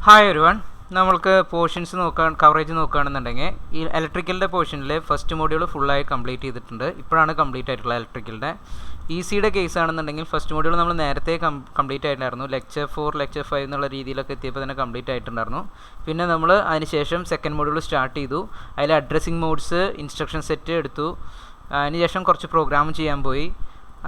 Hi everyone. നമ്മൾക്ക് portions coverage നോക്കുകയാണെന്നുണ്ടെങ്കിൽ ഈ ഇലക്ട്രിക്കലിൻ്റെ പോർഷനിൽ ഫസ്റ്റ് മോഡ്യൂൾ ഫുള്ളായി കംപ്ലീറ്റ് ചെയ്തിട്ടുണ്ട്. ഇപ്പോഴാണ് കംപ്ലീറ്റ് ആയിട്ടുള്ള ഇലക്ട്രിക്കലിൻ്റെ. സിയുടെ കേസ് ആണെന്നുണ്ടെങ്കിൽ ഫസ്റ്റ് മോഡ്യൂൾ നമ്മൾ നേരത്തെ കംപ്ലീറ്റ് ആയിട്ടുണ്ടായിരുന്നു. ലെക്ചർ 4 ലെക്ചർ 5 എന്നുള്ള രീതിയിലൊക്കെ എത്തിയപ്പോൾ തന്നെ കംപ്ലീറ്റ് ആയിട്ടുണ്ടായിരുന്നു. പിന്നെ നമ്മൾ അതിനുശേഷം സെക്കൻഡ് മോഡ്യൂൾ സ്റ്റാർട്ട് ചെയ്തു. അതിൽ അഡ്രസ്സിങ് മോഡ്സ്, ഇൻസ്ട്രക്ഷൻ സെറ്റ് എടുത്തു. അതിനുശേഷം കുറച്ച് പ്രോഗ്രാം ചെയ്യാൻ പോയി.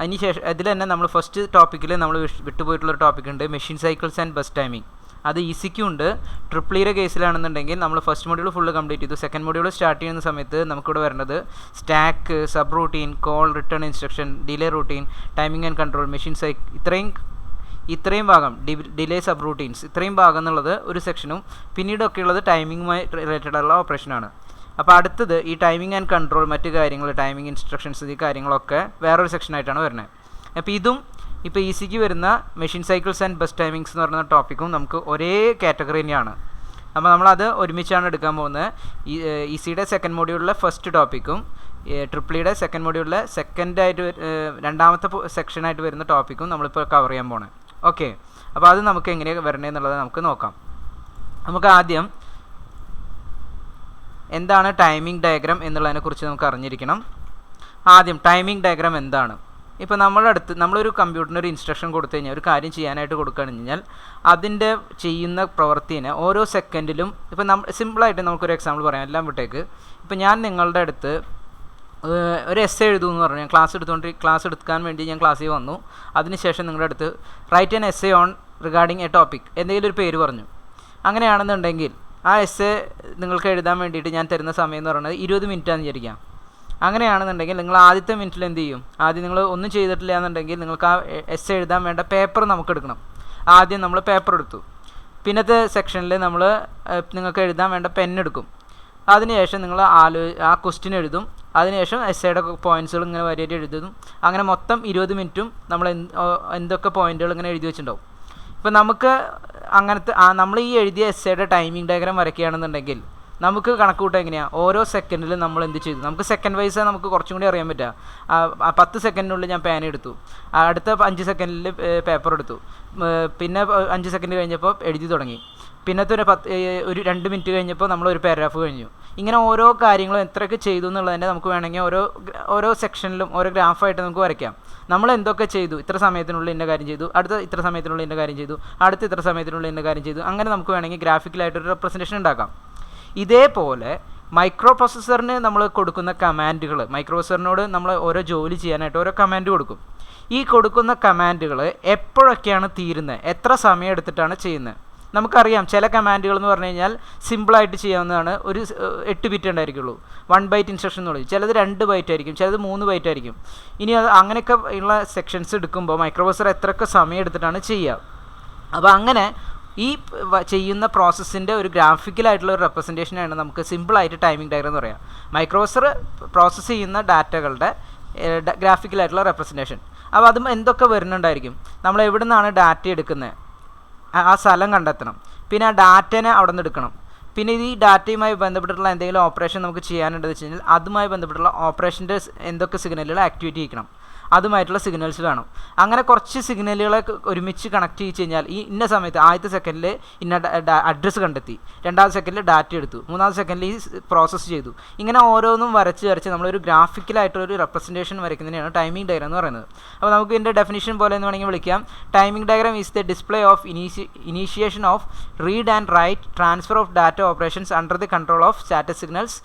അതിനുശേഷം അതിൽ തന്നെ നമ്മൾ ഫസ്റ്റ് ടോപ്പിക്കിൽ നമ്മൾ വിട്ടുപോയിട്ടുള്ളൊരു ടോപ്പിക് ഉണ്ട്, machine cycles and bus timing. അത് ഈസിക്കും ഉണ്ട്. ട്രിപ്പിളിയുടെ കേസിലാണെന്നുണ്ടെങ്കിൽ നമ്മൾ ഫസ്റ്റ് മൊഡ്യൂൾ ഫുള്ള് കംപ്ലീറ്റ് ചെയ്തു. സെക്കൻഡ് മൊഡ്യൂൾ സ്റ്റാർട്ട് ചെയ്യുന്ന സമയത്ത് നമുക്കിവിടെ വരുന്നത് stack, sub routine, call, return instruction, delay routine, timing and control, machine ഇത്രയും ഭാഗം, ഡിലേ സബ് റൂട്ടീൻസ്, ഇത്രയും ഭാഗം എന്നുള്ളത് ഒരു സെക്ഷനും പിന്നീടൊക്കെ ഉള്ളത് ടൈമിങ്ങുമായി റിലേറ്റഡ് ഉള്ള ഓപ്പറേഷനാണ്. അപ്പോൾ അടുത്തത് ഈ ടൈമിംഗ് ആൻഡ് കൺട്രോൾ, മറ്റ് കാര്യങ്ങൾ, ടൈമിംഗ് ഇൻസ്ട്രക്ഷൻസ്, ഈ കാര്യങ്ങളൊക്കെ വേറൊരു സെക്ഷനായിട്ടാണ് വരുന്നത്. അപ്പോൾ ഇതും ഇപ്പോൾ ഈസിക്ക് വരുന്ന machine cycles and bus timings എന്ന് പറയുന്ന ടോപ്പിക്കും നമുക്ക് ഒരേ കാറ്റഗറി തന്നെയാണ്. അപ്പോൾ നമ്മളത് ഒരുമിച്ചാണ് എടുക്കാൻ പോകുന്നത്. ഈസിയുടെ സെക്കൻഡ് മോഡ്യൂളിലെ ഫസ്റ്റ് ടോപ്പിക്കും ട്രിപ്പിളിയുടെ സെക്കൻഡ് മോഡ്യൂളിലെ രണ്ടാമത്തെ സെക്ഷനായിട്ട് വരുന്ന ടോപ്പിക്കും നമ്മളിപ്പോൾ കവർ ചെയ്യാൻ പോകണം. ഓക്കെ, അപ്പോൾ അത് നമുക്ക് എങ്ങനെയാണ് വരണേ എന്നുള്ളത് നമുക്ക് നോക്കാം. നമുക്ക് ആദ്യം എന്താണ് ടൈമിംഗ് ഡയഗ്രാം എന്നുള്ളതിനെക്കുറിച്ച് നമുക്ക് അറിഞ്ഞിരിക്കണം. ആദ്യം ടൈമിംഗ് ഡയഗ്രാം എന്താണ്? ഇപ്പോൾ നമ്മളൊരു കമ്പ്യൂട്ടറിന് ഒരു ഇൻസ്ട്രക്ഷൻ കൊടുത്തു കഴിഞ്ഞാൽ, ഒരു കാര്യം ചെയ്യാനായിട്ട് കൊടുക്കുകയാണെന്ന് കഴിഞ്ഞാൽ അതിൻ്റെ ചെയ്യുന്ന പ്രവൃത്തിനെ ഓരോ സെക്കൻഡിലും, ഇപ്പോൾ സിമ്പിളായിട്ട് നമുക്കൊരു എക്സാമ്പിൾ പറയാം, എല്ലാം വിട്ടേക്ക്. ഇപ്പോൾ ഞാൻ നിങ്ങളുടെ അടുത്ത് ഒരു എസ്സേ എഴുതുമെന്ന് പറഞ്ഞു, ഞാൻ ക്ലാസ് എടുക്കാൻ വേണ്ടി ഞാൻ ക്ലാസ്സിൽ വന്നു. അതിനുശേഷം നിങ്ങളുടെ അടുത്ത് write an essay on regarding a topic എന്തെങ്കിലും ഒരു പേര് പറഞ്ഞു. അങ്ങനെയാണെന്നുണ്ടെങ്കിൽ ആ എസ്സേ നിങ്ങൾക്ക് എഴുതാൻ വേണ്ടിയിട്ട് ഞാൻ തരുന്ന സമയം എന്ന് പറയുന്നത് 20 മിനിറ്റാണെന്ന് വിചാരിക്കാം. അങ്ങനെയാണെന്നുണ്ടെങ്കിൽ നിങ്ങൾ ആദ്യത്തെ മിനിറ്റിൽ എന്ത് ചെയ്യും? ആദ്യം നിങ്ങൾ ഒന്നും ചെയ്തിട്ടില്ല എന്നുണ്ടെങ്കിൽ നിങ്ങൾക്ക് ആ എസ്സേ എഴുതാൻ വേണ്ട പേപ്പർ നമുക്ക് എടുക്കണം. ആദ്യം നമ്മൾ പേപ്പർ എടുത്തു. പിന്നത്തെ സെക്ഷനിൽ നിങ്ങൾക്ക് എഴുതാൻ വേണ്ട പെന്നെടുക്കും. അതിനുശേഷം നിങ്ങൾ ആ ക്വസ്റ്റ്യൻ എഴുതും. അതിനുശേഷം എസ്സേയുടെ പോയിൻറ്റ്സുകൾ ഇങ്ങനെ വരിയായിട്ട് എഴുതും. അങ്ങനെ മൊത്തം 20 മിനിറ്റും നമ്മൾ എന്തൊക്കെ പോയിൻറ്റുകൾ ഇങ്ങനെ എഴുതി വെച്ചിട്ടുണ്ടാവും. ഇപ്പോൾ നമുക്ക് അങ്ങനത്തെ നമ്മൾ ഈ എഴുതിയ എസ്സേയുടെ ടൈമിംഗ് ഡയഗ്രാം വരയ്ക്കുകയാണെന്നുണ്ടെങ്കിൽ നമുക്ക് കണക്ക് കൂട്ടാൻ എങ്ങനെയാണ്? ഓരോ സെക്കൻഡിലും നമ്മൾ എന്ത് ചെയ്തു? നമുക്ക് സെക്കൻഡ് വൈസ് നമുക്ക് കുറച്ചും കൂടി അറിയാൻ പറ്റുക. 10 സെക്കൻഡിനുള്ളിൽ ഞാൻ പേന എടുത്തു, അടുത്ത 5 സെക്കൻഡിൽ പേപ്പർ എടുത്തു, പിന്നെ 5 സെക്കൻഡ് കഴിഞ്ഞപ്പോൾ എഴുതി തുടങ്ങി, പിന്നത്തെ ഒരു 2 മിനിറ്റ് കഴിഞ്ഞപ്പോൾ നമ്മൾ ഒരു പാരഗ്രാഫ് കഴിഞ്ഞു. ഇങ്ങനെ ഓരോ കാര്യങ്ങളും എത്രയൊക്കെ ചെയ്തു എന്നുള്ളതിൻ്റെ നമുക്ക് വേണമെങ്കിൽ ഓരോ സെക്ഷനിലും ഓരോ ഗ്രാഫായിട്ട് നമുക്ക് വരയ്ക്കാം. നമ്മൾ എന്തൊക്കെ ചെയ്തു, ഇത്ര സമയത്തിനുള്ളിൽ ഇന്ന കാര്യം ചെയ്തു, അടുത്ത ഇത്ര സമയത്തിനുള്ളിൽ ഇന്ന കാര്യം ചെയ്തു, അടുത്ത ഇത്ര സമയത്തിനുള്ളിൽ ഇന്ന കാര്യം ചെയ്തു. അങ്ങനെ നമുക്ക് വേണമെങ്കിൽ ഗ്രാഫിക്കലായിട്ടൊരു റെപ്രസെൻറ്റേഷൻ ഉണ്ടാക്കാം. ഇതേപോലെ മൈക്രോ പ്രോസസ്സറിന് നമ്മൾ കൊടുക്കുന്ന കമാൻഡുകൾ, മൈക്രോ പ്രോസസ്സറിനോട് നമ്മൾ ഓരോ ജോലി ചെയ്യാനായിട്ട് ഓരോ കമാൻഡ് കൊടുക്കും. ഈ കൊടുക്കുന്ന കമാൻഡുകൾ എപ്പോഴൊക്കെയാണ് തീരുന്നത്, എത്ര സമയം എടുത്തിട്ടാണ് ചെയ്യുന്നത്? നമുക്കറിയാം ചില കമാൻഡുകൾ എന്ന് പറഞ്ഞു കഴിഞ്ഞാൽ സിമ്പിളായിട്ട് ചെയ്യാവുന്നതാണ്. ഒരു 8 ബിറ്റ് ഉണ്ടായിരിക്കുള്ളൂ. 1 ബൈറ്റ് ഇൻസ്ട്രക്ഷൻ എന്ന് പറയും. ചിലത് 2 ബൈറ്റ് ആയിരിക്കും, ചിലത് 3 ബൈറ്റ് ആയിരിക്കും. ഇനി അങ്ങനെയൊക്കെ ഉള്ള സെക്ഷൻസ് എടുക്കുമ്പോൾ മൈക്രോ പ്രോസസ്സർ എത്രയൊക്കെ സമയം എടുത്തിട്ടാണ് ചെയ്യുക. അപ്പോൾ അങ്ങനെ ഈ ചെയ്യുന്ന പ്രോസസ്സിൻ്റെ ഒരു ഗ്രാഫിക്കലായിട്ടുള്ള ഒരു റെപ്രസെൻറ്റേഷനാണ് നമുക്ക് സിമ്പിളായിട്ട് ടൈമിംഗ് ഡയഗ്രാം എന്ന് പറയാം. മൈക്രോ പ്രോസസ്സർ പ്രോസസ്സ് ചെയ്യുന്ന ഡാറ്റകളുടെ ഗ്രാഫിക്കലായിട്ടുള്ള റെപ്രസെൻറ്റേഷൻ. അപ്പോൾ അതും എന്തൊക്കെ വരുന്നുണ്ടായിരിക്കും? നമ്മൾ എവിടെ നിന്നാണ് ഡാറ്റ എടുക്കുന്നത്, ആ സ്ഥലം കണ്ടെത്തണം. പിന്നെ ആ ഡാറ്റനെ അവിടെ നിന്ന് എടുക്കണം. പിന്നെ ഈ ഡാറ്റയുമായി ബന്ധപ്പെട്ടിട്ടുള്ള എന്തെങ്കിലും ഓപ്പറേഷൻ നമുക്ക് ചെയ്യാനുണ്ടെന്ന് വെച്ച് കഴിഞ്ഞാൽ അതുമായി ബന്ധപ്പെട്ടുള്ള ഓപ്പറേഷൻ്റെ എന്തൊക്കെ സിഗ്നലുകൾ ആക്ടിവേറ്റ് ചെയ്യിക്കണം, അതുമായിട്ടുള്ള സിഗ്നൽസ് വേണം. അങ്ങനെ കുറച്ച് സിഗ്നലുകളെ ഒരുമിച്ച് കണക്ട് ചെയ്ത് കഴിഞ്ഞാൽ ഈ ഇന്ന സമയത്ത് ആദ്യത്തെ സെക്കൻഡിൽ ഇന്ന അഡ്രസ്സ് കണ്ടെത്തി, രണ്ടാമത്തെ സെക്കൻഡിൽ ഡാറ്റ എടുത്തു, മൂന്നാമത്തെ സെക്കൻഡിൽ ഈ പ്രോസസ്സ് ചെയ്തു. ഇങ്ങനെ ഓരോന്നും വരച്ച് നമ്മളൊരു ഗ്രാഫിക്കലായിട്ടൊരു റെപ്രസെൻറ്റേഷൻ വരയ്ക്കുന്നതിനാണ് ടൈമിംഗ് ഡയഗ്രാം എന്ന് പറയുന്നത്. അപ്പോൾ നമുക്ക് ഇതിൻ്റെ ഡെഫിനിഷൻ പോലെ എന്ന് വേണമെങ്കിൽ വിളിക്കാം. Timing diagram is the display of initiation of read and write transfer of data operations under the control of status signals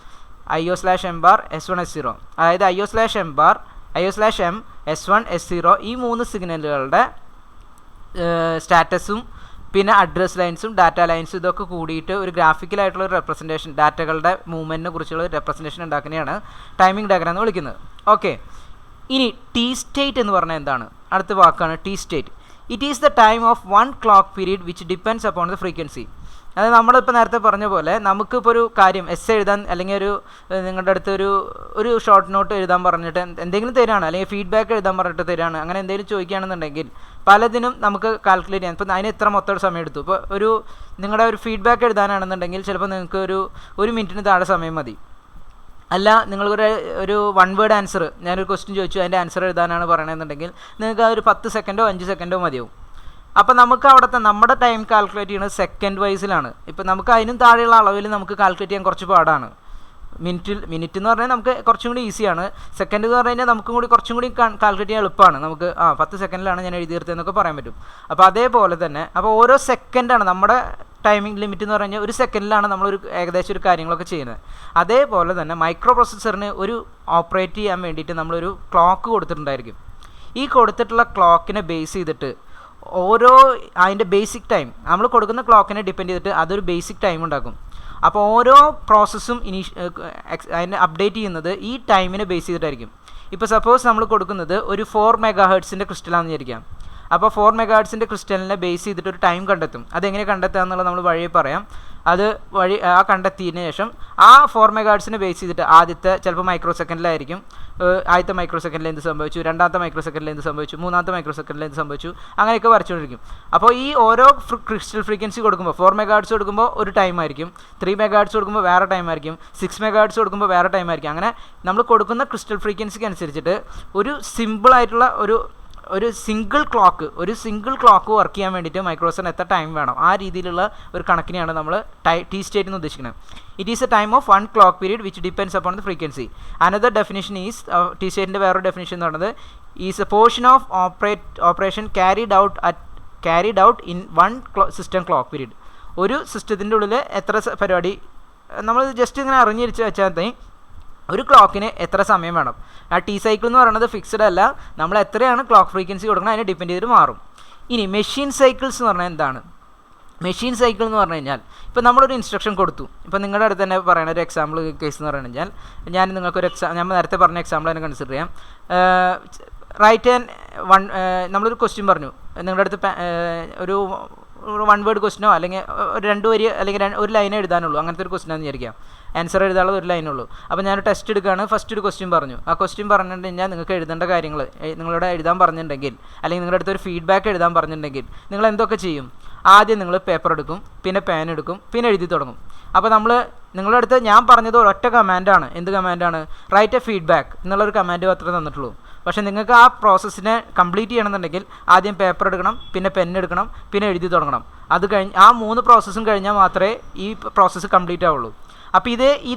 IO/M bar S1 S0. അതായത് IO/M bar IO/M S1 S0 ഈ 3 സിഗ്നലുകളുടെ സ്റ്റാറ്റസും പിന്നെ address ലൈൻസും data ലൈൻസും ഇതൊക്കെ കൂടിയിട്ട് ഒരു ഗ്രാഫിക്കലായിട്ടുള്ള ഒരു representation, ഡാറ്റകളുടെ മൂവ്മെൻറ്റിനെ കുറിച്ചുള്ള ഒരു റെപ്രസെൻറ്റേഷൻ ഉണ്ടാക്കുന്നതാണ് ടൈമിംഗ് ഡയഗ്രാം എന്ന് വിളിക്കുന്നത്. ഓക്കെ, ഇനി ടി സ്റ്റേറ്റ് എന്ന് പറഞ്ഞാൽ എന്താണ്? അടുത്ത വാക്കാണ് T state. It is the time of 1 clock period which depends upon the frequency. അത് നമ്മളിപ്പോൾ നേരത്തെ പറഞ്ഞ പോലെ നമുക്കിപ്പോൾ ഒരു കാര്യം എസ്സേ എഴുതാൻ അല്ലെങ്കിൽ നിങ്ങളുടെ അടുത്ത് ഒരു ഷോർട്ട് നോട്ട് എഴുതാൻ പറഞ്ഞിട്ട് എന്തെങ്കിലും തരാണ്, അല്ലെങ്കിൽ ഫീഡ്ബാക്ക് എഴുതാൻ പറഞ്ഞിട്ട് തരാണ്, അങ്ങനെ എന്തെങ്കിലും ചോദിക്കുകയാണെന്നുണ്ടെങ്കിൽ പലതിനും നമുക്ക് കാൽക്കുലേറ്റ് ചെയ്യാം. ഇപ്പോൾ അതിന് എത്ര മൊത്തം സമയം എടുത്തു. ഇപ്പോൾ നിങ്ങളുടെ ഒരു ഫീഡ്ബാക്ക് എഴുതാനാണെന്നുണ്ടെങ്കിൽ ചിലപ്പോൾ നിങ്ങൾക്ക് ഒരു മിനിറ്റിന് താഴെ സമയം മതി. അല്ല, നിങ്ങൾക്കൊരു 1 വേർഡ് ആൻസർ, ഞാനൊരു ക്വസ്റ്റ്യൻ ചോദിച്ചു അതിൻ്റെ ആൻസർ എഴുതാനാണ് പറയണമെന്നുണ്ടെങ്കിൽ നിങ്ങൾക്ക് ഒരു 10 സെക്കൻഡോ 5 സെക്കൻഡോ മതിയാവും. അപ്പോൾ നമുക്ക് അവിടുത്തെ നമ്മുടെ ടൈം കാൽക്കുലേറ്റ് ചെയ്യുന്നത് സെക്കൻഡ് വൈസിലാണ്. ഇപ്പോൾ നമുക്ക് അതിനും താഴെയുള്ള അളവിൽ നമുക്ക് കാൽക്കുലേറ്റ് ചെയ്യാൻ കുറച്ച് പാടാണ്. മിനിറ്റ് എന്ന് പറഞ്ഞാൽ നമുക്ക് കുറച്ചും കൂടി ഈസിയാണ്. സെക്കൻഡ് എന്ന് പറഞ്ഞു കഴിഞ്ഞാൽ നമുക്കും കൂടി കുറച്ചും കൂടി കാൽക്കുലേറ്റ് ചെയ്യാൻ എളുപ്പമാണ്. നമുക്ക് 10 സെക്കൻഡിലാണ് ഞാൻ എഴുതി തീർത്തതെന്നൊക്കെ പറയാൻ പറ്റും. അപ്പോൾ അതേപോലെ തന്നെ അപ്പോൾ ഓരോ സെക്കൻഡാണ് നമ്മുടെ ടൈമിംഗ് ലിമിറ്റ് എന്ന് പറഞ്ഞാൽ, ഒരു സെക്കൻഡിലാണ് നമ്മളൊരു ഏകദേശം ഒരു കാര്യങ്ങളൊക്കെ ചെയ്യുന്നത്. അതേപോലെ തന്നെ മൈക്രോ പ്രോസസ്സറിന് ഒരു ഓപ്പറേറ്റ് ചെയ്യാൻ വേണ്ടിയിട്ട് നമ്മളൊരു ക്ലോക്ക് കൊടുത്തിട്ടുണ്ടായിരിക്കും. ഈ കൊടുത്തിട്ടുള്ള ക്ലോക്കിനെ ബേസ് ചെയ്തിട്ട് ഓരോ അതിൻ്റെ ബേസിക് ടൈം നമ്മൾ കൊടുക്കുന്ന ക്ലോക്കിനെ ഡിപ്പെൻഡ് ചെയ്തിട്ട് അതൊരു ബേസിക് ടൈം ഉണ്ടാക്കും. അപ്പോൾ ഓരോ പ്രോസസ്സും അതിനെ അപ്ഡേറ്റ് ചെയ്യുന്നത് ഈ ടൈമിനെ ബേസ് ചെയ്തിട്ടായിരിക്കും. ഇപ്പോൾ സപ്പോസ് നമ്മൾ കൊടുക്കുന്നത് ഒരു 4 മെഗാഹെർട്സിൻ്റെ ക്രിസ്റ്റലാണെന്ന് വിചാരിക്കാം. അപ്പോൾ 4 മെഗാഹെർട്സിൻ്റെ ക്രിസ്റ്റലിനെ ബേസ് ചെയ്തിട്ട് ഒരു ടൈം കണ്ടെത്തും. അതെങ്ങനെ കണ്ടെത്തുക എന്നുള്ളത് നമ്മൾ വഴിയെ പറയാം. അത് കണ്ടെത്തിയതിന് ശേഷം ആ 4 മെഗാഹെർട്സിനെ ബേസ് ചെയ്തിട്ട് ആദ്യത്തെ ചിലപ്പോൾ മൈക്രോ സെക്കൻഡിലായിരിക്കും. ആദ്യത്തെ മൈക്രോ സെക്കൻഡിൽ എന്ത് സംഭവിച്ചു, രണ്ടാമത്തെ മൈക്രോ സെക്കൻഡിൽ എന്ത് സംഭവിച്ചു, മൂന്നാമത്തെ മൈക്രോ സെക്കൻഡിൽ എന്ത് സംഭവിച്ചു, അങ്ങനെയൊക്കെ വരച്ചുകൊണ്ടിരിക്കും. അപ്പോൾ ഈ ഓരോ ക്രിസ്റ്റൽ ഫ്രീക്വൻസി കൊടുക്കുമ്പോൾ 4 മെഗാഹെർട്സ് കൊടുക്കുമ്പോൾ ഒരു ടൈം ആയിരിക്കും, 3 മെഗാഹെർട്സ് കൊടുക്കുമ്പോൾ വേറെ ടൈം ആയിരിക്കും, 6 മെഗാഹെർട്സ് കൊടുക്കുമ്പോൾ വേറെ ടൈം ആയിരിക്കും. അങ്ങനെ നമ്മൾ കൊടുക്കുന്ന ക്രിസ്റ്റൽ ഫ്രീക്വൻസിക്ക് അനുസരിച്ചിട്ട് ഒരു സിമ്പിളായിട്ടുള്ള ഒരു സിംഗിൾ ക്ലോക്ക് വർക്ക് ചെയ്യാൻ വേണ്ടിയിട്ട് മൈക്രോസറിന് എത്ര ടൈം വേണം, ആ രീതിയിലുള്ള ഒരു കണക്കിനെയാണ് നമ്മൾ ടി സ്റ്റേറ്റ് എന്ന് ഉദ്ദേശിക്കുന്നത്. It is a time of 1 clock period which depends upon the frequency. Another definition is, T സ്റ്റേറ്റിൻ്റെ വേറൊരു ഡെഫിനിഷൻ എന്ന് പറയുന്നത്, is a portion of operation carried out in 1 system clock period. ഒരു സിസ്റ്റത്തിൻ്റെ ഉള്ളിൽ എത്ര പരിപാടി നമ്മൾ ജസ്റ്റ് ഇങ്ങനെ അറിഞ്ഞിരിച്ച് വെച്ചാൽ മതി, ഒരു ക്ലോക്കിന് എത്ര സമയം വേണം. ആ ടി സൈക്കിൾ എന്ന് പറയുന്നത് ഫിക്സഡ് അല്ല, നമ്മൾ എത്രയാണ് ക്ലോക്ക് ഫ്രീക്വൻസി കൊടുക്കുന്നത് അതിനെ ഡിപ്പെൻഡ് ചെയ്തിട്ട് മാറും. ഇനി മെഷീൻ സൈക്കിൾസ് എന്ന് പറഞ്ഞാൽ എന്താണ്? മെഷീൻ സൈക്കിൾ എന്ന് പറഞ്ഞു കഴിഞ്ഞാൽ, ഇപ്പോൾ നമ്മളൊരു ഇൻസ്ട്രക്ഷൻ കൊടുത്തു. ഇപ്പോൾ നിങ്ങളുടെ അടുത്ത് തന്നെ പറയുന്ന ഒരു എക്സാമ്പിൾ കേസ് എന്ന് പറഞ്ഞു കഴിഞ്ഞാൽ, ഞാൻ നിങ്ങൾക്കൊരു ഞാൻ നേരത്തെ പറഞ്ഞ എക്സാമ്പിൾ തന്നെ കൺസിഡർ ചെയ്യാം. റൈറ്റ് ആൻഡ് നമ്മളൊരു ക്വസ്റ്റ്യൻ പറഞ്ഞു, നിങ്ങളുടെ അടുത്ത് ഒരു 1 വേർഡ് ക്വസ്റ്റനോ അല്ലെങ്കിൽ ഒരു 2 വരി അല്ലെങ്കിൽ ഒരു ലൈനേ എഴുതാനുള്ളൂ, അങ്ങനത്തെ ഒരു ക്വസ്റ്റനാണെന്ന് വിചാരിക്കാം. ആൻസർ എഴുതാനുള്ളത് ഒരു ലൈനുള്ളൂ. അപ്പോൾ ഞാൻ ടെസ്റ്റ് എടുക്കുകയാണ്, ഫസ്റ്റ് ഒരു ക്വസ്റ്റ്യൻ പറഞ്ഞു. ആ ക്വസ്റ്റ്യൻ പറഞ്ഞിട്ട് കഴിഞ്ഞാൽ നിങ്ങൾക്ക് എഴുതേണ്ട കാര്യങ്ങൾ നിങ്ങളോട് എഴുതാൻ പറഞ്ഞിട്ടുണ്ടെങ്കിൽ, അല്ലെങ്കിൽ നിങ്ങളുടെ അടുത്തൊരു ഫീഡ്ബാക്ക് എഴുതാൻ പറഞ്ഞിട്ടുണ്ടെങ്കിൽ നിങ്ങൾ എന്തൊക്കെ ചെയ്യും? ആദ്യം നിങ്ങൾ പേപ്പർ എടുക്കും, പിന്നെ പേൻ എടുക്കും, പിന്നെ എഴുതി തുടങ്ങും. അപ്പോൾ നിങ്ങളുടെ അടുത്ത് ഞാൻ പറഞ്ഞത് ഒരൊറ്റ കമാൻഡാണ്. എന്ത് കമാൻഡാണ്? റൈറ്റ് എ ഫീഡ്ബാക്ക് എന്നുള്ളൊരു കമാൻഡ് മാത്രമേ തന്നിട്ടുള്ളൂ. പക്ഷേ നിങ്ങൾക്ക് ആ പ്രോസസ്സിനെ കംപ്ലീറ്റ് ചെയ്യണമെന്നുണ്ടെങ്കിൽ ആദ്യം പേപ്പർ എടുക്കണം, പിന്നെ പെൻ എടുക്കണം, പിന്നെ എഴുതി തുടങ്ങണം. അത് കഴിഞ്ഞ് ആ 3 പ്രോസസ്സും കഴിഞ്ഞാൽ മാത്രമേ ഈ പ്രോസസ്സ് കംപ്ലീറ്റ് ആവുള്ളൂ. അപ്പോൾ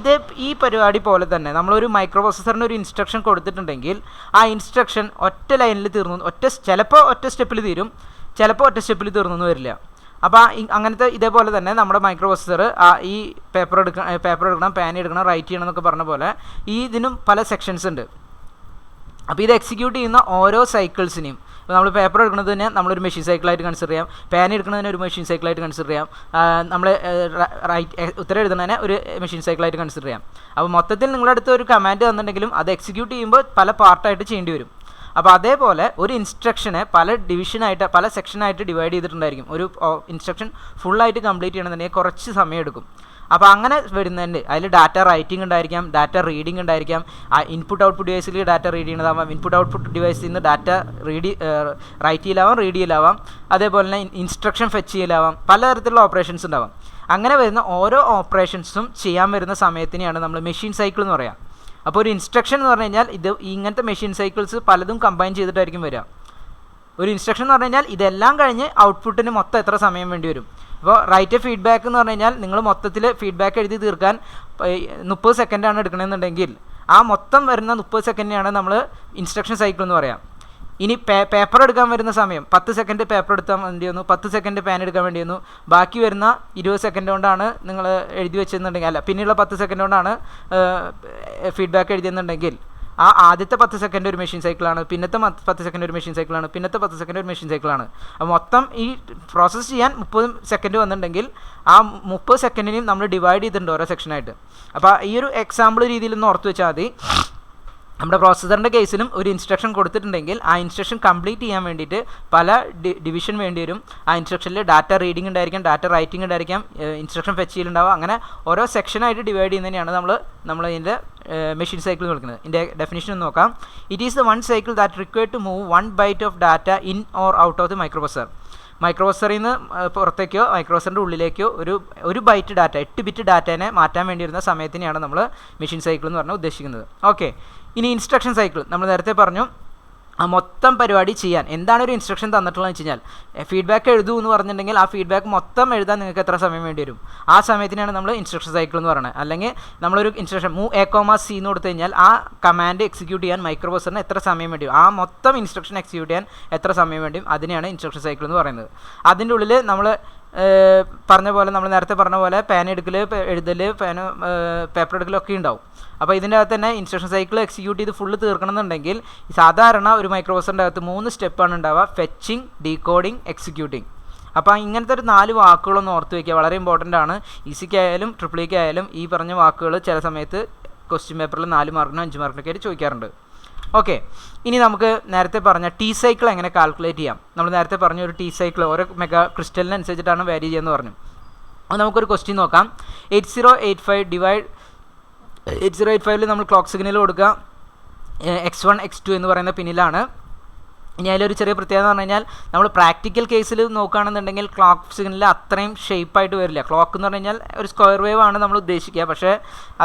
ഈ പരിപാടി പോലെ തന്നെ നമ്മളൊരു മൈക്രോ പ്രോസസ്സറിന് ഒരു ഇൻസ്ട്രക്ഷൻ കൊടുത്തിട്ടുണ്ടെങ്കിൽ ആ ഇൻസ്ട്രക്ഷൻ ഒറ്റ ലൈനിൽ തീർന്നു, ചിലപ്പോൾ ഒറ്റ സ്റ്റെപ്പിൽ തീരും, ചിലപ്പോൾ ഒറ്റ സ്റ്റെപ്പിൽ തീർന്നു വരില്ല. അപ്പോൾ അങ്ങനത്തെ ഇതേപോലെ തന്നെ നമ്മുടെ മൈക്രോ പ്രോസസ്സർ ഈ പേപ്പർ എടുക്കണം, പാൻ എടുക്കണം, റൈറ്റ് ചെയ്യണം എന്നൊക്കെ പറഞ്ഞ പോലെ ഇതിനും പല സെക്ഷൻസ് ഉണ്ട്. അപ്പോൾ ഇത് എക്സിക്യൂട്ട് ചെയ്യുന്ന ഓരോ സൈക്കിൾസിനെയും, ഇപ്പോൾ നമ്മൾ പേപ്പർ എടുക്കുന്നതിന് നമ്മളൊരു മെഷീൻ സൈക്കിളായിട്ട് കൺസിഡർ ചെയ്യാം, പാൻ എടുക്കുന്നതിന് ഒരു മെഷീൻ സൈക്കിളായിട്ട് കൺസിഡർ ചെയ്യാം, നമ്മൾ ഉത്തരം എഴുതുന്നതിനെ ഒരു മെഷീൻ സൈക്കിളായിട്ട് കൺസിഡർ ചെയ്യാം. അപ്പോൾ മൊത്തത്തിൽ നിങ്ങളുടെ അടുത്ത് ഒരു കമാൻഡ് തന്നിട്ടുണ്ടെങ്കിലും അത് എക്സിക്യൂട്ട് ചെയ്യുമ്പോൾ പല പാർട്ടായിട്ട് ചെയ്യേണ്ടി വരും. അപ്പോൾ അതേപോലെ ഒരു ഇൻസ്ട്രക്ഷനെ പല ഡിവിഷനായിട്ട് പല സെക്ഷനായിട്ട് ഡിവൈഡ് ചെയ്തിട്ടുണ്ടായിരിക്കും. ഒരു ഇൻസ്ട്രക്ഷൻ ഫുള്ളായിട്ട് കംപ്ലീറ്റ് ചെയ്യണമെന്നുണ്ടെങ്കിൽ കുറച്ച് സമയം എടുക്കും. അപ്പോൾ അങ്ങനെ വരുന്നതിൻ്റെ അതിൽ ഡാറ്റ റൈറ്റിംഗ് ഉണ്ടായിരിക്കാം, ഡാറ്റ റീഡിംഗ് ഉണ്ടായിരിക്കാം. ഇൻപുട്ട് ഔട്ട്പുട്ട് ഡിവൈസിൽ ഡാറ്റ റീഡ് ചെയ്യുന്നതാവാം, ഇൻപുട്ട് ഔട്ട്പുട്ട് ഡിവൈസിൽ നിന്ന് ഡാറ്റ റൈറ്റ് ചെയ്യലാവാം, റീഡ് ചെയ്യലാവാം, അതേപോലെ തന്നെ ഇൻസ്ട്രക്ഷൻ ഫെച്ച് ചെയ്യലാവാം, പലതരത്തിലുള്ള ഓപ്പറേഷൻസ് ഉണ്ടാവാം. അങ്ങനെ വരുന്ന ഓരോ ഓപ്പറേഷൻസും ചെയ്യാൻ വരുന്ന സമയത്തിനെയാണ് നമ്മൾ മെഷീൻ സൈക്കിൾ എന്ന് പറയാം. അപ്പോൾ ഒരു ഇൻസ്ട്രക്ഷൻ എന്ന് പറഞ്ഞു കഴിഞ്ഞാൽ ഇങ്ങനത്തെ മെഷീൻ സൈക്കിൾസ് പലതും കമ്പൈൻ ചെയ്തിട്ടായിരിക്കും വരിക. ഒരു ഇൻസ്ട്രക്ഷൻ എന്ന് പറഞ്ഞു കഴിഞ്ഞാൽ ഇതെല്ലാം കഴിഞ്ഞ് ഔട്ട്പുട്ടിന് മൊത്തം എത്ര സമയം വേണ്ടി വരും. ഇപ്പോൾ റൈറ്റ് എ ഫീഡ്ബാക്ക് എന്ന് പറഞ്ഞു കഴിഞ്ഞാൽ നിങ്ങൾ മൊത്തത്തിൽ ഫീഡ്ബാക്ക് എഴുതി തീർക്കാൻ 30 സെക്കൻഡാണ് എടുക്കണമെന്നുണ്ടെങ്കിൽ ആ മൊത്തം വരുന്ന 30 സെക്കൻഡിനെയാണ് നമ്മൾ ഇൻസ്ട്രക്ഷൻ സൈക്കിൾ എന്ന് പറയാം. ഇനി പേപ്പർ എടുക്കാൻ വരുന്ന സമയം 10 സെക്കൻഡ് പേപ്പർ എടുത്താൽ വേണ്ടി വന്നു, 10 സെക്കൻഡ് പാൻ എടുക്കാൻ വേണ്ടി വന്നു, ബാക്കി വരുന്ന 20 സെക്കൻഡ് കൊണ്ടാണ് നിങ്ങൾ എഴുതി വെച്ചെന്നുണ്ടെങ്കിൽ, അല്ല പിന്നെയുള്ള 10 സെക്കൻഡ് കൊണ്ടാണ് ഫീഡ്ബാക്ക് എഴുതിയെന്നുണ്ടെങ്കിൽ ആ ആദ്യത്തെ 10 സെക്കൻഡ് ഒരു മെഷീൻ സൈക്കിളാണ്, പിന്നത്തെ 10 സെക്കൻഡ് ഒരു മെഷീൻ സൈക്കിളാണ്, പിന്നത്തെ 10 സെക്കൻഡ് ഒരു മെഷീൻ സൈക്കിളാണ്. അപ്പോൾ മൊത്തം ഈ പ്രോസസ്സ് ചെയ്യാൻ 30 സെക്കൻഡ് വന്നിട്ടുണ്ടെങ്കിൽ ആ 30 സെക്കൻഡിനെയും നമ്മൾ ഡിവൈഡ് ചെയ്തിട്ടുണ്ട് ഓരോ സെക്ഷനായിട്ട്. അപ്പോൾ ഈ ഒരു എക്സാമ്പിൾ രീതിയിൽ ഒന്ന് ഓർത്ത് വെച്ചാൽ മതി. നമ്മുടെ പ്രോസസ്സറിൻ്റെ കേസിലും ഒരു ഇൻസ്ട്രക്ഷൻ കൊടുത്തിട്ടുണ്ടെങ്കിൽ ആ ഇൻസ്ട്രക്ഷൻ കംപ്ലീറ്റ് ചെയ്യാൻ വേണ്ടിയിട്ട് പല ഡിവിഷൻ വേണ്ടി വരും. ആ ഇൻസ്ട്രക്ഷനിൽ ഡാറ്റ റീഡിംഗ് ഉണ്ടായിരിക്കാം, ഡാറ്റ റൈറ്റിംഗ് ഉണ്ടായിരിക്കാം, ഇൻസ്ട്രക്ഷൻ ഫെച്ച് ചെയ്യലുണ്ടാവും. അങ്ങനെ ഓരോ സെക്ഷനായിട്ട് ഡിവൈഡ് ചെയ്യുന്നതിനെയാണ് നമ്മളിതിൻ്റെ മെഷീൻ സൈക്കിൾ വിളിക്കുന്നത്. ഇതിൻ്റെ ഡെഫിനിഷൻ ഒന്ന് നോക്കാം. It is the 1 cycle that required to move 1 byte of data in or out of the microprocessor. മൈക്രോപ്രൊസറിൽ നിന്ന് പുറത്തേക്കോ മൈക്രോപ്രൊസറിൻ്റെ ഉള്ളിലേക്കോ ഒരു ബൈറ്റ് ഡാറ്റ 8 ബിറ്റ് ഡാറ്റേനെ മാറ്റാൻ വേണ്ടി വരുന്ന സമയത്തിനെയാണ് നമ്മൾ മെഷീൻ സൈക്കിൾ എന്ന് പറഞ്ഞാൽ ഉദ്ദേശിക്കുന്നത്. ഓക്കെ, ഇനി ഇൻസ്ട്രക്ഷൻ സൈക്കിൾ നമ്മൾ നേരത്തെ പറഞ്ഞു ആ മൊത്തം പരിപാടി ചെയ്യാൻ എന്താണ് ഒരു ഇൻസ്ട്രക്ഷൻ തന്നിട്ടുള്ളതെന്ന് വെച്ച് കഴിഞ്ഞാൽ ഫീഡ്ബാക്ക് എഴുതൂ എന്ന് പറഞ്ഞിട്ടുണ്ടെങ്കിൽ ആ ഫീഡ്ബാക്ക് മൊത്തം എഴുതാൻ നിങ്ങൾക്ക് എത്ര സമയം വേണ്ടി വരും, ആ സമയത്തിനാണ് നമ്മൾ ഇൻസ്ട്രക്ഷൻ സൈക്കിൾ എന്ന് പറയുന്നത്. അല്ലെങ്കിൽ നമ്മളൊരു ഇൻസ്ട്രക്ഷൻ മൂവ് A, C എന്ന് കൊടുത്തു കഴിഞ്ഞാൽ ആ കമാൻഡ് എക്സിക്യൂട്ട് ചെയ്യാൻ മൈക്രോ പ്രോസസറിന് എത്ര സമയം വേണ്ടി വരും, ആ മൊത്തം ഇൻസ്ട്രക്ഷൻ എക്സിക്യൂട്ട് ചെയ്യാൻ എത്ര സമയം വേണ്ടി വരും, അതിനെയാണ് ഇൻസ്ട്രക്ഷൻ സൈക്കിൾ എന്ന് പറയുന്നത്. അതിൻ്റെ ഉള്ളിൽ നമ്മൾ പറഞ്ഞ പോലെ നമ്മൾ നേരത്തെ പറഞ്ഞ പോലെ പാൻ എടുക്കൽ, എഴുതൽ, പേപ്പർ എടുക്കലൊക്കെ ഉണ്ടാവും. അപ്പോൾ ഇതിൻ്റെ അകത്ത് തന്നെ ഇൻസ്ട്രക്ഷൻ സൈക്കിൾ എക്സിക്യൂട്ട് ചെയ്ത് ഫുള്ള് തീർക്കണമെന്നുണ്ടെങ്കിൽ സാധാരണ ഒരു മൈക്രോ പ്രോസസറിൻ്റെ അകത്ത് 3 സ്റ്റെപ്പാണ് ഉണ്ടാവുക: ഫെച്ചിങ്, ഡീകോഡിങ്, എക്സിക്യൂട്ടിങ്. അപ്പോൾ ഇങ്ങനത്തെ ഒരു 4 വാക്കുകളൊന്ന് ഓർത്ത് വയ്ക്കുക, വളരെ ഇമ്പോർട്ടൻ്റ് ആണ്. ഈസിക്കായാലും ട്രിപ്പിളിക്കായാലും ഈ പറഞ്ഞ വാക്കുകൾ ചില സമയത്ത് ക്വസ്റ്റ്യൻ പേപ്പറിൽ 4 മാർക്കിനും 5 മാർക്കിനൊക്കെ ആയിട്ട് ചോദിക്കാറുണ്ട്. ഓക്കെ, ഇനി നമുക്ക് നേരത്തെ പറഞ്ഞ ടി സൈക്കിൾ എങ്ങനെ കാൽക്കുലേറ്റ് ചെയ്യാം. നമ്മൾ നേരത്തെ പറഞ്ഞ ഒരു ടി സൈക്കിൾ ഓരോ മെഗാ ക്രിസ്റ്റലിനനുസരിച്ചിട്ടാണ് വാരി ചെയ്യുന്നത് പറഞ്ഞു. അപ്പോൾ നമുക്കൊരു ക്വസ്റ്റ്യൻ നോക്കാം. 8085 നമ്മൾ ക്ലോക്ക് സിഗ്നൽ കൊടുക്കുക. X1 X2 എന്ന് പറയുന്ന പിന്നിലാണ്. ഇനി അതിലൊരു ചെറിയ പ്രത്യേകത എന്ന് പറഞ്ഞു കഴിഞ്ഞാൽ നമ്മൾ പ്രാക്ടിക്കൽ കേസിൽ നോക്കുകയാണെന്നുണ്ടെങ്കിൽ ക്ലോക്ക് സിഗ്നൽ അത്രയും ഷേപ്പായിട്ട് വരില്ല. ക്ലോക്ക് എന്ന് പറഞ്ഞു കഴിഞ്ഞാൽ ഒരു സ്ക്വയർ വേവ് ആണ് നമ്മൾ ഉദ്ദേശിക്കുക, പക്ഷേ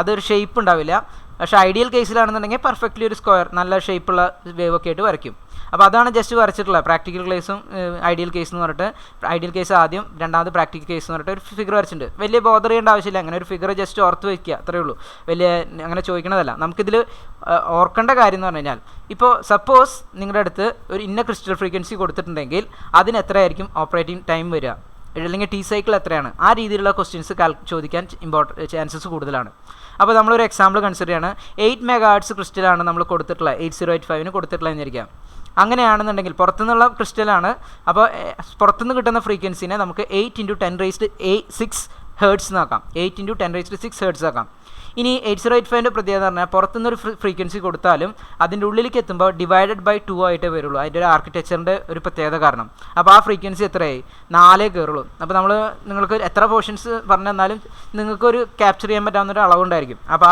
അതൊരു ഷേപ്പ് ഉണ്ടാവില്ല. പക്ഷേ ഐഡിയൽ കേസിലാണെന്നുണ്ടെങ്കിൽ പെർഫെക്റ്റ്ലി ഒരു സ്ക്വയർ നല്ല ഷേപ്പുള്ള വേവ് ഒക്കെ ആയിട്ട് വരയ്ക്കും. അപ്പോൾ അതാണ് ജസ്റ്റ് വരച്ചിട്ടുള്ളത്. പ്രാക്ടിക്കൽ കേസും ഐഡിയൽ കേസ് എന്ന് പറഞ്ഞിട്ട്, ഐഡിയൽ കേസ് ആദ്യം, രണ്ടാമത് പ്രാക്ടിക്കൽ കേസ് എന്ന് പറഞ്ഞിട്ട് ഒരു ഫിഗർ വരച്ചിട്ടുണ്ട്. വലിയ ബോധർ ചെയ്യേണ്ട ആവശ്യമില്ല, അങ്ങനെ ഒരു ഫിഗർ ജസ്റ്റ് ഓർത്ത് വയ്ക്കുക, അത്രയേ ഉള്ളൂ. വലിയ അങ്ങനെ ചോദിക്കണതല്ല. നമുക്കിതിൽ ഓർക്കേണ്ട കാര്യം എന്ന് പറഞ്ഞു കഴിഞ്ഞാൽ, ഇപ്പോൾ സപ്പോസ് നിങ്ങളുടെ അടുത്ത് ഒരു ഇന്ന ക്രിസ്റ്റൽ ഫ്രീക്വൻസി കൊടുത്തിട്ടുണ്ടെങ്കിൽ അതിന് എത്രയായിരിക്കും ഓപ്പറേറ്റിംഗ് ടൈം വരിക, അല്ലെങ്കിൽ ടി സൈക്കിൾ എത്രയാണ്, ആ രീതിയിലുള്ള ക്വസ്റ്റ്യൻസ് ചോദിക്കാൻ ചാൻസസ് കൂടുതലാണ്. അപ്പോൾ നമ്മളൊരു എക്സാമ്പിൾ കൺസിഡർ ചെയ്യാണ്. 8 MHz ക്രിസ്റ്റലാണ് നമ്മൾ കൊടുത്തിട്ടുള്ളത്, 8085 കൊടുത്തിട്ടുള്ളതെന്ന് വിചാരിക്കാം. അങ്ങനെയാണെന്നുണ്ടെങ്കിൽ പുറത്തുനിന്നുള്ള ക്രിസ്റ്റലാണ്. അപ്പോൾ പുറത്തുനിന്ന് കിട്ടുന്ന ഫ്രീക്വൻസിനെ നമുക്ക് 8 × 10⁶ ഹേർട്സ് ആക്കാം, 8 × 10⁶ ഹേർട്സ് ആക്കാം. ഇനി 8085 പ്രത്യേകത എന്ന് പറഞ്ഞാൽ പുറത്തുനിന്നൊരു ഫ്രീക്വൻസി കൊടുത്താലും അതിൻ്റെ ഉള്ളിലേക്ക് എത്തുമ്പോൾ ഡിവൈഡഡ് ബൈ 2 ആയിട്ടേ വരുള്ളൂ. അതിൻ്റെ ഒരു ആർക്കിടെക്ചറിൻ്റെ ഒരു പ്രത്യേകത കാരണം. അപ്പോൾ ആ ഫ്രീക്വൻസി എത്രയായി? 4 കയറുള്ളൂ. അപ്പോൾ നിങ്ങൾക്ക് എത്ര പോർഷൻസ് പറഞ്ഞു തന്നാലും നിങ്ങൾക്കൊരു ക്യാപ്ചർ ചെയ്യാൻ പറ്റാവുന്ന ഒരു അളവുണ്ടായിരിക്കും. അപ്പോൾ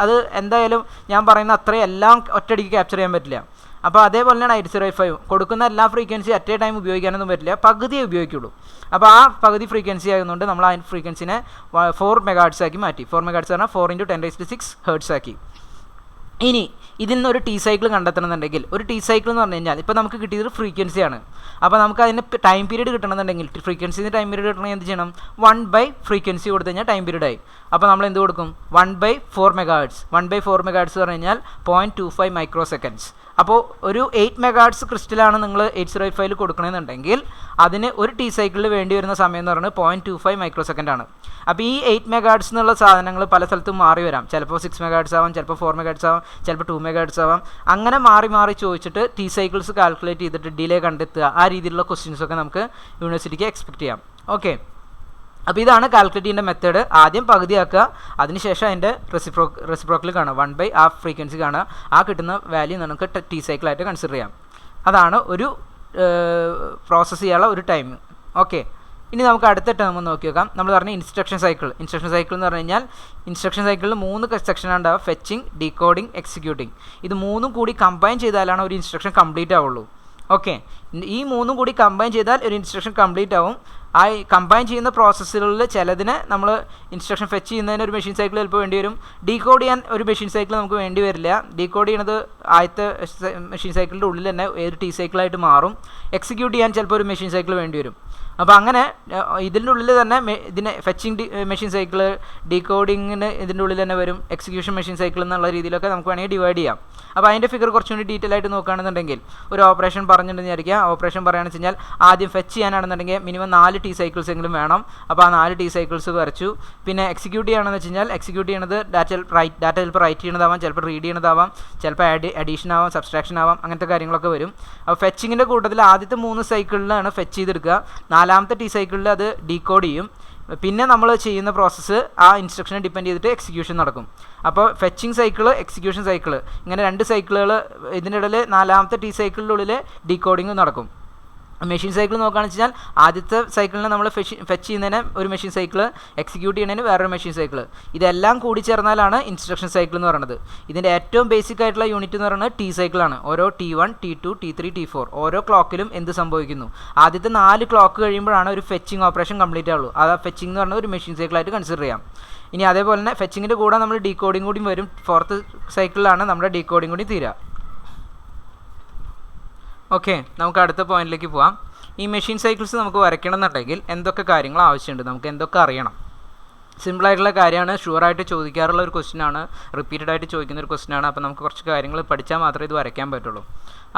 അത് എന്തായാലും ഞാൻ പറയുന്ന അത്രയും എല്ലാം ഒറ്റയടിക്ക് ക്യാപ്ചർ ചെയ്യാൻ പറ്റില്ല. അപ്പോൾ അതേപോലെ തന്നെയാണ് 8085 കൊടുക്കുന്ന എല്ലാ ഫ്രീക്വൻസി അറ്റ് എ ടൈം ഉപയോഗിക്കാനൊന്നും പറ്റില്ല, പകുതിയേ ഉപയോഗിക്കുള്ളൂ. അപ്പോൾ ആ പകുതി ഫ്രീക്വൻസി ആയതുകൊണ്ട് നമ്മൾ ആ ഫ്രീക്വൻസിനെ 4 MHz ആക്കി മാറ്റി. 4 MHz പറഞ്ഞാൽ 4 × 10⁶ ഹേർട്സ് ആക്കി. ഇനി ഇതിൽ നിന്നൊരു ടി സൈക്കിൾ കണ്ടെത്തണമെന്നുണ്ടെങ്കിൽ, ഒരു ടി സൈക്കിൾ എന്ന് പറഞ്ഞു കഴിഞ്ഞാൽ ഇപ്പോൾ നമുക്ക് കിട്ടിയത് ഫ്രീക്വൻസിയാണ്. അപ്പോൾ നമുക്ക് അതിന് ടൈം പീരീഡ് കിട്ടണമെന്നുണ്ടെങ്കിൽ, ഫ്രീക്വൻസിന് ടൈം പീരീഡ് കിട്ടണമെങ്കിൽ എന്ത് ചെയ്യണം? 1/ഫ്രീക്വൻസി കൊടുത്തു കഴിഞ്ഞാൽ ടൈം പീരീഡായി. അപ്പോൾ നമ്മൾ എന്ത് കൊടുക്കും? 1/4 MHz. 1/4 MHz പറഞ്ഞു കഴിഞ്ഞാൽ 0.25 മൈക്രോസെക്കൻഡ്സ്. അപ്പോൾ ഒരു 8 MHz ക്രിസ്റ്റലാണ് നിങ്ങൾ 8085 കൊടുക്കണമെന്നുണ്ടെങ്കിൽ അതിന് ഒരു ടി സൈക്കിളിൽ വേണ്ടി വരുന്ന സമയം എന്ന് പറയുന്നത് 0.25 മൈക്രോസെക്കൻഡ് ആണ്. അപ്പോൾ ഈ 8 MHz എന്നുള്ള സാധനങ്ങൾ പല സ്ഥലത്തും മാറി വരാം. ചിലപ്പോൾ 6 MHz ആവാം, ചിലപ്പോൾ 4 MHz ആവാം, ചിലപ്പോൾ 2 MHz ആവാം. അങ്ങനെ മാറി മാറി ചോദിച്ചിട്ട് ടി സൈക്കിൾസ് കാൽക്കുലേറ്റ് ചെയ്തിട്ട് ഡിലേ കണ്ടെത്തുക, ആ രീതിയിലുള്ള ക്വസ്റ്റ്യൻസൊക്കെ നമുക്ക് യൂണിവേഴ്സിറ്റിക്ക് എക്സ്പെക്ട് ചെയ്യാം. ഓക്കെ, അപ്പോൾ ഇതാണ് കാൽക്കുലേറ്റ് ചെയ്യേണ്ട മെത്തേഡ്. ആദ്യം പകുതിയാക്കുക, അതിനുശേഷം അതിൻ്റെ റെസിപ്രോക്കൽ കാണുക, 1/2 ആ ഫ്രീക്വൻസി കാണുക, ആ കിട്ടുന്ന വാല്യൂ നമുക്ക് ടി സൈക്കിളായിട്ട് കൺസിഡർ ചെയ്യാം. അതാണ് ഒരു പ്രോസസ്സ് ചെയ്യാനുള്ള ഒരു ടൈം. ഓക്കെ, ഇനി നമുക്ക് അടുത്ത ടേം നോക്കി നോക്കാം. നമ്മൾ പറഞ്ഞ ഇൻസ്ട്രക്ഷൻ സൈക്കിൾ. ഇൻസ്ട്രക്ഷൻ സൈക്കിൾ എന്ന് പറഞ്ഞു കഴിഞ്ഞാൽ ഇൻസ്ട്രക്ഷൻ സൈക്കിളിൽ 3 സെക്ഷനാണ് ഉണ്ടാവുക: ഫെച്ചിങ്, ഡീകോഡിങ്, എക്സിക്യൂട്ടിങ്. ഇത് 3 കൂടി കമ്പൈൻ ചെയ്താലാണ് ഒരു ഇൻസ്ട്രക്ഷൻ കംപ്ലീറ്റ് ആവുള്ളൂ. ഓക്കെ, ഈ 3 കൂടി കമ്പൈൻ ചെയ്താൽ ഒരു ഇൻസ്ട്രക്ഷൻ കംപ്ലീറ്റ് ആവും. ആ കമ്പൈൻ ചെയ്യുന്ന പ്രോസസ്സുകളിൽ ചിലതിന് നമ്മൾ ഇൻസ്ട്രക്ഷൻ ഫെച്ച് ചെയ്യുന്നതിന് ഒരു മെഷീൻ സൈക്കിൾ ചിലപ്പോൾ വേണ്ടി വരും. ഡീകോഡ് ചെയ്യാൻ ഒരു മെഷീൻ സൈക്കിൾ നമുക്ക് വേണ്ടി വരില്ല. ഡീകോഡ് ചെയ്യുന്നത് ആദ്യത്തെ മെഷീൻ സൈക്കിളിൻ്റെ ഉള്ളിൽ തന്നെ ഒരു ടി സൈക്കിളായിട്ട് മാറും. എക്സിക്യൂട്ട് ചെയ്യാൻ ചിലപ്പോൾ ഒരു മെഷീൻ സൈക്കിൾ വേണ്ടി വരും. അപ്പോൾ അങ്ങനെ ഇതിൻ്റെ ഉള്ളിൽ തന്നെ ഇതിനെ ഫെച്ചിങ് മെഷീൻ സൈക്കിൾ, ഡീകോഡിങ്ങിന് ഇതിൻ്റെ ഉള്ളിൽ തന്നെ വരും, എക്സിക്യൂഷൻ മെഷീൻ സൈക്കിൾ എന്നുള്ള രീതിയിലൊക്കെ നമുക്ക് വേണമെങ്കിൽ ഡിവൈഡ് ചെയ്യാം. അപ്പോൾ അതിൻ്റെ ഫിഗർ കുറച്ചുകൂടി ഡീറ്റെയിൽ ആയിട്ട് നോക്കുകയാണെന്നുണ്ടെങ്കിൽ, ഒരു ഓപ്പറേഷൻ പറഞ്ഞിട്ടുണ്ടെന്ന് വിചാരിക്കുക. ഓപ്പറേഷൻ പറയുകയാണെന്ന് വെച്ച് കഴിഞ്ഞാൽ ആദ്യം ഫെച്ച് ചെയ്യാനാണെന്നുണ്ടെങ്കിൽ മിനിമം 4 ടി സൈക്കിൾസ് എങ്കിലും വേണം. അപ്പോൾ ആ 4 ടി സൈക്കിൾസ് വരച്ചു. പിന്നെ എക്സിക്യൂട്ട് ചെയ്യുകയാണെന്ന് വെച്ച് കഴിഞ്ഞാൽ എക്സിക്യൂട്ട് ചെയ്യുന്നത് ഡാറ്റ ചിലപ്പോൾ റൈറ്റ് ചെയ്യണതാവാം, ചിലപ്പോൾ റീഡ് ചെയ്യണതാവാം, ചിലപ്പോൾ അഡീഷൻ ആവാം, സബ്സ്ട്രാക്ഷൻ ആവാം, അങ്ങനത്തെ കാര്യങ്ങളൊക്കെ വരും. അപ്പോൾ ഫെച്ചിങ്ങിൻ്റെ കൂട്ടത്തിൽ ആദ്യത്തെ 3 സൈക്കിളിലാണ് ഫെച്ച് ചെയ്തെടുക്കുക. 4ാമത്തെ ടി സൈക്കിളിൽ അത് ഡീകോഡ് ചെയ്യും. പിന്നെ നമ്മൾ ചെയ്യുന്ന പ്രോസസ്സ് ആ ഇൻസ്ട്രക്ഷനെ ഡിപ്പെൻഡ് ചെയ്തിട്ട് എക്സിക്യൂഷൻ നടക്കും. അപ്പോൾ ഫെച്ചിങ് സൈക്കിൾ, എക്സിക്യൂഷൻ സൈക്കിൾ, ഇങ്ങനെ 2 സൈക്കിളുകൾ. ഇതിൻ്റെ ഇടയിൽ 4ാമത്തെ ടി സൈക്കിളിൻ്റെ ഉള്ളിൽ ഡീകോഡിങ് നടക്കും. മെഷീൻ സൈക്കിൾ നോക്കുകയാണെന്ന് വെച്ചാൽ ആദ്യത്തെ സൈക്കിളിനെ നമ്മൾ ഫെച്ച് ചെയ്യുന്നതിന് ഒരു മെഷീൻ സൈക്കിൾ, എക്സിക്യൂട്ട് ചെയ്യുന്നതിന് വേറൊരു മെഷീൻ സൈക്കിൾ. ഇതെല്ലാം കൂടി ചേർന്നാലാണ് ഇൻസ്ട്രക്ഷൻ സൈക്കിൾ എന്ന് പറയുന്നത്. ഇതിൻ്റെ ഏറ്റവും ബേസിക് ആയിട്ടുള്ള യൂണിറ്റ് എന്ന് പറയുന്നത് ടി സൈക്കിളാണ്. ഓരോ T1, T2, T3, T4 ഓരോ ക്ലോക്കിലും എന്ത് സംഭവിക്കുന്നു, ആദ്യത്തെ 4 ക്ലോക്ക് കഴിയുമ്പോഴാണ് ഒരു ഫെച്ചിങ് ഓപ്പറേഷൻ കംപ്ലീറ്റ് ആവുള്ളൂ. അത് ആ ഫെച്ചിങ് എന്ന് പറയുന്നത് ഒരു മെഷീൻ സൈക്കിളായിട്ട് കൺസിഡർ ചെയ്യാം. ഇനി അതേപോലെ തന്നെ ഫെച്ചിങ്ങിൻ്റെ കൂടെ നമ്മൾ ഡീകോഡിങ് കൂടി വരും. 4th സൈക്കിളിലാണ് നമ്മുടെ ഡീകോഡിങ് കൂടി തീരുക. ഓക്കെ, നമുക്ക് അടുത്ത പോയിന്റിലേക്ക് പോവാം. ഈ മെഷീൻ സൈക്കിൾസ് നമുക്ക് വരയ്ക്കണം എന്നുണ്ടെങ്കിൽ എന്തൊക്കെ കാര്യങ്ങൾ ആവശ്യമുണ്ട്, നമുക്ക് എന്തൊക്കെ അറിയണം? സിമ്പിളായിട്ടുള്ള കാര്യമാണ്, ഷുവറായിട്ട് ചോദിക്കാറുള്ള ഒരു ക്വസ്റ്റ്യനാണ്, റിപ്പീറ്റഡ് ആയിട്ട് ചോദിക്കുന്ന ഒരു ക്വസ്റ്റ്യനാണ്. അപ്പോൾ നമുക്ക് കുറച്ച് കാര്യങ്ങൾ പഠിച്ചാൽ മാത്രമേ ഇത് വരയ്ക്കാൻ പറ്റുള്ളൂ.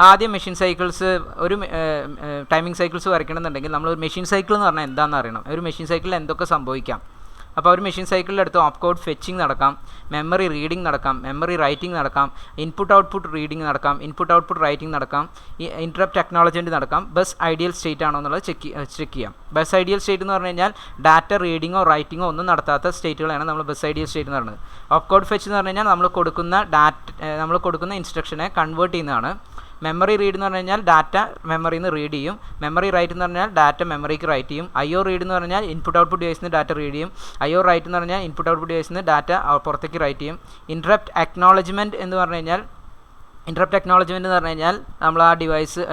ആദ്യം മെഷീൻ സൈക്കിൾസ്, ഒരു ടൈമിംഗ് സൈക്കിൾസ് വരയ്ക്കണമെന്നുണ്ടെങ്കിൽ നമ്മൾ ഒരു മെഷീൻ സൈക്കിൾ എന്ന് പറഞ്ഞാൽ എന്താണെന്ന് അറിയണം. ഒരു മെഷീൻ സൈക്കിളിൽ എന്തൊക്കെ സംഭവിക്കാം. അപ്പോൾ ഒരു മെഷീൻ സൈക്കിളിലെടുത്ത് ഓപ്കോഡ് ഫെച്ചിങ് നടക്കാം, മെമ്മറി റീഡിംഗ് നടക്കാം, മെമ്മറി റൈറ്റിംഗ് നടക്കാം, ഇൻപുട്ട് ഔട്ട്പുട്ട് റീഡിംഗ് നടക്കാം, ഇൻപുട്ട് ഔട്ട്പുട്ട് റൈറ്റിംഗ് നടക്കാം, ഈ ഇൻറ്ററപ്റ്റ് അക്നോളജ്മെൻറ്റ് നടക്കാം. ബസ് ഐഡിയൽ സ്റ്റേറ്റ് ആണോ എന്നുള്ളത് ചെക്ക് ചെയ്യാം. ബസ് ഐഡിയൽ സ്റ്റേറ്റ് എന്ന് പറഞ്ഞു കഴിഞ്ഞാൽ ഡാറ്റ റീഡിങ്ങോ റൈറ്റിങ്ങോ ഒന്നും നടത്താത്ത സ്റ്റേറ്റുകളാണ് നമ്മൾ ബസ് ഐഡിയൽ സ്റ്റേറ്റ് എന്ന് പറയുന്നത്. ഓപ്കോഡ് ഫെച്ച് എന്ന് പറഞ്ഞു കഴിഞ്ഞാൽ നമ്മൾ കൊടുക്കുന്ന ഇൻസ്ട്രക്ഷനെ കൺവേർട്ട് ചെയ്യുന്നതാണ്. മെമ്മറി റീഡ് എന്ന് പറഞ്ഞു കഴിഞ്ഞാൽ ഡാറ്റ മെമ്മറിയിൽ നിന്ന് റീഡ് ചെയ്യും. മെമ്മറി റൈറ്റ് എന്ന് പറഞ്ഞാൽ ഡാറ്റ മെമ്മറിക്ക് റൈറ്റ് ചെയ്യും. IO റീഡ് എന്ന് പറഞ്ഞാൽ ഇൻപുട്ട് ഔട്ട്പുട്ട് ഡിവൈസിൽ നിന്ന് ഡാറ്റ റീഡ് ചെയ്യും. IO റൈറ്റ് എന്ന് പറഞ്ഞാൽ ഇൻപുട്ട് ഔട്ട്പുട്ട് ഡിവൈസിൽ നിന്ന് ഡാറ്റ പുറത്തേക്ക് റൈറ്റ് ചെയ്യും. ഇൻറ്ററപ്റ്റ് അക്നോളജ്മെൻറ്റ് എന്ന് പറഞ്ഞു കഴിഞ്ഞാൽ എന്ന് പറഞ്ഞു കഴിഞ്ഞാൽ നമ്മൾ ആ ഡിവൈസ്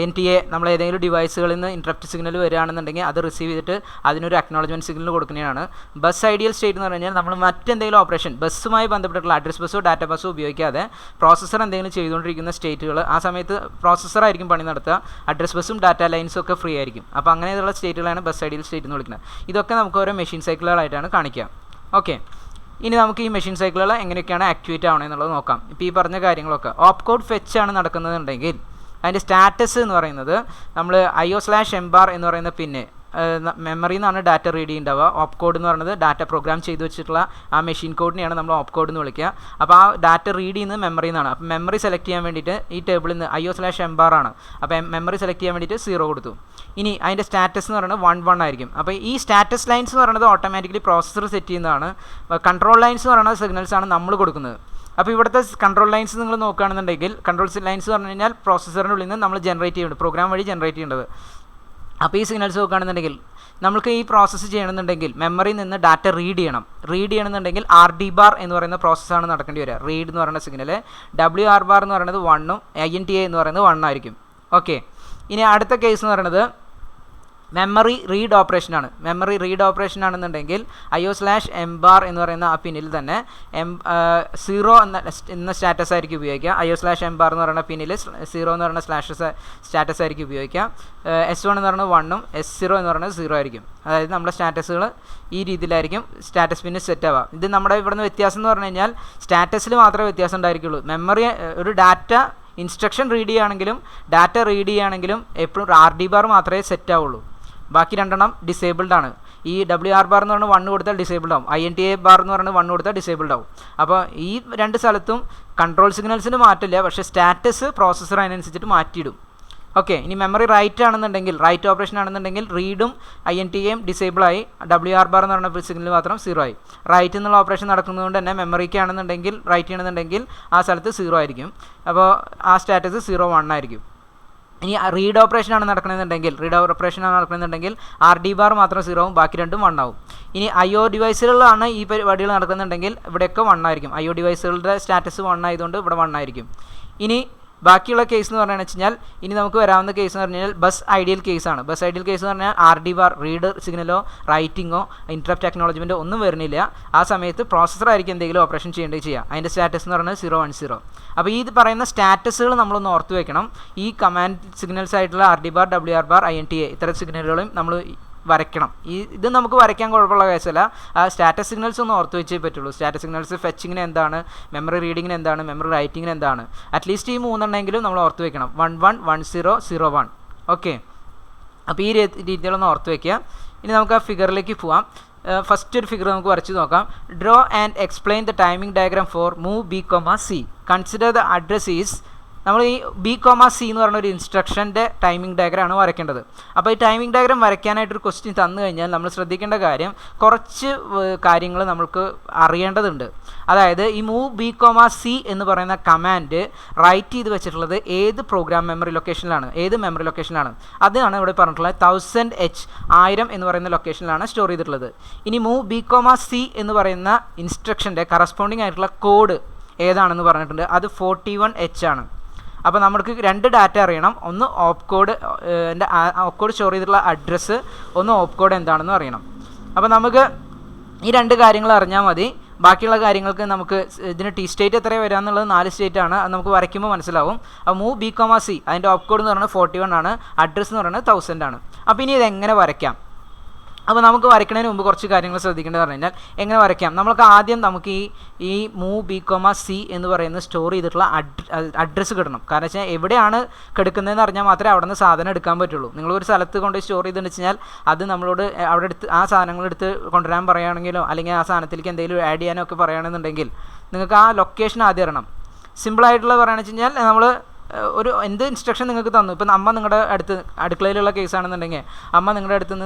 INTA നമ്മൾ ഏതെങ്കിലും ഡിവൈസുകളിൽ നിന്ന് ഇൻറ്ററപ്റ്റ് സിഗ്നൽ വരികയാണെന്നുണ്ടെങ്കിൽ അത് റിസീവ് ചെയ്തിട്ട് അതിനൊരു അക്നോളജ്മെൻറ്റ് സിഗ്നൽ കൊടുക്കുന്നതാണ്. ബസ് ഐഡിയൽ സ്റ്റേറ്റ് എന്ന് പറഞ്ഞു കഴിഞ്ഞാൽ നമ്മൾ മറ്റെന്തെങ്കിലും ഓപ്പറേഷൻ ബസ്സുമായി ബന്ധപ്പെട്ടിട്ടുള്ള അഡ്രസ് ബസ്സോ ഡാറ്റ ബസ്സോ ഉപയോഗിക്കാതെ പ്രോസസ്സർ എന്തെങ്കിലും ചെയ്തുകൊണ്ടിരിക്കുന്ന സ്റ്റേറ്റുകൾ, ആ സമയത്ത് പ്രോസസ്സറായിരിക്കും പണി നടത്തുക, അഡ്രസ് ബസ്സും ഡാറ്റ ലൈൻസും ഒക്കെ ഫ്രീ ആയിരിക്കും. അപ്പോൾ അങ്ങനെയുള്ള സ്റ്റേറ്റുകളാണ് ബസ് ഐഡിയൽ സ്റ്റേറ്റ് എന്ന് വിളിക്കുന്നത്. ഇതൊക്കെ നമുക്ക് ഓരോ മെഷീൻ സൈക്കിളുകളായിട്ടാണ് കാണിക്കുക. ഓക്കെ, ഇനി നമുക്ക് ഈ മെഷീൻ സൈക്കിളുകൾ എങ്ങനെയൊക്കെയാണ് ആക്ടിവേറ്റ് ആവണേ എന്നുള്ളത് നോക്കാം. ഇപ്പോൾ ഈ പറഞ്ഞ കാര്യങ്ങളൊക്കെ ഓപ്കോഡ് ഫെച്ച് ആണ് നടക്കുന്നതെന്നുണ്ടെങ്കിൽ അതിൻ്റെ സ്റ്റാറ്റസ് എന്ന് പറയുന്നത് നമ്മൾ IO/MBAR എന്ന് പറയുന്ന പിന്നെ മെമ്മറിയിൽ നിന്നാണ് ഡാറ്റ റീഡ് ചെയ്യുന്നുണ്ടാവുക. ഓപ്കോഡ് എന്ന് പറയുന്നത് ഡാറ്റ പ്രോഗ്രാം ചെയ്ത് വെച്ചിട്ടുള്ള ആ മെഷീൻ കോഡിനെയാണ് നമ്മൾ ഓപ്കോഡ് എന്ന് വിളിക്കുക. അപ്പോൾ ആ ഡാറ്റ റീഡ് ചെയ്യുന്നത് മെമ്മറിയിൽ നിന്നാണ്. അപ്പോൾ മെമ്മറി സെലക്ട് ചെയ്യാൻ വേണ്ടിയിട്ട് ഈ ടേബിളിൽ നിന്ന് IO/MBAR ആണ്. അപ്പോൾ മെമ്മറി സെലക്ട് ചെയ്യാൻ വേണ്ടിയിട്ട് 0 കൊടുത്തു. ഇനി അതിൻ്റെ സ്റ്റാറ്റസ് എന്ന് പറയുന്നത് 1 ആയിരിക്കും. അപ്പോൾ ഈ സ്റ്റാറ്റസ് ലൈൻസ് എന്ന് പറയുന്നത് ഓട്ടോമാറ്റിക്കലി പ്രോസസ്സർ സെറ്റ് ചെയ്യുന്നതാണ്. കൺട്രോൾ ലൈൻസ് എന്ന് പറയുന്നത് സിഗ്നൽസാണ് നമ്മൾ കൊടുക്കുന്നത്. അപ്പോൾ ഇവിടുത്തെ കൺട്രോൾ ലൈൻസ് നിങ്ങൾ നോക്കുകയാണെന്നുണ്ടെങ്കിൽ കൺട്രോൾ ലൈൻസ് പറഞ്ഞു കഴിഞ്ഞാൽ പ്രോസസ്സറിൻ്റെ ഉള്ളിൽ നിന്ന് നമ്മൾ ജനറേറ്റ് ചെയ്യുന്നുണ്ട്, പ്രോഗ്രാം വഴി ജനറേറ്റ് ചെയ്യേണ്ടത്. അപ്പോൾ ഈ സിഗ്നൽസ് നോക്കുകയാണെന്നുണ്ടെങ്കിൽ നമുക്ക് ഈ പ്രോസസ്സ് ചെയ്യണമെന്നുണ്ടെങ്കിൽ മെമ്മറിയിൽ നിന്ന് ഡാറ്റ റീഡ് ചെയ്യണമെന്നുണ്ടെങ്കിൽ RD ബാർ എന്ന് പറയുന്ന പ്രോസസ്സാണ് നടക്കേണ്ടി വരിക. റീഡ് എന്ന് പറയുന്ന സിഗ്നൽ, WR ബാർ എന്ന് പറയുന്നത് 1ഉം INTA എന്ന് പറയുന്നത് 1 ആയിരിക്കും. ഓക്കെ, ഇനി അടുത്ത കേസ് എന്ന് പറയുന്നത് മെമ്മറി റീഡ് ഓപ്പറേഷനാണ്. മെമ്മറി റീഡ് ഓപ്പറേഷൻ ആണെന്നുണ്ടെങ്കിൽ IO/MBAR എന്ന് പറയുന്ന ആ പിന്നിൽ തന്നെ 0 എന്ന സ്റ്റാറ്റസ് ആയിരിക്കും ഉപയോഗിക്കുക. IO/MBAR എന്ന് പറയുന്ന പിന്നിൽ 0 എന്ന് പറയുന്ന സ്റ്റാറ്റസ് ആയിരിക്കും ഉപയോഗിക്കുക. S1 എന്ന് പറയുന്നത് 1ഉം S0 എന്ന് പറയുന്നത് 0 ആയിരിക്കും. അതായത് നമ്മുടെ സ്റ്റാറ്റസുകൾ ഈ രീതിയിലായിരിക്കും സ്റ്റാറ്റസ് പിന്ന് സെറ്റ് ആവുക. ഇത് നമ്മുടെ ഇവിടുന്ന് വ്യത്യാസം എന്ന് പറഞ്ഞു കഴിഞ്ഞാൽ സ്റ്റാറ്റസിൽ മാത്രമേ വ്യത്യാസം ഉണ്ടായിരിക്കുള്ളൂ. മെമ്മറി ഒരു ഡാറ്റ ഇൻസ്ട്രക്ഷൻ റീഡ് ചെയ്യുകയാണെങ്കിലും ഡാറ്റ റീഡ് ചെയ്യുകയാണെങ്കിലും എപ്പോഴും RD ബാർ മാത്രമേ സെറ്റ് ആവുള്ളൂ. ബാക്കി രണ്ടെണ്ണം ഡിസേബിൾഡ് ആണ്. ഈ WR ബാർ എന്ന് പറഞ്ഞാൽ 1 കൊടുത്താൽ ഡിസേബിൾഡ് ആവും, INTA ബാർ എന്ന് പറയുന്നത് 1 കൊടുത്താൽ ഡിസേബിൾഡ് ആവും. അപ്പോൾ ഈ രണ്ട് സ്ഥലത്തും കൺട്രോൾ സിഗ്നൽസിന് മാറ്റില്ല, പക്ഷേ സ്റ്റാറ്റസ് പ്രോസസ്സർ അതിനനുസരിച്ചിട്ട് മാറ്റിയിടും. ഓക്കെ, ഇനി മെമ്മറി റൈറ്റ് ആണെന്നുണ്ടെങ്കിൽ റൈറ്റ് ഓപ്പറേഷൻ ആണെന്നുണ്ടെങ്കിൽ റീഡും INTAയും ഡിസേബിളായി, WR ബാർ എന്ന് പറയുന്ന സിഗ്നൽ മാത്രം 0 ആയി. റൈറ്റ് എന്നുള്ള ഓപ്പറേഷൻ നടക്കുന്നതുകൊണ്ട് തന്നെ മെമ്മറിക്ക് ആണെന്നുണ്ടെങ്കിൽ റൈറ്റ് ചെയ്യണമെന്നുണ്ടെങ്കിൽ ആ സ്ഥലത്ത് 0 ആയിരിക്കും. അപ്പോൾ ആ സ്റ്റാറ്റസ് 0-1 ആയിരിക്കും. ഇനി റീഡ് ഓപ്പറേഷൻ ആണ് നടക്കണമെന്നുണ്ടെങ്കിൽ RD ബാർ മാത്രം 0 ആവും, ബാക്കി രണ്ടും 1 ആവും. ഇനി IO ഡിവൈസുകളിലാണ് ഈ പരിപാടികൾ നടക്കുന്നുണ്ടെങ്കിൽ ഇവിടെയൊക്കെ 1 ആയിരിക്കും. IO ഡിവൈസുകളുടെ സ്റ്റാറ്റസ് 1 ആയതുകൊണ്ട് ഇവിടെ 1 ആയിരിക്കും. ഇനി ബാക്കിയുള്ള കേസ് എന്ന് പറഞ്ഞു കഴിഞ്ഞാൽ ഇനി നമുക്ക് വരാവുന്ന കേസ് എന്ന് പറഞ്ഞു കഴിഞ്ഞാൽ ബസ് ഐഡിയൽ കേസാണ്. ബസ് ഐഡിയൽ കേസ് എന്ന് പറഞ്ഞാൽ RD ബാർ റീഡ് സിഗ്നലോ റൈറ്റിങ്ങോ ഇൻറ്ററപ്റ്റ് അക്നോളജ്മെൻറ്റോ ഒന്നും വരുന്നില്ല. ആ സമയത്ത് പ്രോസസ്സർ ആയിരിക്കും എന്തെങ്കിലും ഓപ്പറേഷൻ ചെയ്യേണ്ടത് ചെയ്യുക. അതിൻ്റെ സ്റ്റാറ്റസ് എന്ന് പറയുന്നത് 0-1-0. അപ്പോൾ ഈ പറയുന്ന സ്റ്റാറ്റസുകൾ നമ്മളൊന്ന് ഓർത്ത് വെക്കണം. ഈ കമാൻഡ് സിഗ്നൽസ് ആയിട്ടുള്ള RD bar, WR bar, INTA ഇത്തരം സിഗ്നലുകളും നമ്മൾ വരയ്ക്കണം. ഇത് നമുക്ക് വരയ്ക്കാൻ കുഴപ്പമുള്ള കേസല്ല. ആ സ്റ്റാറ്റസ് സിഗ്നൽസ് ഒന്ന് ഓർത്ത് വെച്ചേ പറ്റുള്ളൂ. സ്റ്റാറ്റസ് സിഗ്നൽസ് ഫെച്ചിങ്ങിന് എന്താണ്, മെമ്മറി റീഡിങ്ങിന് എന്താണ്, മെമ്മറി റൈറ്റിങ്ങിന് എന്താണ്, അറ്റ്ലീസ്റ്റ് ഈ 3 നമ്മൾ ഓർത്ത് വെക്കണം. 1-1, 1-0, 0-1. ഓക്കെ, അപ്പോൾ ഈ രീതിയിലൊന്ന് ഓർത്ത് വയ്ക്കുക. ഇനി നമുക്ക് ആ ഫിഗറിലേക്ക് പോവാം. ഫസ്റ്റ് ഒരു ഫിഗർ നമുക്ക് വരച്ച് നോക്കാം. Draw and explain the timing diagram four move B, C. Consider the address is, നമ്മൾ ഈ B, C എന്ന് പറഞ്ഞ ഒരു ഇൻസ്ട്രക്ഷൻ്റെ ടൈമിംഗ് ഡയഗ്രാമാണ് വരയ്ക്കേണ്ടത്. അപ്പോൾ ഈ ടൈമിംഗ് ഡയഗ്രാം വരയ്ക്കാനായിട്ടൊരു ക്വസ്റ്റ്യൻ തന്നു കഴിഞ്ഞാൽ നമ്മൾ ശ്രദ്ധിക്കേണ്ട കാര്യം കുറച്ച് കാര്യങ്ങൾ നമുക്ക് അറിയേണ്ടതുണ്ട്. അതായത് ഈ മൂവ് B, C എന്ന് പറയുന്ന കമാൻഡ് റൈറ്റ് ചെയ്ത് വെച്ചിട്ടുള്ളത് ഏത് പ്രോഗ്രാം മെമ്മറി ലൊക്കേഷനിലാണ്, ഏത് മെമ്മറി ലൊക്കേഷനിലാണ്, അതാണ് ഇവിടെ പറഞ്ഞിട്ടുള്ളത് 1000H 1000 എന്ന് പറയുന്ന ലൊക്കേഷനിലാണ് സ്റ്റോർ ചെയ്തിട്ടുള്ളത്. ഇനി മൂവ് B, C എന്ന് പറയുന്ന ഇൻസ്ട്രക്ഷൻ്റെ കറസ്പോണ്ടിങ് ആയിട്ടുള്ള കോഡ് ഏതാണെന്ന് പറഞ്ഞിട്ടുണ്ട്. അത് 41H ആണ്. അപ്പോൾ നമുക്ക് 2 ഡാറ്റ അറിയണം. ഒന്ന് ഓപ്കോഡ്, ഓപ്കോഡ് സ്റ്റോർ ചെയ്തിട്ടുള്ള അഡ്രസ്സ്, ഒന്ന് ഓപ്കോഡ് എന്താണെന്ന് അറിയണം. അപ്പോൾ നമുക്ക് ഈ 2 കാര്യങ്ങൾ അറിഞ്ഞാൽ മതി. ബാക്കിയുള്ള കാര്യങ്ങൾക്ക് നമുക്ക് ഇതിന് ടി സ്റ്റേറ്റ് എത്രയാണ് വരിക എന്നുള്ളത് 4 സ്റ്റേറ്റ് ആണ്. അത് നമുക്ക് വരയ്ക്കുമ്പോൾ മനസ്സിലാവും. അപ്പോൾ മൂവ് B, C അതിൻ്റെ ഓപ്പ് കോഡ് എന്ന് പറയുന്നത് 41 ആണ്, അഡ്രസ്സ് എന്ന് പറയുന്നത് 1000 ആണ്. അപ്പോൾ ഇനി ഇതെങ്ങനെ വരയ്ക്കാം? അപ്പോൾ നമുക്ക് വരയ്ക്കുന്നതിന് മുമ്പ് കുറച്ച് കാര്യങ്ങൾ ശ്രദ്ധിക്കേണ്ടത് പറഞ്ഞു കഴിഞ്ഞാൽ എങ്ങനെ വരയ്ക്കാം. നമുക്ക് ആദ്യം നമുക്ക് ഈ മൂവ് B, എന്ന് പറയുന്നത് സ്റ്റോർ ചെയ്തിട്ടുള്ള അഡ്രസ്സ് കിട്ടണം. കാരണം വെച്ചാൽ എവിടെയാണ് കിടക്കുന്നതെന്ന് അറിഞ്ഞാൽ മാത്രമേ അവിടെ നിന്ന് സാധനം എടുക്കാൻ പറ്റുള്ളൂ. നിങ്ങളൊരു സ്ഥലത്ത് കൊണ്ട് സ്റ്റോർ ചെയ്തെന്ന് വെച്ചാൽ അത് നമ്മളോട് അവിടെ എടുത്ത് ആ സാധനങ്ങളെടുത്ത് കൊണ്ടുവരാൻ പറയുകയാണെങ്കിലോ അല്ലെങ്കിൽ ആ സാധനത്തിലേക്ക് എന്തെങ്കിലും ആഡ് ചെയ്യാനോ ഒക്കെ പറയുകയാണെന്നുണ്ടെങ്കിൽ നിങ്ങൾക്ക് ആ ലൊക്കേഷൻ ആദ്യം അറിയണം. സിമ്പിളായിട്ടുള്ള പറയുകയാണെന്ന് വെച്ച് കഴിഞ്ഞാൽ നമ്മൾ ഒരു എന്ത് ഇൻസ്ട്രക്ഷൻ നിങ്ങൾക്ക് തന്നു. ഇപ്പം അമ്മ നിങ്ങളുടെ അടുത്ത് അടുക്കളയിലുള്ള കേസാണെന്നുണ്ടെങ്കിൽ അമ്മ നിങ്ങളുടെ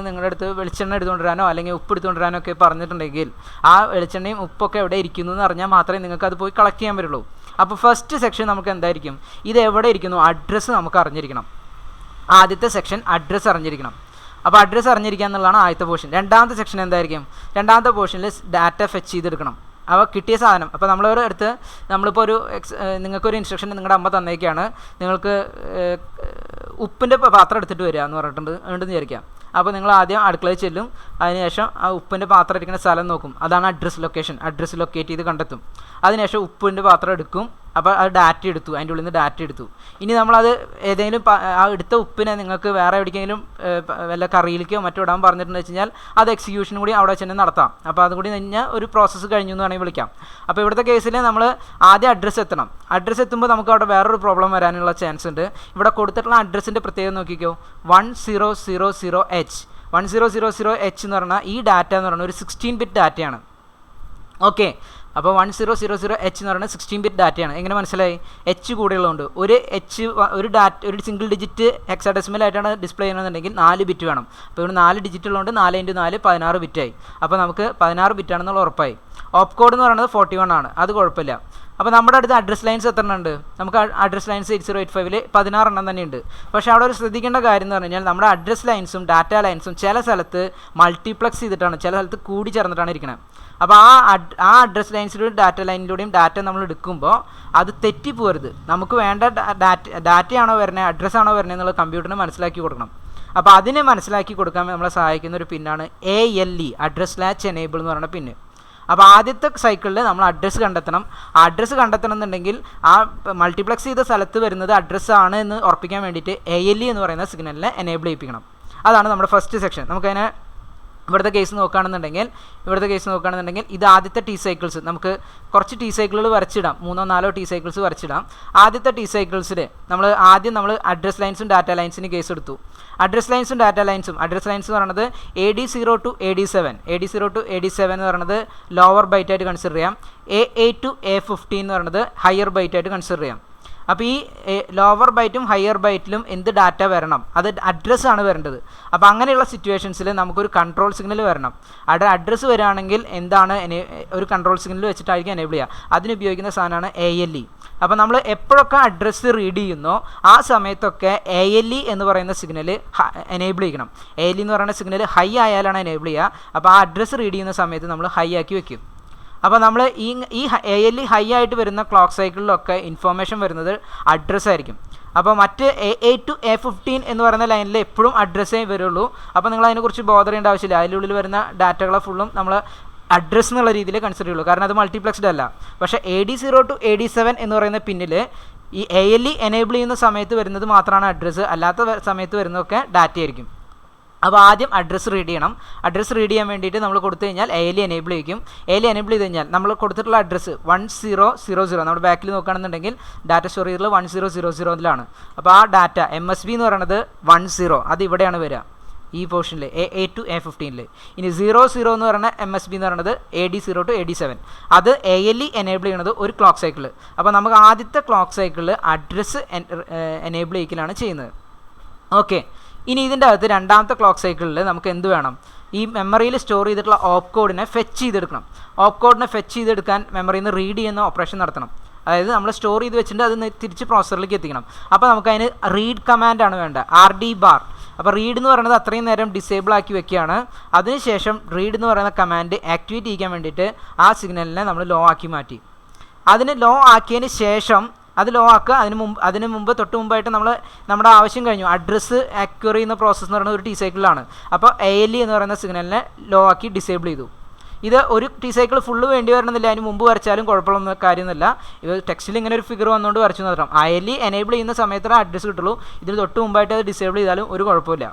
അടുത്ത് വെളിച്ചെണ്ണ എടുത്തുകൊണ്ടുവരാനോ അല്ലെങ്കിൽ ഉപ്പ് എടുത്തുകൊണ്ടുവരാനോ ഒക്കെ പറഞ്ഞിട്ടുണ്ടെങ്കിൽ ആ വെളിച്ചെണ്ണയും ഉപ്പൊക്കെ എവിടെ ഇരിക്കുന്നു എന്ന് അറിഞ്ഞാൽ മാത്രമേ നിങ്ങൾക്ക് അത് പോയി കളക്ട് ചെയ്യാൻ പറ്റുള്ളൂ. അപ്പോൾ ഫസ്റ്റ് സെക്ഷൻ നമുക്ക് എന്തായിരിക്കും, ഇത് എവിടെ ഇരിക്കുന്നു അഡ്രസ്സ് നമുക്ക് അറിഞ്ഞിരിക്കണം. ആദ്യത്തെ സെക്ഷൻ അഡ്രസ്സ് അറിഞ്ഞിരിക്കണം. അപ്പോൾ അഡ്രസ്സ് അറിഞ്ഞിരിക്കുക എന്നുള്ളതാണ് ആദ്യത്തെ പോർഷൻ. രണ്ടാമത്തെ സെക്ഷൻ എന്തായിരിക്കും, രണ്ടാമത്തെ പോർഷനിൽ ഡാറ്റ ഫെച്ച് ചെയ്തെടുക്കണം. അപ്പോൾ കിട്ടിയ സാധനം അപ്പോൾ നമ്മളൊരു അടുത്ത് നമ്മളിപ്പോൾ നിങ്ങൾക്കൊരു ഇൻസ്ട്രക്ഷൻ നിങ്ങളുടെ അമ്മ തന്നേക്കാണ്, നിങ്ങൾക്ക് ഉപ്പിൻ്റെ പാത്രം എടുത്തിട്ട് വരിക എന്ന് പറഞ്ഞിട്ടുണ്ട് ഉണ്ടെന്ന് വിചാരിക്കാം. അപ്പോൾ നിങ്ങൾ ആദ്യം അടുക്കളയിൽ ചെല്ലും, അതിനുശേഷം ആ ഉപ്പിൻ്റെ പാത്രം ഇരിക്കുന്ന സ്ഥലം നോക്കും, അതാണ് അഡ്രസ്സ് ലൊക്കേഷൻ. അഡ്രസ്സ് ലൊക്കേറ്റ് ചെയ്ത് കണ്ടെത്തും. അതിനുശേഷം ഉപ്പിൻ്റെ പാത്രം എടുക്കും. അപ്പോൾ അത് ഡാറ്റ എടുത്തു, അതിൻ്റെ ഉള്ളിൽ നിന്ന് ഡാറ്റ എടുത്തു. ഇനി നമ്മളത് ഏതെങ്കിലും ആ എടുത്ത ഉപ്പിനെ നിങ്ങൾക്ക് വേറെ എവിടേക്കെങ്കിലും വല്ല കറിയിലേക്കോ മറ്റോ ഇടാൻ പറഞ്ഞിട്ടുണ്ടെന്ന് വെച്ച് കഴിഞ്ഞാൽ അത് എക്സിക്യൂഷനും കൂടി അവിടെ വെച്ച് തന്നെ നടത്താം. അപ്പോൾ അതും കൂടി കഴിഞ്ഞാൽ ഒരു പ്രോസസ്സ് കഴിഞ്ഞു എന്ന് വേണമെങ്കിൽ വിളിക്കാം. അപ്പോൾ ഇവിടുത്തെ കേസിൽ നമ്മൾ ആദ്യം അഡ്രസ്സ് എത്തണം. അഡ്രസ്സ് എത്തുമ്പോൾ നമുക്ക് അവിടെ വേറൊരു പ്രോബ്ലം വരാനുള്ള ചാൻസ് ഉണ്ട്. ഇവിടെ കൊടുത്തിട്ടുള്ള അഡ്രസ്സിൻ്റെ പ്രത്യേകത നോക്കിക്കോ, 1000H 1000H എന്ന് പറഞ്ഞാൽ ഈ ഡാറ്റ എന്ന് പറഞ്ഞാൽ ഒരു 16-bit ഡാറ്റയാണ്. ഓക്കെ, അപ്പോൾ 1000H എന്ന് പറയുന്നത് 16-bit ഡാറ്റയാണ്. എങ്ങനെ മനസ്സിലായി? എച്ച് കൂടെയുള്ളതുകൊണ്ട് ഒരു സിംഗിൾ ഡിജിറ്റ് ഹെക്സാഡെസിമൽ ആയിട്ടാണ് ഡിസ്പ്ലേ ചെയ്യണമെന്നുണ്ടെങ്കിൽ 4 ബിറ്റ് വേണം. അപ്പോൾ ഇവിടെ 4 ഡിജിറ്റ് ഉള്ളതുകൊണ്ട് 4 × 4 16 ബിറ്റായി. അപ്പോൾ നമുക്ക് 16 ബിറ്റാണെന്നുള്ള ഉറപ്പായി. ഓപ്പ് കോഡ് എന്ന് പറയുന്നത് 41 ആണ്, അത് കുഴപ്പമില്ല. അപ്പോൾ നമ്മുടെ അടുത്ത് അഡ്രസ് ലൈൻസ് എത്ര ഉണ്ട്? നമുക്ക് അഡ്രസ് ലൈൻസ് 8085 16 തന്നെയുണ്ട്. പക്ഷേ അവിടെ ഒരു ശ്രദ്ധിക്കേണ്ട കാര്യം എന്ന് പറഞ്ഞു കഴിഞ്ഞാൽ നമ്മുടെ അഡ്രസ് ലൈൻസും ഡാറ്റ ലൈൻസും ചില സ്ഥലത്ത് മൾട്ടിപ്ലക്സ് ചെയ്തിട്ടാണ്, ചില സ്ഥലത്ത് കൂടി ചേർന്നിട്ടാണ് ഇരിക്കുന്നത്. അപ്പോൾ ആ അഡ്രസ് ലൈൻസിലൂടെയും ഡാറ്റ ലൈനിലൂടെയും ഡാറ്റ നമ്മൾ എടുക്കുമ്പോൾ അത് തെറ്റിപ്പോരുത്. നമുക്ക് വേണ്ട ഡാറ്റയാണോ വരുന്നത് അഡ്രസ്സാണോ വരുന്നത് എന്നുള്ളത് കമ്പ്യൂട്ടറിന് മനസ്സിലാക്കി കൊടുക്കണം. അപ്പോൾ അതിനെ മനസ്സിലാക്കി കൊടുക്കാൻ നമ്മളെ സഹായിക്കുന്ന ഒരു പിന്നാണ് ALE അഡ്രസ് ലാച്ച് എനേബിൾ എന്ന് പറയുന്ന പിന്ന്. അപ്പോൾ ആദ്യത്തെ സൈക്കിളിൽ നമ്മൾ അഡ്രസ്സ് കണ്ടെത്തണം. ആ അഡ്രസ്സ് കണ്ടെത്തണം എന്നുണ്ടെങ്കിൽ ആ മൾട്ടിപ്ലക്സ് ചെയ്ത സ്ഥലത്ത് വരുന്നത് അഡ്രസ്സാണ് എന്ന് ഉറപ്പിക്കാൻ വേണ്ടിയിട്ട് ALE എന്ന് പറയുന്ന സിഗ്നലിനെ എനേബിൾ ചെയ്യിപ്പിക്കണം. അതാണ് നമ്മുടെ ഫസ്റ്റ് സെക്ഷൻ. നമുക്കതിനെ ഇവിടുത്തെ കേസ് നോക്കുകയാണെന്നുണ്ടെങ്കിൽ ഇത് ആദ്യത്തെ ടി സൈക്കിൾസ് നമുക്ക് കുറച്ച് ടി സൈക്കിളുകൾ വരച്ചിടാം, 3-4 ടി സൈക്കിൾസ് വരച്ചിടാം. ആദ്യത്തെ ടി സൈക്കിൾസിൽ നമ്മൾ അഡ്രസ് ലൈൻസും ഡാറ്റ ലൈൻസിന് കേസ് എടുത്തു. അഡ്രസ് ലൈൻസ് എന്ന് പറയുന്നത് AD0 to AD7 എന്ന് പറയുന്നത് ലോവർ ബൈറ്റ് ആയിട്ട് കൺസിഡർ ചെയ്യാം. A8 to A15 എന്ന് പറയുന്നത് ഹയർ ബൈറ്റ് ആയിട്ട് കൺസിഡർ ചെയ്യാം. അപ്പോൾ ഈ ലോവർ ബൈറ്റും ഹയർ ബൈറ്റിലും എന്ത് ഡാറ്റ വരണം, അത് അഡ്രസ്സാണ് വരേണ്ടത്. അപ്പോൾ അങ്ങനെയുള്ള സിറ്റുവേഷൻസിൽ നമുക്കൊരു കൺട്രോൾ സിഗ്നൽ വരണം. അവിടെ അഡ്രസ്സ് വരികയാണെങ്കിൽ എന്താണ് ഒരു കൺട്രോൾ സിഗ്നൽ വെച്ചിട്ടായിരിക്കും എനേബിൾ ചെയ്യുക. അതിനുപയോഗിക്കുന്ന സാധനമാണ് ALE. അപ്പോൾ നമ്മൾ എപ്പോഴൊക്കെ അഡ്രസ്സ് റീഡ് ചെയ്യുന്നോ ആ സമയത്തൊക്കെ ALE എന്ന് പറയുന്ന സിഗ്നൽ എനേബിൾ ചെയ്യണം. ALE എന്ന് പറയുന്ന സിഗ്നൽ ഹൈ ആയാലാണ് എനേബിൾ ചെയ്യുക. അപ്പോൾ ആ അഡ്രസ്സ് റീഡ് ചെയ്യുന്ന സമയത്ത് നമ്മൾ ഹൈ ആക്കി വെക്കും. അപ്പോൾ നമ്മൾ ഈ ALE ഹൈ ആയിട്ട് വരുന്ന ക്ലോക്ക് സൈക്കിളിലൊക്കെ ഇൻഫോർമേഷൻ വരുന്നത് അഡ്രസ്സായിരിക്കും. അപ്പോൾ മറ്റ് A8 to A15 എന്ന് പറയുന്ന ലൈനിൽ എപ്പോഴും അഡ്രസ്സേ വരുള്ളൂ. അപ്പോൾ നിങ്ങൾ അതിനെക്കുറിച്ച് ബോധർ ചെയ്യേണ്ട ആവശ്യമില്ല. അതിനുള്ളിൽ വരുന്ന ഡാറ്റകളെ ഫുള്ളും നമ്മൾ അഡ്രസ്സ് എന്നുള്ള രീതിയിൽ കൺസിഡർ ചെയ്യുള്ളൂ, കാരണം അത് മൾട്ടിപ്ലക്സ്ഡ് അല്ല. പക്ഷേ AD0 to AD7 എന്ന് പറയുന്ന പിന്നിൽ ഈ ALE എനേബിൾ ചെയ്യുന്ന സമയത്ത് വരുന്നത് മാത്രമാണ് അഡ്രസ്സ്, അല്ലാത്ത സമയത്ത് വരുന്നതൊക്കെ ഡാറ്റ ആയിരിക്കും. അപ്പോൾ ആദ്യം അഡ്രസ്സ് റീഡ് ചെയ്യണം. അഡ്രസ്സ് റീഡ് ചെയ്യാൻ വേണ്ടിയിട്ട് നമ്മൾ കൊടുത്തു കഴിഞ്ഞാൽ ALE എനേബിൾ ചെയ്യും. ALE എനേബിൾ ചെയ്ത് കഴിഞ്ഞാൽ നമ്മൾ കൊടുത്തിട്ടുള്ള അഡ്രസ്സ് 1000 നമ്മുടെ ബാക്കിൽ നോക്കുകയാണെന്നുണ്ടെങ്കിൽ ഡാറ്റ സ്റ്റോർ ചെയ്തിട്ടുള്ള 1000 അപ്പോൾ ആ ഡാറ്റ MSB എന്ന് പറയുന്നത് 10 അത് ഇവിടെയാണ് വരിക, ഈ പോർഷനിൽ A8 to A15. ഇനി 00 എന്ന് പറയുന്ന MSB എന്ന് പറയുന്നത് AD0 to AD7. അത് ALE എനേബിൾ ചെയ്യുന്നത് ഒരു ക്ലോക്ക് സൈക്കിൾ. അപ്പോൾ നമുക്ക് ആദ്യത്തെ ക്ലോക്ക് സൈക്കിളിൽ അഡ്രസ്സ് എനേബിൾ ചെയ്യിക്കലാണ് ചെയ്യുന്നത്. ഓക്കെ, ഇനി ഇതിൻ്റെ അകത്ത് രണ്ടാമത്തെ ക്ലോക്ക് സൈക്കിളിൽ നമുക്ക് എന്ത് വേണം? ഈ മെമ്മറിയിൽ സ്റ്റോർ ചെയ്തിട്ടുള്ള ഓപ്പ് കോഡിനെ ഫെച്ച് ചെയ്തെടുക്കണം. ഓപ്പ് കോഡിനെ ഫെച്ച് ചെയ്തെടുക്കാൻ മെമ്മറിയിൽ നിന്ന് റീഡ് ചെയ്യുന്ന ഓപ്പറേഷൻ നടത്തണം. അതായത് നമ്മൾ സ്റ്റോർ ചെയ്ത് വെച്ചിട്ട് അത് തിരിച്ച് പ്രോസറിലേക്ക് എത്തിക്കണം. അപ്പോൾ നമുക്കതിന് റീഡ് കമാൻഡാണ് വേണ്ടത്, RD ബാർ. അപ്പോൾ റീഡ് എന്ന് പറയുന്നത് അത്രയും നേരം ഡിസേബിൾ ആക്കി വെക്കുകയാണ്. അതിനുശേഷം റീഡ് എന്ന് പറയുന്ന കമാൻഡ് ആക്ടിവേറ്റ് ചെയ്യിക്കാൻ വേണ്ടിയിട്ട് ആ സിഗ്നലിനെ നമ്മൾ ലോ ആക്കി മാറ്റി. അതിന് ലോ ആക്കിയതിന് ശേഷം അത് ലോ ആക്കുക. തൊട്ട് മുമ്പായിട്ട് നമ്മുടെ ആവശ്യം കഴിഞ്ഞു. അഡ്രസ്സ് അക്വയർ ചെയ്യുന്ന പ്രോസസ്സ് എന്ന് പറയുന്നത് ഒരു ടി സൈക്കിളിലാണ്. അപ്പോൾ ALE എന്ന് പറയുന്ന സിഗ്നലിനെ ലോ ആക്കി ഡിസേബിൾ ചെയ്തു. ഇത് ഒരു ടി സൈക്കിൾ ഫുള്ള് വേണ്ടി വരണമെന്നില്ല, അതിന് മുമ്പ് വരച്ചാലും കുഴപ്പമൊന്നും കാര്യമൊന്നുമില്ല. ഇത് ടെക്സ്റ്റിൽ ഇങ്ങനെ ഒരു ഫിഗർ വന്നുകൊണ്ട് വരച്ചു മാത്രം. ILE എനേബിൾ ചെയ്യുന്ന സമയത്ത് അഡ്രസ്സ് കിട്ടുള്ളൂ. ഇതിന് തൊട്ട് മുമ്പായിട്ട് അത് ഡിസേബിൾ ചെയ്താലും ഒരു കുഴപ്പമില്ല.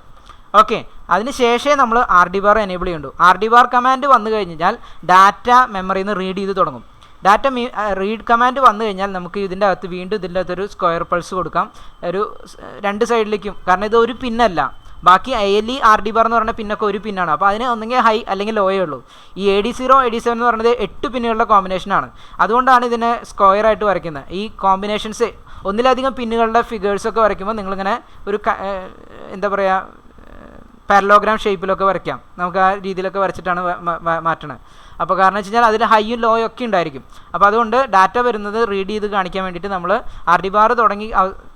ഓക്കെ, അതിന് ശേഷമേ നമ്മൾ RD ബാർ എനേബിൾ ചെയ്യുള്ളൂ. RD ബാർ കമാൻഡ് വന്നു കഴിഞ്ഞാൽ ഡാറ്റ മെമ്മറിയിൽ നിന്ന് റീഡ് ചെയ്ത് തുടങ്ങും. ഡാറ്റ റീഡ് കമാൻഡ് വന്നു കഴിഞ്ഞാൽ നമുക്ക് ഇതിൻ്റെ അകത്ത് വീണ്ടും ഇതിൻ്റെ അകത്തൊരു സ്ക്വയർ പൾസ് കൊടുക്കാം, ഒരു 2 സൈഡിലേക്കും. കാരണം ഇത് ഒരു പിന്നല്ല, ബാക്കി ILE RD ബാർ എന്ന് പറഞ്ഞ പിന്നൊക്കെ ഒരു പിന്നാണ്. അപ്പോൾ അതിന് ഒന്നെങ്കിൽ ഹൈ അല്ലെങ്കിൽ ലോയേ ഉള്ളൂ. ഈ AD0 AD7 എന്ന് പറയുന്നത് 8 പിന്നുകളുടെ കോമ്പിനേഷനാണ്. അതുകൊണ്ടാണ് ഇതിനെ സ്ക്വയർ ആയിട്ട് വരയ്ക്കുന്നത്. ഈ കോമ്പിനേഷൻസ് ഒന്നിലധികം പിന്നുകളുടെ ഫിഗേഴ്സൊക്കെ വരയ്ക്കുമ്പോൾ നിങ്ങളിങ്ങനെ ഒരു എന്താ പറയുക, പാരലോഗ്രാം ഷേപ്പിലൊക്കെ വരയ്ക്കാം. നമുക്ക് ആ രീതിയിലൊക്കെ വരച്ചിട്ടാണ് മാറ്റണത്. അപ്പോൾ കാരണം വെച്ച് കഴിഞ്ഞാൽ അതിൽ ഹൈയും ലോയും ഒക്കെ ഉണ്ടായിരിക്കും. അപ്പോൾ അതുകൊണ്ട് ഡാറ്റ വരുന്നത് റീഡ് ചെയ്ത് കാണിക്കാൻ വേണ്ടിയിട്ട് നമ്മൾ RD ബാർ തുടങ്ങി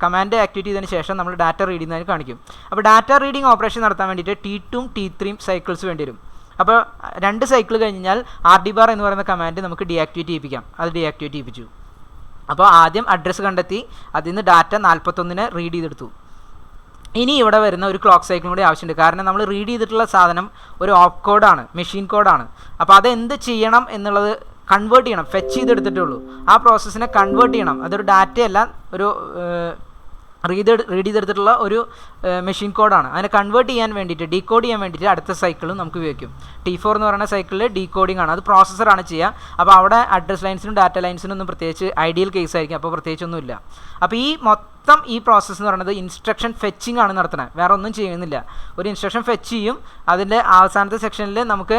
കമാൻഡ് ആക്ടിവേറ്റ് ചെയ്തതിന് ശേഷം നമ്മൾ ഡാറ്റ റീഡ് ചെയ്യുന്നതിന് കാണിക്കും. അപ്പോൾ ഡാറ്റ റീഡിങ് ഓപ്പറേഷൻ നടത്താൻ വേണ്ടിയിട്ട് T2 T3 സൈക്കിൾസ് വേണ്ടി വരും. അപ്പോൾ 2 സൈക്കിൾ കഴിഞ്ഞാൽ RD ബാർ എന്ന് പറയുന്ന കമാൻഡ് നമുക്ക് ഡീആക്ടിവേറ്റ് ചെയ്യിപ്പിക്കാം. അത് ഡീആക്ടിവേറ്റ് ചെയ്യിപ്പിച്ചു. അപ്പോൾ ആദ്യം അഡ്രസ്സ് കണ്ടെത്തി, അതിൽ നിന്ന് ഡാറ്റ 41 റീഡ് ചെയ്തെടുത്തു. ഇനി ഇവിടെ വരുന്ന ഒരു ക്ലോക്ക് സൈക്കിളും കൂടി ആവശ്യമുണ്ട്. കാരണം നമ്മൾ റീഡ് ചെയ്തിട്ടുള്ള സാധനം ഒരു ഓപ്പ് കോഡാണ്, മെഷീൻ കോഡാണ്. അപ്പോൾ അതെന്ത് ചെയ്യണം എന്നുള്ളത് കൺവേർട്ട് ചെയ്യണം. ഫെച്ച് ചെയ്തെടുത്തിട്ടേ ഉള്ളൂ. ആ പ്രോസസ്സിനെ കൺവേർട്ട് ചെയ്യണം. അതൊരു ഡാറ്റയല്ല, ഒരു റീഡ് ചെയ്തെടുത്തിട്ടുള്ള ഒരു മെഷീൻ കോഡാണ്. അതിനെ കൺവേർട്ട് ചെയ്യാൻ വേണ്ടിയിട്ട്, ഡീകോഡ് ചെയ്യാൻ വേണ്ടിയിട്ട് അടുത്ത സൈക്കിളും നമുക്ക് ഉപയോഗിക്കും. T4 എന്ന് പറയുന്ന സൈക്കിളിൽ ഡീകോഡിംഗ് ആണ്, അത് പ്രോസസ്സറാണ് ചെയ്യുക. അപ്പോൾ അവിടെ അഡ്രസ് ലൈൻസിനും ഡാറ്റ ലൈൻസിനും ഒന്നും പ്രത്യേകിച്ച് ഐഡിയൽ കേസ് ആയിരിക്കും. അപ്പോൾ പ്രത്യേകിച്ചൊന്നുമില്ല. അപ്പോൾ ഈ ഈ പ്രോസസ്സ് എന്ന് പറയുന്നത് ഇൻസ്ട്രക്ഷൻ ഫെച്ചിങ് ആണ് നടത്തുന്നത്, വേറെ ഒന്നും ചെയ്യുന്നില്ല. ഒരു ഇൻസ്ട്രക്ഷൻ ഫെച്ച് ചെയ്യും, അതിൻ്റെ അവസാനത്തെ സെക്ഷനിൽ നമുക്ക്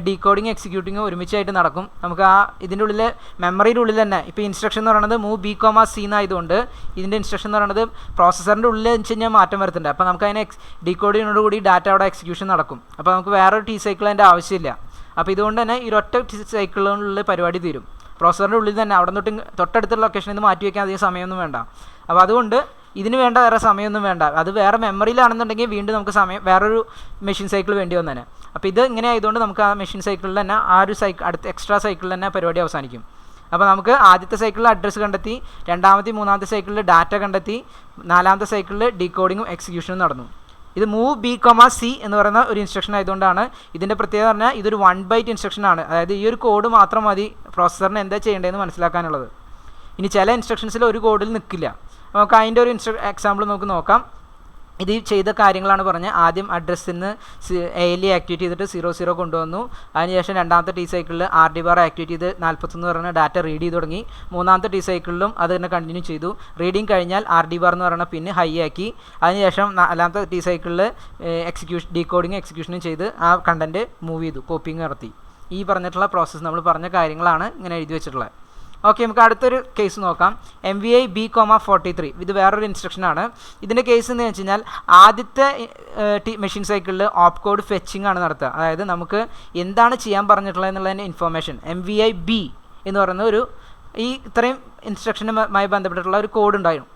ഡീകോഡിങ് എക്സിക്യൂട്ടിങ്ങും ഒരുമിച്ചായിട്ട് നടക്കും. നമുക്ക് ആ ഇതിൻ്റെ ഉള്ളിൽ മെമ്മറിയുടെ ഉള്ളിൽ തന്നെ ഇപ്പോൾ ഇൻസ്ട്രക്ഷൻ എന്ന് പറയുന്നത് മൂവ് B,C എന്നായതുകൊണ്ട് ഇതിൻ്റെ ഇൻസ്ട്രക്ഷൻ എന്ന് പറയുന്നത് പ്രോസസ്സറിൻ്റെ ഉള്ളിൽ വെച്ച് കഴിഞ്ഞാൽ മാറ്റം വരുത്തുന്നുണ്ട്. അപ്പോൾ നമുക്ക് അതിനെ ഡീകോഡിങ്ങിനോടുകൂടി ഡാറ്റ അവിടെ എക്സിക്യൂഷൻ നടക്കും. അപ്പോൾ നമുക്ക് വേറൊരു T സൈക്കിൾ അതിൻ്റെ ആവശ്യമില്ല. അപ്പോൾ ഇതുകൊണ്ട് തന്നെ ഈ ഒറ്റ സൈക്കിളിനുള്ള പരിപാടി തീരും. പ്രോസസ്സറിൻ്റെ ഉള്ളിൽ തന്നെ അവിടെ തൊട്ടടുത്തുള്ള ലൊക്കേഷനിൽ നിന്ന് മാറ്റി വയ്ക്കാൻ അധികം സമയമൊന്നും വേണ്ട. അപ്പോൾ അതുകൊണ്ട് ഇതിന് വേണ്ട വേറെ സമയമൊന്നും വേണ്ട. അത് വേറെ മെമ്മറിയിലാണെന്നുണ്ടെങ്കിൽ വീണ്ടും നമുക്ക് വേറൊരു മെഷീൻ സൈക്കിൾ വേണ്ടി വന്നേനെ. അപ്പോൾ ഇത് ഇങ്ങനെ ആയതുകൊണ്ട് നമുക്ക് ആ മെഷീൻ സൈക്കിളിൽ തന്നെ ആ ഒരു അടുത്ത എക്സ്ട്രാ സൈക്കിളിൽ തന്നെ പരിപാടി അവസാനിക്കും. അപ്പോൾ നമുക്ക് ആദ്യത്തെ സൈക്കിളിൽ അഡ്രസ്സ് കണ്ടെത്തി, രണ്ടാമത്തെ മൂന്നാമത്തെ സൈക്കിളിൽ ഡാറ്റ കണ്ടെത്തി, നാലാമത്തെ സൈക്കിളിൽ ഡീകോഡിങ്ങും എക്സിക്യൂഷനും നടന്നു. ഇത് മൂവ് B,C എന്ന് പറയുന്ന ഒരു ഇൻസ്ട്രക്ഷൻ ആയതുകൊണ്ടാണ് ഇതിൻ്റെ പ്രത്യേകത പറഞ്ഞാൽ ഇതൊരു 1 ബൈറ്റ് ഇൻസ്ട്രക്ഷനാണ്. അതായത് ഈ ഒരു കോഡ് മാത്രം മതി പ്രോസസ്സറിന് എന്താ ചെയ്യേണ്ടതെന്ന് മനസ്സിലാക്കാനുള്ളത്. ഇനി ചില ഇൻസ്ട്രക്ഷൻസിൽ ഒരു കോഡിൽ നിൽക്കില്ല. നമുക്ക് അതിൻ്റെ ഒരു എക്സാമ്പിൾ നമുക്ക് നോക്കാം. ഇത് ചെയ്ത കാര്യങ്ങളാണ് പറഞ്ഞത്. ആദ്യം അഡ്രസ്സിൽ നിന്ന് ALE ആക്ടിവേറ്റ് ചെയ്തിട്ട് 00 കൊണ്ടുവന്നു. അതിനുശേഷം രണ്ടാമത്തെ T സൈക്കിളിൽ RD ബാർ ആക്ടിവേറ്റ് ചെയ്ത് 41 പറയുന്ന ഡാറ്റ റീഡ് ചെയ്ത് തുടങ്ങി. മൂന്നാമത്തെ T സൈക്കിളിലും അത് തന്നെ കണ്ടിന്യൂ ചെയ്തു. റീഡിങ് കഴിഞ്ഞാൽ RD ബാർ എന്ന് പറയുന്ന പിന്നെ ഹൈ ആക്കി. അതിനുശേഷം നാലാമത്തെ T സൈക്കിളിൽ ഡീകോഡിങ് എക്സിക്യൂഷനും ചെയ്ത് ആ കണ്ടൻറ്റ് മൂവ് ചെയ്തു, കോപ്പിങ് നടത്തി. ഈ പറഞ്ഞിട്ടുള്ള പ്രോസസ്സ് നമ്മൾ പറഞ്ഞ കാര്യങ്ങളാണ് ഇങ്ങനെ എഴുതി വെച്ചിട്ടുള്ളത്. ഓക്കെ, നമുക്ക് അടുത്തൊരു കേസ് നോക്കാം. MVI B,43. ഇത് വേറൊരു ഇൻസ്ട്രക്ഷനാണ്. ഇതിൻ്റെ കേസ് എന്ന് വെച്ച് കഴിഞ്ഞാൽ ആദ്യത്തെ മെഷീൻ സൈക്കിളിൽ ഓപ്പ് കോഡ് ഫെച്ചിങ് ആണ് നടത്തുക. അതായത് നമുക്ക് എന്താണ് ചെയ്യാൻ പറഞ്ഞിട്ടുള്ളത് എന്നുള്ളതിൻ്റെ ഇൻഫോർമേഷൻ MVI B എന്ന് പറയുന്ന ഈ ഇത്രയും ഇൻസ്ട്രക്ഷനുമായി ബന്ധപ്പെട്ടിട്ടുള്ള ഒരു കോഡ് ഉണ്ടായിരുന്നു.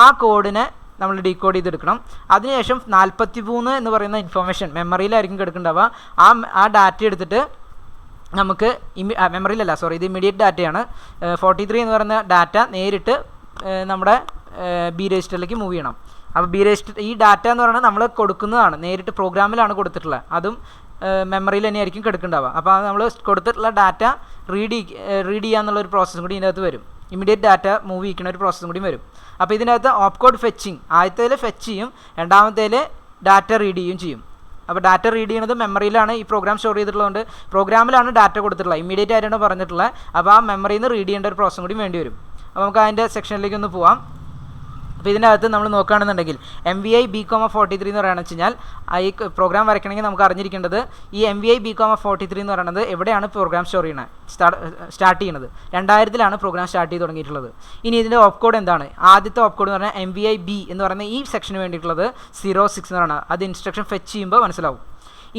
ആ കോഡിനെ നമ്മൾ ഡീകോഡ് ചെയ്തെടുക്കണം. അതിനുശേഷം 43 എന്ന് പറയുന്ന ഇൻഫോർമേഷൻ മെമ്മറിയിലായിരിക്കും കിടക്കുന്നുണ്ടാവുക. ആ ഡാറ്റ എടുത്തിട്ട് നമുക്ക് മെമ്മറിയിലല്ല, സോറി, ഇത് ഇമ്മീഡിയറ്റ് ഡാറ്റയാണ്. 43 എന്ന് പറയുന്ന ഡാറ്റ നേരിട്ട് നമ്മുടെ B രജിസ്റ്ററിലേക്ക് മൂവ് ചെയ്യണം. അപ്പോൾ B രജിസ്റ്റർ ഈ ഡാറ്റ എന്ന് പറയുന്നത് നമ്മൾ കൊടുക്കുന്നതാണ്, നേരിട്ട് പ്രോഗ്രാമിലാണ് കൊടുത്തിട്ടുള്ളത്. അതും മെമ്മറിയിൽ തന്നെ ആയിരിക്കും കിടക്കുന്നുണ്ടാവുക. അപ്പോൾ നമ്മൾ കൊടുത്തിട്ടുള്ള ഡാറ്റ റീഡ് ചെയ്യാന്നുള്ളൊരു പ്രോസസ്സും കൂടി ഇതിനകത്ത് വരും. ഇമ്മീഡിയറ്റ് ഡാറ്റ മൂവ് ചെയ്യിക്കുന്ന ഒരു പ്രോസസ്സും കൂടി വരും. അപ്പോൾ ഇതിനകത്ത് ഓപ്പ് കോഡ് ഫെച്ചിങ്, ആദ്യത്തേൽ ഫെച്ച് ചെയ്യും, രണ്ടാമത്തേൽ ഡാറ്റ റീഡ് ചെയ്യുകയും ചെയ്യും. അപ്പോൾ ഡാറ്റ റീഡ് ചെയ്യുന്നത് മെമ്മറിയിലാണ് ഈ പ്രോഗ്രാം സ്റ്റോർ ചെയ്തിട്ടുള്ളതുകൊണ്ട് പ്രോഗ്രാമിലാണ് ഡാറ്റ കൊടുത്തിട്ടുള്ളത്, ഇമ്മീഡിയറ്റ് ആയിട്ടാണ് പറഞ്ഞിട്ടുള്ളത്. അപ്പോൾ ആ മെമ്മറിയിൽ നിന്ന് റീഡ് ചെയ്യേണ്ട ഒരു പ്രോസസ്സും കൂടി വേണ്ടി വരും. അപ്പോൾ നമുക്ക് അതിൻ്റെ സെക്ഷനിലേക്ക് ഒന്ന് പോവാം. അപ്പോൾ ഇതിൻ്റെ അകത്ത് നമ്മൾ നോക്കുകയാണെന്നുണ്ടെങ്കിൽ MVI B,43 എന്ന് പറയുകയാണെന്ന് വെച്ച് കഴിഞ്ഞാൽ ഈ പ്രോഗ്രാം വരയ്ക്കണമെങ്കിൽ നമുക്ക് അറിഞ്ഞിരിക്കേണ്ടത് ഈ MVI B,43 എന്ന് പറയുന്നത് എവിടെയാണ് പ്രോഗ്രാം സ്റ്റോർ ചെയ്യുന്നത്, സ്റ്റാർട്ട് ചെയ്യുന്നത് 2000-ലാണ് പ്രോഗ്രാം സ്റ്റാർട്ട് ചെയ്ത് തുടങ്ങിയിട്ടുള്ളത്. ഇനി ഇതിൻ്റെ ഓപ്പ് കോഡ് എന്താണ്? ആദ്യത്തെ ഓപ്പ് കോഡ് എന്ന് പറഞ്ഞാൽ MVI B എന്ന് പറയുന്ന ഈ സെക്ഷന് വേണ്ടിയിട്ടുള്ളത് 06 എന്ന് പറയുന്നത്. അത് ഇൻസ്ട്രക്ഷൻ ഫെച്ച് ചെയ്യുമ്പോൾ മനസ്സിലാവും.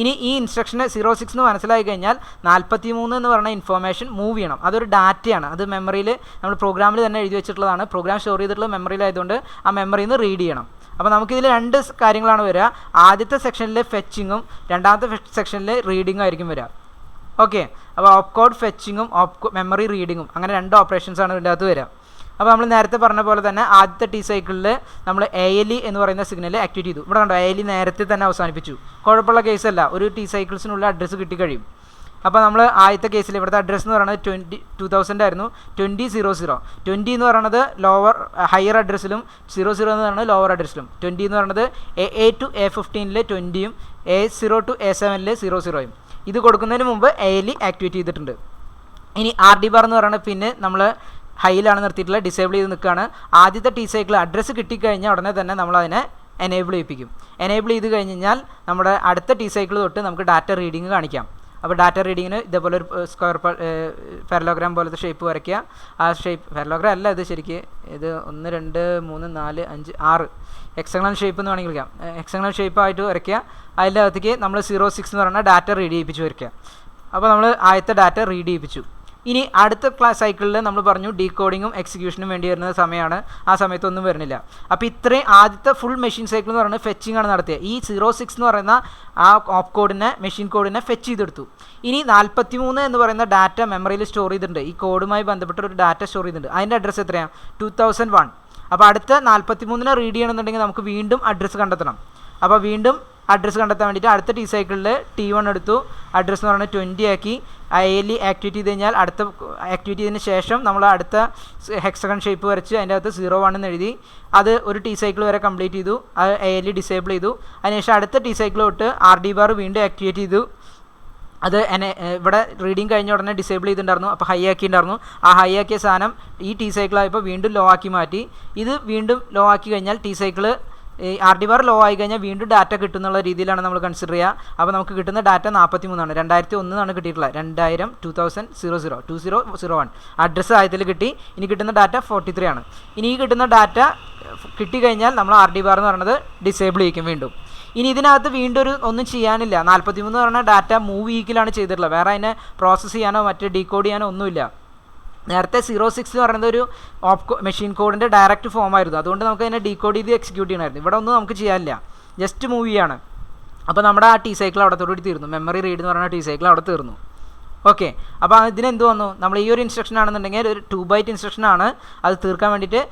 ഇനി ഈ ഇൻസ്ട്രക്ഷന് 06 എന്ന് മനസ്സിലായി കഴിഞ്ഞാൽ 43 എന്ന് പറയുന്ന ഇൻഫോർമേഷൻ മൂവ് ചെയ്യണം. അതൊരു ഡാറ്റയാണ്, അത് മെമ്മറിയിൽ നമ്മൾ പ്രോഗ്രാമിൽ തന്നെ എഴുതി വെച്ചിട്ടുള്ളതാണ്. പ്രോഗ്രാം സ്റ്റോർ ചെയ്തിട്ടുള്ള മെമ്മറിയിലായതുകൊണ്ട് ആ മെമ്മറിയിൽ നിന്ന് റീഡ് ചെയ്യണം. അപ്പോൾ നമുക്കിതിൽ 2 കാര്യങ്ങളാണ് വരിക. ആദ്യത്തെ സെക്ഷനിൽ ഫെച്ചിങ്ങും രണ്ടാമത്തെ സെക്ഷനിൽ റീഡിങ്ങും ആയിരിക്കും വരിക. ഓക്കെ, അപ്പോൾ ഓപ്പ് കോഡ് ഫെച്ചിങ്ങും മെമ്മറി റീഡിങ്ങും അങ്ങനെ 2 ഓപ്പറേഷൻസാണ് ഇതിൻ്റെ അകത്ത് വരിക. അപ്പോൾ നമ്മൾ നേരത്തെ പറഞ്ഞ പോലെ തന്നെ ആദ്യത്തെ T സൈക്കിളിൽ നമ്മൾ ALE എന്ന് പറയുന്ന സിഗ്നൽ ആക്ടിവേറ്റ് ചെയ്തു. ഇവിടെ കണ്ടോ, ALE നേരത്തെ തന്നെ അവസാനിപ്പിച്ചു. കുഴപ്പമുള്ള കേസല്ല, ഒരു T സൈക്കിൾസിനുള്ള അഡ്രസ്സ് കിട്ടിക്കഴിയും. അപ്പോൾ നമ്മൾ ആദ്യത്തെ കേസിൽ ഇവിടുത്തെ അഡ്രസ്സ് എന്ന് പറയുന്നത് 2000 ആയിരുന്നു. 2000 20 എന്ന് പറയുന്നത് ഹയർ അഡ്രസ്സിലും 00 എന്ന് പറയുന്നത് ലോവർ അഡ്രസ്സിലും. 20 എന്ന് പറയുന്നത് A to A15 20യും A0 to A7 00യും. ഇത് കൊടുക്കുന്നതിന് മുമ്പ് ALE ആക്ടിവേറ്റ് ചെയ്തിട്ടുണ്ട്. ഇനി RD ബാർ എന്ന് പറയുന്നത് പിന്നെ നമ്മൾ ഹൈയിലാണ് നിർത്തിയിട്ടുള്ള ഡിസേബിൾ ചെയ്ത് നിൽക്കുകയാണ്. ആദ്യത്തെ ടി സൈക്കിൾ അഡ്രസ്സ് കിട്ടിക്കഴിഞ്ഞാൽ ഉടനെ തന്നെ നമ്മളതിനെ എനേബിൾ ചെയ്യിപ്പിക്കും. എനേബിൾ ചെയ്ത് കഴിഞ്ഞാൽ നമ്മുടെ അടുത്ത ടി സൈക്കിൾ തൊട്ട് നമുക്ക് ഡാറ്റ റീഡിങ് കാണിക്കാം. അപ്പോൾ ഡാറ്റ റീഡിങ്ങിന് ഇതേപോലെ ഒരു സ്ക്വയർ പാരലോഗ്രാം പോലത്തെ ഷേപ്പ് വരയ്ക്കുക. ആ ഷേപ്പ് പാരലോഗ്രാം അല്ല ഇത് ശരിക്ക്, ഇത് 1 2 3 4 5 6 ഹെക്സഗണൽ ഷേപ്പ് എന്ന് വേണമെങ്കിൽ വിളിക്കാം. ഹെക്സഗണൽ ഷേപ്പായിട്ട് വരയ്ക്കുക. അതിൻ്റെ അകത്തേക്ക് നമ്മൾ 06 എന്ന് പറഞ്ഞാൽ ഡാറ്റ റീഡ് ചെയ്യിപ്പിച്ച് വരയ്ക്കുക. അപ്പോൾ നമ്മൾ ആദ്യത്തെ ഡാറ്റ റീഡ് ചെയ്യിപ്പിച്ചു. ഇനി അടുത്ത സൈക്കിളിൽ നമ്മൾ പറഞ്ഞു ഡീകോഡിങ്ങും എക്സിക്യൂഷനും വേണ്ടി വരുന്ന സമയമാണ്. ആ സമയത്തൊന്നും വരുന്നില്ല. അപ്പോൾ ഇത്രയും ആദ്യത്തെ ഫുൾ മെഷീൻ സൈക്കിൾ എന്ന് പറയുന്നത് ഫെച്ചിങ് ആണ് നടത്തിയത്. ഈ 06 എന്ന് പറയുന്ന ആ ഓപ്പ് കോഡിനെ മെഷീൻ കോഡിനെ ഫെച്ച് ചെയ്തെടുത്തു. ഇനി 43 എന്ന് പറയുന്ന ഡാറ്റ മെമ്മറിയിൽ സ്റ്റോർ ചെയ്തിട്ടുണ്ട്. ഈ കോഡുമായി ബന്ധപ്പെട്ട ഒരു ഡാറ്റ സ്റ്റോർ ചെയ്തിട്ടുണ്ട്. അതിൻ്റെ അഡ്രസ്സ് എത്രയാണ്? 2001. അപ്പോൾ അടുത്ത 43 റീഡ് ചെയ്യണമെന്നുണ്ടെങ്കിൽ നമുക്ക് വീണ്ടും അഡ്രസ്സ് കണ്ടെത്തണം. അപ്പോൾ വീണ്ടും അഡ്രസ്സ് കണ്ടെത്താൻ വേണ്ടിയിട്ട് അടുത്ത ടി സൈക്കിളിൽ T1 എടുത്തു. അഡ്രസ്സ് എന്ന് പറയുന്നത് 20 ആക്കി. ALE ആക്ടിവേറ്റ് ചെയ്ത് കഴിഞ്ഞാൽ അടുത്ത ആക്ടിവേറ്റ് ചെയ്തതിന് ശേഷം നമ്മൾ അടുത്ത ഹെക്സഗൺ ഷേപ്പ് വരച്ച് അതിൻ്റെ അകത്ത് 01 എന്ന് എഴുതി. അത് ഒരു ടി സൈക്കിൾ വരെ കംപ്ലീറ്റ് ചെയ്തു. അത് ALE ഡിസേബിൾ ചെയ്തു. അതിനുശേഷം അടുത്ത ടി സൈക്കിൾ തൊട്ട് RD ബാർ വീണ്ടും ആക്ടിവേറ്റ് ചെയ്തു. അത് ഇവിടെ റീഡിങ് കഴിഞ്ഞ ഉടനെ ഡിസേബിൾ ചെയ്തിട്ടുണ്ടായിരുന്നു. അപ്പോൾ ഹൈ ആക്കിയിട്ടുണ്ടായിരുന്നു. ആ ഹൈ ആക്കിയ സാധനം ഈ ടി സൈക്കിളായപ്പോൾ വീണ്ടും ലോ ആക്കി മാറ്റി. ഇത് വീണ്ടും ലോ ആക്കി കഴിഞ്ഞാൽ T cycle RD bar low ആയി കഴിഞ്ഞാൽ വീണ്ടും ഡാറ്റ കിട്ടുന്നുള്ള രീതിയിലാണ് നമ്മൾ കൺസിഡർ ചെയ്യുക. അപ്പോൾ നമുക്ക് കിട്ടുന്ന ഡാറ്റ 43 2001 കിട്ടിയിട്ടുള്ളത്. 2001 അഡ്രസ്സ് ആയതിൽ കിട്ടി. ഇനി കിട്ടുന്ന ഡാറ്റ 43 ആണ്. ഇനി ഈ കിട്ടുന്ന ഡാറ്റ കിട്ടിക്കഴിഞ്ഞാൽ നമ്മൾ RD ബാർ എന്ന് പറയുന്നത് ഡിസേബിൾ ചെയ്യിക്കും വീണ്ടും. ഇനി ഇതിനകത്ത് വീണ്ടും ഒന്നും ചെയ്യാനില്ല. 43 എന്ന് പറഞ്ഞാൽ ഡാറ്റ മൂവ് ചെയ്യിക്കലാണ് ചെയ്തിട്ടുള്ളത്. വേറെ അതിനെ പ്രോസസ്സ് ചെയ്യാനോ മറ്റ് ഡീകോഡ് ചെയ്യാനോ ഒന്നുമില്ല. നേരത്തെ 06 എന്ന് പറയുന്നത് ഒരു മെഷീൻ കോഡിൻ്റെ ഡയറക്റ്റ് ഫോമായിരുന്നു. അതുകൊണ്ട് നമുക്ക് അതിനെ ഡീകോഡ് ചെയ്ത് എക്സിക്യൂട്ട് ചെയ്യണമായിരുന്നു. ഇവിടെ ഒന്നും നമുക്ക് ചെയ്യാനില്ല, ജസ്റ്റ് മൂവ് ചെയ്യാണ്. അപ്പോൾ നമ്മുടെ ആ ടി സൈക്കിൾ അവിടത്തോടുകൂടി തീർന്നു. മെമ്മറി റീഡ് എന്ന് പറയുന്ന ടി സൈക്കിൾ അവിടെ തീർന്നു. ഓക്കെ, അപ്പോൾ ഇതിനെന്ത് വന്നു? നമ്മൾ ഈ ഒരു ഇൻസ്ട്രക്ഷൻ ആണെന്നുണ്ടെങ്കിൽ ഒരു 2 ബൈറ്റ് ഇൻസ്ട്രക്ഷനാണ്. അത് തീർക്കാൻ വേണ്ടിയിട്ട്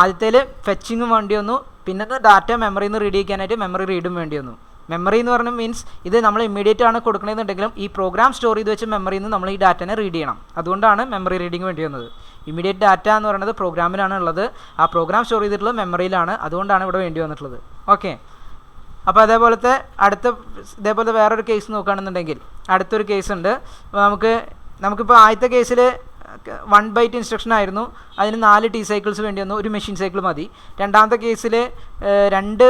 ആദ്യത്തേൽ ഫെച്ചിങ്ങും വേണ്ടി വന്നു. പിന്നെ ഡാറ്റ മെമ്മറിയിൽ നിന്ന് റീഡ് ചെയ്യാനായിട്ട് മെമ്മറി റീഡും വേണ്ടി വന്നു. മെമ്മറി എന്ന് പറഞ്ഞാൽ മീൻസ് ഇത് നമ്മൾ ഇമ്മീഡിയറ്റ് ആണ് കൊടുക്കണമെന്നുണ്ടെങ്കിലും ഈ പ്രോഗ്രാം സ്റ്റോർ ചെയ്ത് വെച്ച മെമ്മറിയിൽ നിന്ന് നമ്മൾ ഈ ഡാറ്റനെ റീഡ് ചെയ്യണം. അതുകൊണ്ടാണ് മെമ്മറി റീഡിങ് വേണ്ടി വന്നത്. ഇമ്മീഡിയറ്റ് ഡാറ്റ എന്ന് പറയുന്നത് പ്രോഗ്രാമിലാണ് ഉള്ളത്. ആ പ്രോഗ്രാം സ്റ്റോർ ചെയ്തിട്ടുള്ളത് മെമ്മറിയിലാണ്. അതുകൊണ്ടാണ് ഇവിടെ വേണ്ടി വന്നിട്ടുള്ളത്. ഓക്കെ, അപ്പോൾ ഇതേപോലത്തെ വേറൊരു കേസ് നോക്കുകയാണെന്നുണ്ടെങ്കിൽ അടുത്തൊരു കേസ് ഉണ്ട്. നമുക്കിപ്പോൾ ആദ്യത്തെ കേസിൽ 1 ബൈറ്റ് ഇൻസ്ട്രക്ഷൻ ആയിരുന്നു. അതിന് 4 ടി സൈക്കിൾസ് വേണ്ടി വന്നു. ഒരു മെഷീൻ സൈക്കിൾ മതി. രണ്ടാമത്തെ കേസിൽ 2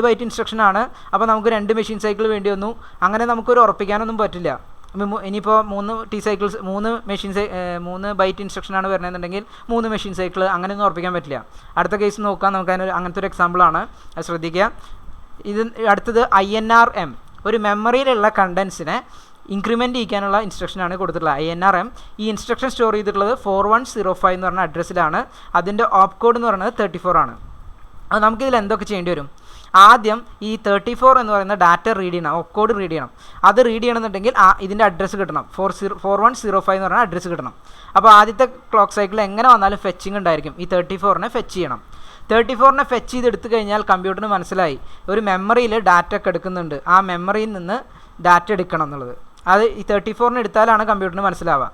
ബൈറ്റ് ഇൻസ്ട്രക്ഷനാണ്. അപ്പോൾ നമുക്ക് 2 മെഷീൻ സൈക്കിൾ വേണ്ടി വന്നു. അങ്ങനെ നമുക്കൊരു ഉറപ്പിക്കാനൊന്നും പറ്റില്ല. ഇനിയിപ്പോൾ 3 ബൈറ്റ് ഇൻസ്ട്രക്ഷനാണ് വരണമെന്നുണ്ടെങ്കിൽ 3 മെഷീൻ സൈക്കിൾ അങ്ങനെയൊന്നും ഉറപ്പിക്കാൻ പറ്റില്ല. അടുത്ത കേസ് നോക്കാം. നമുക്ക് അങ്ങനത്തെ ഒരു എക്സാമ്പിളാണ്, അത് ശ്രദ്ധിക്കുക. അടുത്തത് INRM, ഒരു മെമ്മറിയിലുള്ള കണ്ടൻസിനെ ഇൻക്രിമെൻറ്റ് ചെയ്യിക്കാനുള്ള ഇൻസ്ട്രക്ഷനാണ് കൊടുത്തിട്ടുള്ളത്. INRM. ഈ ഇൻസ്ട്രക്ഷൻ സ്റ്റോർ ചെയ്തിട്ടുള്ളത് 4105 എന്ന് പറഞ്ഞ അഡ്രസ്സിലാണ്. അതിൻ്റെ ഓപ്പ് കോഡ് എന്ന് പറയുന്നത് 34 ആണ്. അത് നമുക്കിതിൽ എന്തൊക്കെ ചെയ്യേണ്ടി വരും? ആദ്യം ഈ 34 എന്ന് പറയുന്ന ഡാറ്റ റീഡ് ചെയ്യണം, ഓപ്പ് കോഡ് റീഡ് ചെയ്യണം. അത് റീഡ് ചെയ്യണമെന്നുണ്ടെങ്കിൽ ഇതിൻ്റെ അഡ്രസ്സ് കിട്ടണം. 4105 എന്ന് പറഞ്ഞ അഡ്രസ്സ് കിട്ടണം. അപ്പോൾ ആദ്യത്തെ ക്ലോക്ക് സൈക്കിൾ എങ്ങനെ വന്നാലും ഫെച്ചിങ് ഉണ്ടായിരിക്കും. ഈ 34നെ ഫെച്ച് ചെയ്യണം. 34നെ ഫെച്ച് ചെയ്തെടുത്തു കഴിഞ്ഞാൽ കമ്പ്യൂട്ടറിന് മനസ്സിലായി ഒരു മെമ്മറിയിൽ ഡാറ്റ ഒക്കെ എടുക്കുന്നുണ്ട്, ആ മെമ്മറിയിൽ നിന്ന് ഡാറ്റ എടുക്കണം എന്നുള്ളത്. അത് ഈ 34നെ എടുത്താലാണ് കമ്പ്യൂട്ടറിന് മനസ്സിലാവുക.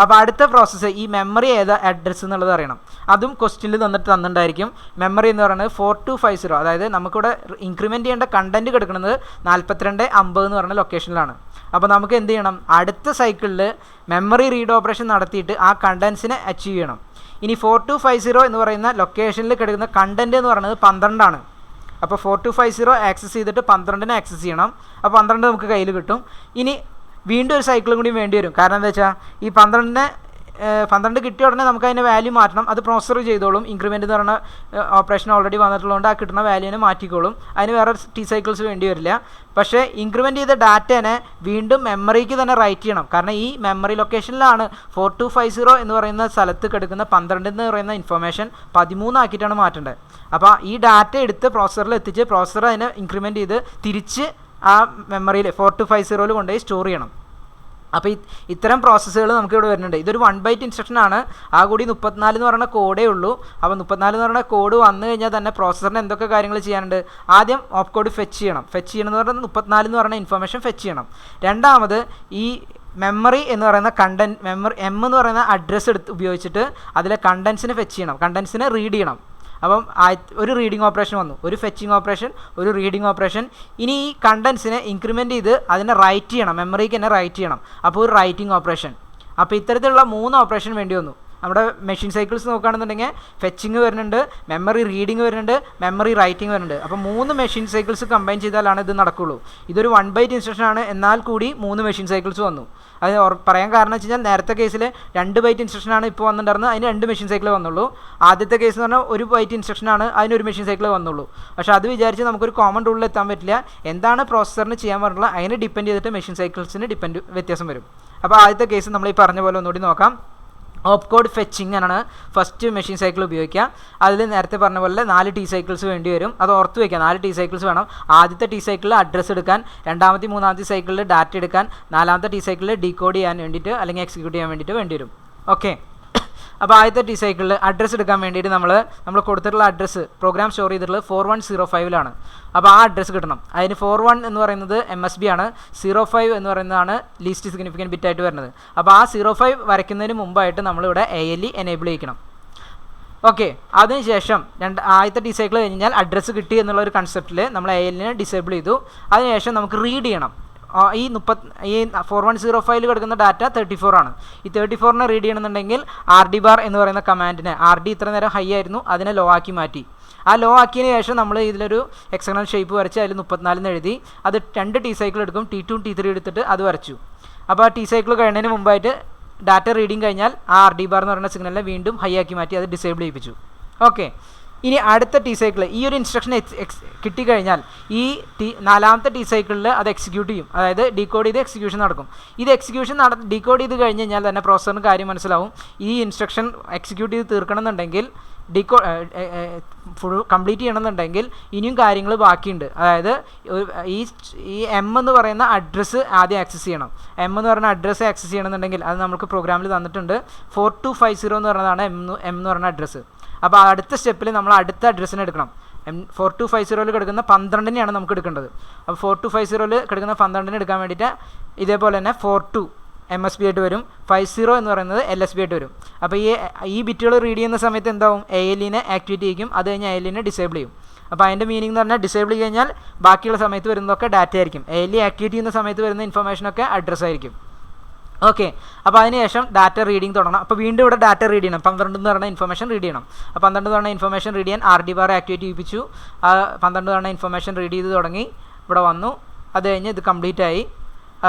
അപ്പോൾ അടുത്ത പ്രോസസ്സ് ഈ മെമ്മറി ഏതാ അഡ്രസ്സ് എന്നുള്ളത് അറിയണം. അതും ക്വസ്റ്റ്യനിൽ തന്നിട്ടുണ്ടായിരിക്കും. മെമ്മറി എന്ന് പറയുന്നത് 4250, അതായത് നമുക്കിവിടെ ഇൻക്രിമെൻറ്റ് ചെയ്യേണ്ട കണ്ടൻറ്റ് കിടക്കുന്നത് 4250 എന്ന് പറയുന്ന ലൊക്കേഷനിലാണ്. അപ്പോൾ നമുക്ക് എന്ത് ചെയ്യണം? അടുത്ത സൈക്കിളിൽ മെമ്മറി റീഡ് ഓപ്പറേഷൻ നടത്തിയിട്ട് ആ കണ്ടൻസിനെ അച്ചീവ് ചെയ്യണം. ഇനി 4250 എന്ന് പറയുന്ന ലൊക്കേഷനിൽ കിടക്കുന്ന കണ്ടൻറ്റ് എന്ന് പറയുന്നത് 12 ആണ്. അപ്പോൾ 4250 ആക്സസ് ചെയ്തിട്ട് 12നെ ആക്സസ് ചെയ്യണം. അപ്പോൾ 12 നമുക്ക് കയ്യിൽ കിട്ടും. ഇനി വീണ്ടും ഒരു സൈക്കിളും കൂടി വേണ്ടി വരും. കാരണം എന്താ വെച്ചാൽ ഈ 12 കിട്ടിയ ഉടനെ നമുക്ക് അതിൻ്റെ വാല്യൂ മാറ്റണം. അത് പ്രോസസ്സർ ചെയ്തോളും. ഇൻക്രിമെൻ്റ് എന്ന് പറയുന്ന ഓപ്പറേഷൻ ഓൾറെഡി വന്നിട്ടുള്ളതുകൊണ്ട് ആ കിട്ടുന്ന വാല്യൂവിനെ മാറ്റിക്കോളും. അതിന് വേറെ ടി സൈക്കിൾസ് വേണ്ടി വരില്ല. പക്ഷേ ഇൻക്രിമെൻറ്റ് ചെയ്ത ഡാറ്റേനെ വീണ്ടും മെമ്മറിക്ക് തന്നെ റൈറ്റ് ചെയ്യണം. കാരണം ഈ മെമ്മറി ലൊക്കേഷനിലാണ് 4250 എന്ന് പറയുന്ന സ്ഥലത്ത് കിടക്കുന്ന 12 എന്ന് പറയുന്ന ഇൻഫർമേഷൻ 13 ആക്കിയിട്ടാണ് മാറ്റേണ്ടത്. അപ്പോൾ ഈ ഡാറ്റ എടുത്ത് പ്രോസസ്സറിൽ എത്തിച്ച് പ്രോസസ്സർ അതിനെ ഇൻക്രിമെൻറ്റ് ചെയ്ത് തിരിച്ച് ആ മെമ്മറിയിൽ 4250 കൊണ്ടുപോയി സ്റ്റോർ ചെയ്യണം. അപ്പോൾ ഇത്തരം പ്രോസസ്സുകൾ നമുക്ക് ഇവിടെ വരുന്നുണ്ട്. ഇതൊരു 1 ബൈറ്റ് ഇൻസ്ട്രക്ഷനാണ്. ആ കൂടി 34 എന്ന് പറയുന്ന കോഡേ ഉള്ളൂ. അപ്പോൾ 34 എന്ന് പറയുന്ന കോഡ് വന്നു കഴിഞ്ഞാൽ തന്നെ പ്രോസസ്സറിന് എന്തൊക്കെ കാര്യങ്ങൾ ചെയ്യാനുണ്ട്? ആദ്യം ഓപ്പ് കോഡ് ഫെച്ച് ചെയ്യണം എന്ന് പറഞ്ഞാൽ 34 എന്ന് പറയുന്ന ഇൻഫർമേഷൻ ഫെച്ച് ചെയ്യണം. രണ്ടാമത് ഈ മെമ്മറി എന്ന് പറയുന്ന എന്ന് പറയുന്ന അഡ്രസ്സ് ഉപയോഗിച്ചിട്ട് അതിലെ കണ്ടൻസിനെ ഫെച്ച് ചെയ്യണം, കണ്ടൻസിനെ റീഡ് ചെയ്യണം. അപ്പം ഒരു റീഡിങ് ഓപ്പറേഷൻ വന്നു, ഒരു ഫെച്ചിങ് ഓപ്പറേഷൻ, ഒരു റീഡിങ് ഓപ്പറേഷൻ. ഇനി ഈ കണ്ടൻസിനെ ഇൻക്രിമെൻറ്റ് ചെയ്ത് അതിനെ റൈറ്റ് ചെയ്യണം, മെമ്മറിക്ക് തന്നെ റൈറ്റ് ചെയ്യണം. അപ്പോൾ ഒരു റൈറ്റിംഗ് ഓപ്പറേഷൻ. അപ്പോൾ ഇത്തരത്തിലുള്ള 3 ഓപ്പറേഷൻ വേണ്ടി വന്നു. നമ്മുടെ മെഷീൻ സൈക്കിൾസ് നോക്കുകയാണെന്നുണ്ടെങ്കിൽ ഫെച്ചിങ് വരുന്നുണ്ട്, മെമ്മറി റീഡിങ് വരുന്നുണ്ട്, മെമ്മറി റൈറ്റിംഗ് വരുന്നുണ്ട്. അപ്പോൾ 3 മെഷീൻ സൈക്കിൾസ് കമ്പൈൻ ചെയ്താലാണ് ഇത് നടക്കുകയുള്ളൂ. ഇതൊരു 1 ബൈറ്റ് ഇൻസ്ട്രക്ഷനാണ്, എന്നാൽ കൂടി 3 മെഷീൻ സൈക്കിൾസ് വന്നു. അത് പറയാൻ കാരണം വെച്ച് കഴിഞ്ഞാൽ നേരത്തെ കേസിൽ 2 ബൈറ്റ് ഇൻസ്ട്രക്ഷനാണ് ഇപ്പോൾ വന്നിട്ടുണ്ടായിരുന്നത്, അതിന് 2 മെഷീൻ സൈക്കിൾ വന്നുള്ളൂ. ആദ്യത്തെ കേസ് എന്ന് പറഞ്ഞാൽ 1 ബൈറ്റ് ഇൻസ്ട്രക്ഷനാണ്, അതിനൊരു മെഷീൻ സൈക്കിൾ വന്നുള്ളൂ. പക്ഷേ അത് വിചാരിച്ച് നമുക്കൊരു കോമൺ റൂളിൽ എത്താൻ പറ്റില്ല. എന്താണ് പ്രോസസ്സറിന് ചെയ്യാൻ പറഞ്ഞിട്ടുള്ളത് അതിനെ ഡിപ്പെൻഡ് ചെയ്തിട്ട് മെഷീൻ സൈക്കിൾസിന് വ്യത്യാസം വരും. അപ്പോൾ ആദ്യത്തെ കേസ് നമ്മൾ ഈ പറഞ്ഞ പോലെ ഒന്നുകൂടി നോക്കാം. ഓപ്പ് കോഡ് ഫെച്ചിങ് ആണ് ഫസ്റ്റ് മെഷീൻ സൈക്കിൾ ഉപയോഗിക്കുക. അതിൽ നേരത്തെ പറഞ്ഞ പോലെ 4 ടി സൈക്കിൾസ് വേണ്ടി വരും. അത് ഓർത്ത് വയ്ക്കുക, 4 ടി സൈക്കിൾസ് വേണം. ആദ്യത്തെ ടി സൈക്കിളിൽ അഡ്രസ്സ് എടുക്കാൻ, രണ്ടാമത്തെ 3ാമത്തെ സൈക്കിളിൽ ഡാറ്റ എടുക്കാൻ, 4ാമത്തെ ടി സൈക്കിളിൽ ഡീകോഡ് ചെയ്യാൻ വേണ്ടിയിട്ട് അല്ലെങ്കിൽ എക്സിക്യൂട്ട് ചെയ്യാൻ വേണ്ടിയിട്ട് വേണ്ടി വരും. ഓക്കെ. അപ്പോൾ ആദ്യത്തെ ടി സൈക്കിളിൽ അഡ്രസ്സ് എടുക്കാൻ വേണ്ടിയിട്ട് നമ്മൾ കൊടുത്തിട്ടുള്ള അഡ്രസ്സ് പ്രോഗ്രാം സ്റ്റോർ ചെയ്തിട്ടുള്ളത് 4105 അപ്പോൾ ആ അഡ്രസ്സ് കിട്ടണം. അതിന് 41 എന്ന് പറയുന്നത് MSB ആണ്, 05 എന്ന് പറയുന്നതാണ് ലീസ്റ്റ് സിഗ്നിഫിക്കൻറ്റ് ബിറ്റായിട്ട് വരുന്നത്. അപ്പോൾ ആ 05 വരയ്ക്കുന്നതിന് മുമ്പായിട്ട് നമ്മളിവിടെ ALE എനേബിൾ ചെയ്യിക്കണം. ഓക്കെ. അതിനുശേഷം ആദ്യത്തെ ടി സൈക്കിൾ കഴിഞ്ഞാൽ അഡ്രസ്സ് കിട്ടി എന്നുള്ള ഒരു കൺസെപ്റ്റിൽ നമ്മൾ ALE ഡിസേബിൾ ചെയ്തു. അതിനുശേഷം നമുക്ക് റീഡ് ചെയ്യണം. ഈ 4105 കിടക്കുന്ന ഡാറ്റ 34 ആണ്. ഈ 34നെ റീഡ് ചെയ്യണമെന്നുണ്ടെങ്കിൽ RD ബാർ എന്ന് പറയുന്ന കമാൻഡിനെ, RD ഇത്ര നേരം ഹൈ ആയിരുന്നു, അതിനെ ലോ ആക്കി മാറ്റി. ആ ലോ ആക്കിയതിന് ശേഷം നമ്മൾ ഇതിലൊരു ഹെക്സഗണൽ ഷേപ്പ് വരച്ച് അതിൽ 34 എഴുതി. അത് 2 ടി സൈക്കിൾ എടുക്കും, T2 T3 എടുത്തിട്ട് അത് വരച്ചു. അപ്പോൾ ആ ടി സൈക്കിൾ കഴിയുന്നതിന് മുമ്പായിട്ട് ഡാറ്റ റീഡിങ് കഴിഞ്ഞാൽ ആ RD ബാർ എന്ന് പറയുന്ന സിഗ്നലിനെ വീണ്ടും ഹൈ ആക്കി മാറ്റി, അത് ഡിസേബിൾ ചെയ്യിപ്പിച്ചു. ഓക്കെ. ഇനി അടുത്ത ടി സൈക്കിൾ ഈ ഒരു ഇൻസ്ട്രക്ഷൻ കിട്ടിക്കഴിഞ്ഞാൽ ഈ 4ാമത്തെ ടി സൈക്കിളിൽ അത് എക്സിക്യൂട്ട് ചെയ്യും, അതായത് ഡീകോഡ് ചെയ്ത് എക്സിക്യൂഷൻ നടക്കും. ഇത് എക്സിക്യൂഷൻ ഡീകോഡ് ചെയ്ത് കഴിഞ്ഞ് കഴിഞ്ഞാൽ തന്നെ പ്രോസസ്സറിന് കാര്യം മനസ്സിലാവും. ഈ ഇൻസ്ട്രക്ഷൻ എക്സിക്യൂട്ട് ചെയ്ത് തീർക്കണമെന്നുണ്ടെങ്കിൽ ഫുൾ കംപ്ലീറ്റ് ചെയ്യണമെന്നുണ്ടെങ്കിൽ ഇനിയും കാര്യങ്ങൾ ബാക്കിയുണ്ട്. അതായത് ഈ എന്ന് പറയുന്ന അഡ്രസ്സ് ആദ്യം ആക്സസ് ചെയ്യണം. എന്ന് പറയുന്ന അഡ്രസ്സ് ആക്സസ് ചെയ്യണമെന്നുണ്ടെങ്കിൽ അത് നമുക്ക് പ്രോഗ്രാമിൽ തന്നിട്ടുണ്ട്. 4250 എന്ന് പറയുന്നതാണ് എന്ന് പറയുന്ന അഡ്രസ്സ്. അപ്പോൾ അടുത്ത സ്റ്റെപ്പിൽ നമ്മൾ അടുത്ത അഡ്രസ്സിന് എടുക്കണം. 4250 കിടക്കുന്ന 12നെയാണ് നമുക്ക് എടുക്കേണ്ടത്. അപ്പോൾ 4250 കിടക്കുന്ന 12നെ എടുക്കാൻ വേണ്ടിയിട്ട് ഇതേപോലെ തന്നെ 42 MSB ആയിട്ട് വരും, 50 എന്ന് പറയുന്നത് LSB ആയിട്ട് വരും. അപ്പോൾ ഈ ബിറ്റുകൾ റീഡ് ചെയ്യുന്ന സമയത്ത് എന്താവും? ALE ആക്ടിവേറ്റ് ചെയ്യും, അത് കഴിഞ്ഞ് ALE ഡിസേബിൾ ചെയ്യും. അപ്പോൾ അതിൻ്റെ മീനിങ് എന്ന് പറഞ്ഞാൽ ഡിസേബിൾ കഴിഞ്ഞാൽ ബാക്കിയുള്ള സമയത്ത് വരുന്നതൊക്കെ ഡാറ്റ ആയിരിക്കും, ALE ആക്ടിവേറ്റ് ചെയ്യുന്ന സമയത്ത് വരുന്ന ഇൻഫർമേഷനൊക്കെ അഡ്രസ്സ് ആയിരിക്കും. ഓക്കെ. അപ്പോൾ അതിനുശേഷം ഡാറ്റ റീഡിങ് തുടങ്ങണം. അപ്പോൾ വീണ്ടും ഇവിടെ ഡാറ്റ റീഡ് ചെയ്യണം, 12 എന്ന് പറയുന്ന ഇൻഫർമേഷൻ റീഡ് ചെയ്യണം. അപ്പോൾ 12 എന്ന് പറയുന്ന ഇൻഫർമേഷൻ റീഡ് ചെയ്യാൻ RD ബാർ ആക്ടിവേറ്റ് ചെയ്യിപ്പിച്ചു. 12 എന്ന് പറയുന്ന ഇൻഫർമേഷൻ റീഡ് ചെയ്ത് തുടങ്ങി, ഇവിടെ വന്നു. അത് കഴിഞ്ഞ് ഇത് കംപ്ലീറ്റ് ആയി.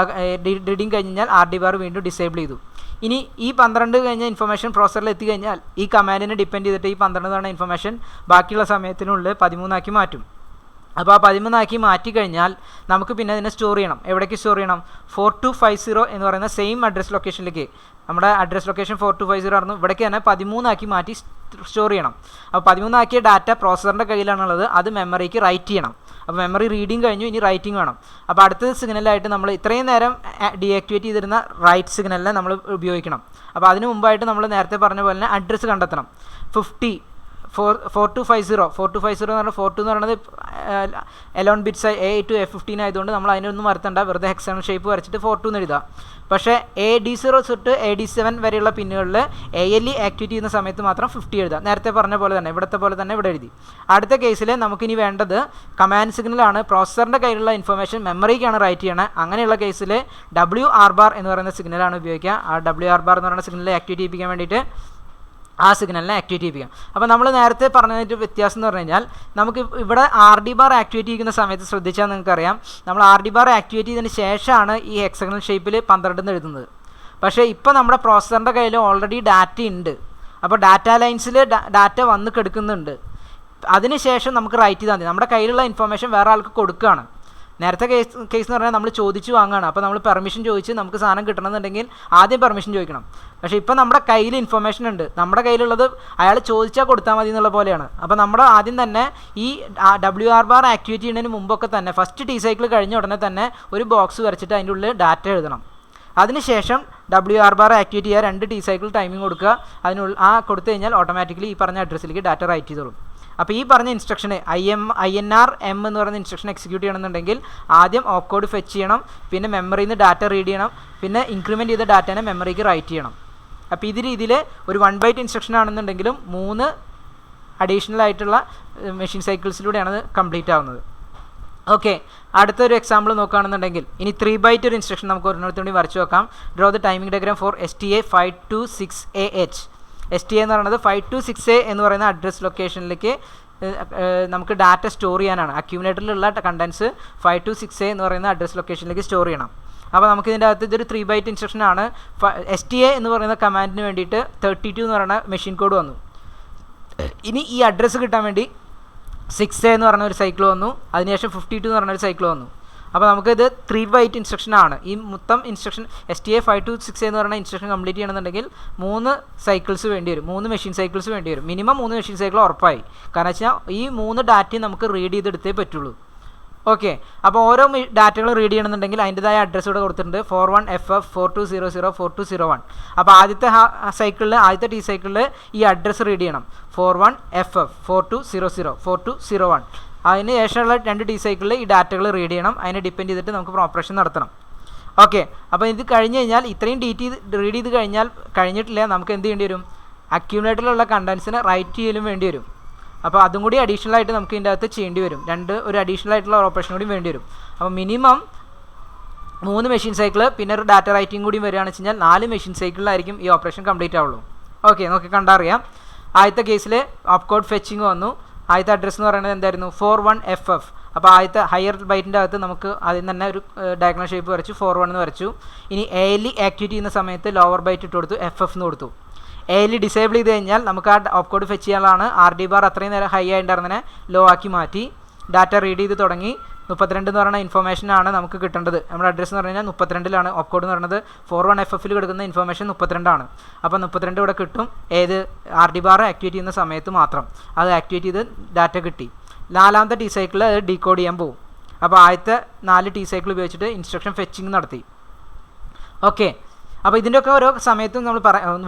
റീഡിങ് കഴിഞ്ഞാൽ RD ബാർ വീണ്ടും ഡിസേബിൾ ചെയ്തു. ഇനി ഈ 12 കഴിഞ്ഞ ഇൻഫർമേഷൻ പ്രോസസ്സറിൽ എത്തിക്കഴിഞ്ഞാൽ ഈ കമാൻഡിനെ ഡിപ്പെൻഡ് ചെയ്തിട്ട് ഈ 12 എന്ന് പറയുന്ന ഇൻഫർമേഷൻ ബാക്കിയുള്ള സമയത്തിനുള്ളിൽ 13 ആക്കി മാറ്റും. അപ്പോൾ ആ 13 ആക്കി മാറ്റിക്കഴിഞ്ഞാൽ നമുക്ക് പിന്നെ അതിനെ സ്റ്റോർ ചെയ്യണം. എവിടേക്ക് സ്റ്റോർ ചെയ്യണം? 4250 എന്ന് പറയുന്ന സെയിം അഡ്രസ് ലൊക്കേഷനിലേക്ക്. നമ്മുടെ അഡ്രസ് ലൊക്കേഷൻ 4250 ആയിരുന്നു, ഇവിടേക്ക് തന്നെ 13 ആക്കി മാറ്റി സ്റ്റോർ ചെയ്യണം. അപ്പോൾ 13 ആക്കിയ ഡാറ്റ പ്രോസസ്സറിൻ്റെ കയ്യിലാണുള്ളത്, അത് മെമ്മറിക്ക് റൈറ്റ് ചെയ്യണം. അപ്പോൾ മെമ്മറി റീഡിങ് കഴിഞ്ഞു, ഇനി റൈറ്റിംഗ് വേണം. അപ്പോൾ അടുത്ത സിഗ്നലായിട്ട് നമ്മൾ ഇത്രയും നേരം ഡീആക്ടിവേറ്റ് ചെയ്തിരുന്ന റൈറ്റ് സിഗ്നലിനെ നമ്മൾ ഉപയോഗിക്കണം. അപ്പോൾ അതിന് മുമ്പായിട്ട് നമ്മൾ നേരത്തെ പറഞ്ഞ പോലെ തന്നെ അഡ്രസ്സ് കണ്ടെത്തണം. 4250 എന്ന് പറഞ്ഞാൽ 42 എന്ന് പറയുന്നത് 11 ബിറ്റ്സ് A to A15 ആയതുകൊണ്ട് നമ്മൾ അതിനൊന്നും വരുത്തണ്ട, വെറുതെ ഹെക്സാഗണൽ ഷേപ്പ് വരച്ചിട്ട് 42 എന്ന് എഴുതാം. പക്ഷേ AD0 തൊട്ട് AD7 വരെയുള്ള പിന്നുകളിൽ ALE ആക്ടിവേറ്റ് ചെയ്യുന്ന സമയത്ത് മാത്രം 50 എഴുതാം. നേരത്തെ പറഞ്ഞ പോലെ തന്നെ ഇവിടുത്തെ പോലെ തന്നെ ഇവിടെ എഴുതി. അടുത്ത കേസിൽ നമുക്കിനി വേണ്ടത് കമാൻഡ് സിഗ്നലാണ്. പ്രോസസ്സറിൻ്റെ കയ്യിലുള്ള ഇൻഫർമേഷൻ മെമ്മറിക്കാണ് റൈറ്റ് ചെയ്യണത്. അങ്ങനെയുള്ള കേസിൽ WR ബാർ എന്ന് പറയുന്ന സിഗ്നലാണ് ഉപയോഗിക്കുക. ആ WR ബാർ എന്ന് പറയുന്ന സിഗ്നൽ ആക്ടിവേറ്റ് ചെയ്യിപ്പിക്കാൻ വേണ്ടിയിട്ട് ആ സിഗ്നലിനെ ആക്ടിവേറ്റ് ചെയ്യിപ്പിക്കാം. അപ്പോൾ നമ്മൾ നേരത്തെ പറഞ്ഞതിൻ്റെ വ്യത്യാസം എന്ന് പറഞ്ഞു കഴിഞ്ഞാൽ നമുക്ക് ഇവിടെ RD ബാർ ആക്ടിവേറ്റ് ചെയ്യുന്ന സമയത്ത് ശ്രദ്ധിച്ചാൽ നിങ്ങൾക്കറിയാം, നമ്മൾ RD ബാർ ആക്ടിവേറ്റ് ചെയ്തതിന് ശേഷമാണ് ഈ ഹെക്സഗണൽ ഷേപ്പിൽ 12 എന്ന് എഴുതുന്നത്. പക്ഷേ ഇപ്പോൾ നമ്മുടെ പ്രോസസ്സറിൻ്റെ കയ്യിൽ ഓൾറെഡി ഡാറ്റ ഉണ്ട്. അപ്പോൾ ഡാറ്റ ലൈൻസിൽ ഡാറ്റ വന്ന് കിടക്കുന്നുണ്ട്. അതിനുശേഷം നമുക്ക് റൈറ്റ് ചെയ്താൽ മതി. നമ്മുടെ കയ്യിലുള്ള ഇൻഫർമേഷൻ വേറെ ആൾക്ക് കൊടുക്കുകയാണ്. നേരത്തെ കേസ് എന്ന് പറഞ്ഞാൽ നമ്മൾ ചോദിച്ചു വാങ്ങുകയാണ്. അപ്പോൾ നമ്മൾ പെർമിഷൻ ചോദിച്ച് നമുക്ക് സാധനം കിട്ടണമെന്നുണ്ടെങ്കിൽ ആദ്യം പെർമിഷൻ ചോദിക്കണം. പക്ഷേ ഇപ്പോൾ നമ്മുടെ കയ്യിൽ ഇൻഫർമേഷൻ ഉണ്ട്, നമ്മുടെ കയ്യിലുള്ളത് അയാൾ ചോദിച്ചാൽ കൊടുത്താൽ മതി എന്നുള്ള പോലെയാണ്. അപ്പോൾ നമ്മുടെ ആദ്യം തന്നെ ഈ WR ബാർ ആക്ടിവേറ്റ് ചെയ്യുന്നതിന് മുമ്പൊക്കെ തന്നെ ഫസ്റ്റ് ടി സൈക്കിൾ കഴിഞ്ഞ ഉടനെ തന്നെ ഒരു ബോക്സ് വരച്ചിട്ട് അതിൻ്റെ ഉള്ളിൽ ഡാറ്റ എഴുതണം. അതിനുശേഷം WR ബാർ ആക്ടിവേറ്റ് ചെയ്യുക, 2 T സൈക്കിൾ ടൈമിംഗ് കൊടുക്കുക. അതിനുള്ള കൊടുത്തു കഴിഞ്ഞാൽ ഓട്ടോമാറ്റിക്കലി ഈ പറഞ്ഞ അഡ്രസ്സിലേക്ക് ഡാറ്റ റൈറ്റ് ചെയ്തോളും. അപ്പോൾ ഈ പറഞ്ഞ ഇൻസ്ട്രക്ഷന് INR M എന്ന് പറയുന്ന ഇൻസ്ട്രക്ഷൻ എക്സിക്യൂട്ട് ചെയ്യണമെന്നുണ്ടെങ്കിൽ ആദ്യം ഓപ്പ് കോഡ് ഫെച്ച് ചെയ്യണം, പിന്നെ മെമ്മറിയിൽ നിന്ന് ഡാറ്റ റീഡ് ചെയ്യണം, പിന്നെ ഇൻക്രിമെൻറ്റ് ചെയ്ത ഡാറ്റേനെ മെമ്മറിക്ക് റൈറ്റ് ചെയ്യണം. അപ്പോൾ ഇത് രീതിയിൽ ഒരു 1 ബൈറ്റ് ഇൻസ്ട്രക്ഷൻ ആണെന്നുണ്ടെങ്കിലും 3 അഡീഷണൽ ആയിട്ടുള്ള മെഷീൻ സൈക്കിൾസിലൂടെയാണ് കംപ്ലീറ്റ് ആവുന്നത്. ഓക്കെ, അടുത്തൊരു എക്സാമ്പിൾ നോക്കുകയാണെന്നുണ്ടെങ്കിൽ ഇനി 3 ബൈറ്റ് ഒരു ഇൻസ്ട്രക്ഷൻ നമുക്ക് ഒരെണ്ണത്തോടെ വരച്ച് നോക്കാം. Draw the timing diagram four STA 526AH. STA എന്ന് പറയുന്നത് 526A എന്ന് പറയുന്ന അഡ്രസ് ലൊക്കേഷനിലേക്ക് നമുക്ക് ഡാറ്റ സ്റ്റോർ ചെയ്യാനാണ്. അക്യൂമുലേറ്ററിലുള്ള കണ്ടൻസ് 526A എന്ന് പറയുന്ന അഡ്രസ് ലൊക്കേഷനിലേക്ക് സ്റ്റോർ ചെയ്യണം. അപ്പോൾ നമുക്ക് ഇതിൻ്റെ അകത്ത് ഇതൊരു 3 ബൈറ്റ് ഇൻസ്ട്രക്ഷൻ ആണ്. STA എന്ന് പറയുന്ന കമാൻഡിന് വേണ്ടിയിട്ട് 32 എന്ന് പറയുന്ന മെഷീൻ കോഡ് വന്നു. ഇനി ഈ അഡ്രസ്സ് കിട്ടാൻ വേണ്ടി 6A എന്ന് പറഞ്ഞ ഒരു സൈക്കിൾ വന്നു, അതിനുശേഷം 52 എന്ന് പറഞ്ഞൊരു സൈക്കിൾ വന്നു. അപ്പോൾ നമുക്കിത് 3 ബൈറ്റ് ഇൻസ്ട്രക്ഷൻ ആണ്. ഈ മൊത്തം ഇൻസ്ട്രക്ഷൻ STA 526A എന്ന് പറയുന്ന ഇൻസ്ട്രക്ഷൻ കംപ്ലീറ്റ് ചെയ്യണമെന്നുണ്ടെങ്കിൽ 3 സൈക്കിൾസ് വേണ്ടി വരും, 3 മെഷീൻ സൈക്കിൾസ് വേണ്ടി വരും. മിനിമം 3 മെഷീൻ സൈക്കിൾ ഉറപ്പായി. കാരണം വെച്ചാൽ ഈ 3 ഡാറ്റയും നമുക്ക് റീഡ് ചെയ്തെടുത്തേ പറ്റുള്ളൂ. ഓക്കെ, അപ്പോൾ ഓരോ ഡാറ്റകൾ റീഡ് ചെയ്യണമെന്നുണ്ടെങ്കിൽ അതിൻ്റെതായ അഡ്രസ്സ് ഇവിടെ കൊടുത്തിട്ടുണ്ട്. 41FF 4200 4201. അപ്പോൾ ആദ്യത്തെ സൈക്കിളിൽ, ആദ്യത്തെ T സൈക്കിളിൽ ഈ അഡ്രസ്സ് റീഡ് ചെയ്യണം, 41FF 4200 4201. അതിന് ശേഷമുള്ള 2 T സൈക്കിളിൽ ഈ ഡാറ്റകൾ റീഡ് ചെയ്യണം. അതിനെ ഡിപ്പെൻഡ് ചെയ്തിട്ട് നമുക്ക് ഓപ്പറേഷൻ നടത്തണം. ഓക്കെ, അപ്പോൾ ഇത് കഴിഞ്ഞ് കഴിഞ്ഞാൽ ഇത്രയും റീഡ് ചെയ്ത് കഴിഞ്ഞിട്ടില്ല, നമുക്ക് എന്ത് ചെയ്യേണ്ടി വരും? അക്യൂമുലേറ്ററിലുള്ള കണ്ടൻസിനെ റൈറ്റ് ചെയ്യലും വേണ്ടി വരും. അപ്പോൾ അതും കൂടി അഡീഷണൽ ആയിട്ട് നമുക്ക് ഇതിൻ്റെ അകത്ത് ചെയ്യേണ്ടി വരും. ഒരു അഡീഷണൽ ആയിട്ടുള്ള ഓപ്പറേഷൻ കൂടി വേണ്ടി വരും. അപ്പോൾ മിനിമം 3 മെഷീൻ സൈക്കിൾ പിന്നെ ഒരു ഡാറ്റ റൈറ്റിംഗ് കൂടി വരികയാണെന്ന് വെച്ച് കഴിഞ്ഞാൽ 4 മെഷീൻ സൈക്കിളിലായിരിക്കും ഈ ഓപ്പറേഷൻ കംപ്ലീറ്റ് ആവുള്ളൂ. ഓക്കെ, നമുക്ക് കണ്ടറിയാം. ആദ്യത്തെ കേസിൽ ഓപ്പ് കോഡ് ഫെച്ചിങ് വന്നു. ആദ്യത്തെ അഡ്രസ്സ് എന്ന് പറയുന്നത് എന്തായിരുന്നു? 41FF. അപ്പോൾ ആദ്യത്തെ ഹയർ ബൈറ്റിൻ്റെ അകത്ത് നമുക്ക് ആദ്യം തന്നെ ഒരു ഡയഗണൽ ഷേപ്പ് വരച്ചു, 41 എന്ന് വരച്ചു. ഇനി ALE ആക്ടിവേറ്റ് ചെയ്യുന്ന സമയത്ത് ലോവർ ബൈറ്റ് ഇട്ട് കൊടുത്തു, FF എന്ന് കൊടുത്തു. ALE ഡിസേബിൾ ചെയ്ത് കഴിഞ്ഞാൽ നമുക്ക് ആ ഓപ്പ് കോഡ് ഫെച്ച് ചെയ്യാനുള്ളതാണ്. RD ബാർ അത്രയും നേരം ഹൈ ആയിട്ടുണ്ടായിരുന്നതിനെ ലോ ആക്കി മാറ്റി. ഡാറ്റ റീഡ് ചെയ്ത് തുടങ്ങി. 32 എന്ന് പറയുന്ന ഇൻഫർമേഷനാണ് നമുക്ക് കിട്ടേണ്ടത്. നമ്മുടെ അഡ്രസ്സ് എന്ന് പറഞ്ഞു കഴിഞ്ഞാൽ 32ലാണ്. ഓപ്പ് കോഡ് എന്ന് പറയുന്നത് 41FFൽ കിടക്കുന്ന ഇൻഫർമേഷൻ 32ആണ്. അപ്പോൾ 32 ഇവിടെ കിട്ടും. ഏത് RD ബാർ ആക്ടിവേറ്റ് ചെയ്യുന്ന സമയത്ത് മാത്രം അത് ആക്ടിവേറ്റ് ചെയ്ത് ഡാറ്റ കിട്ടി. 4ാമത്തെ T സൈക്കിൾ അത് ഡീകോഡ് ചെയ്യാൻ പോകും. അപ്പോൾ ആദ്യത്തെ 4 T സൈക്കിൾ ഉപയോഗിച്ചിട്ട് ഇൻസ്ട്രക്ഷൻ ഫെച്ചിങ് നടത്തി. ഓക്കെ, അപ്പോൾ ഇതിൻ്റെയൊക്കെ ഓരോ സമയത്തും നമ്മൾ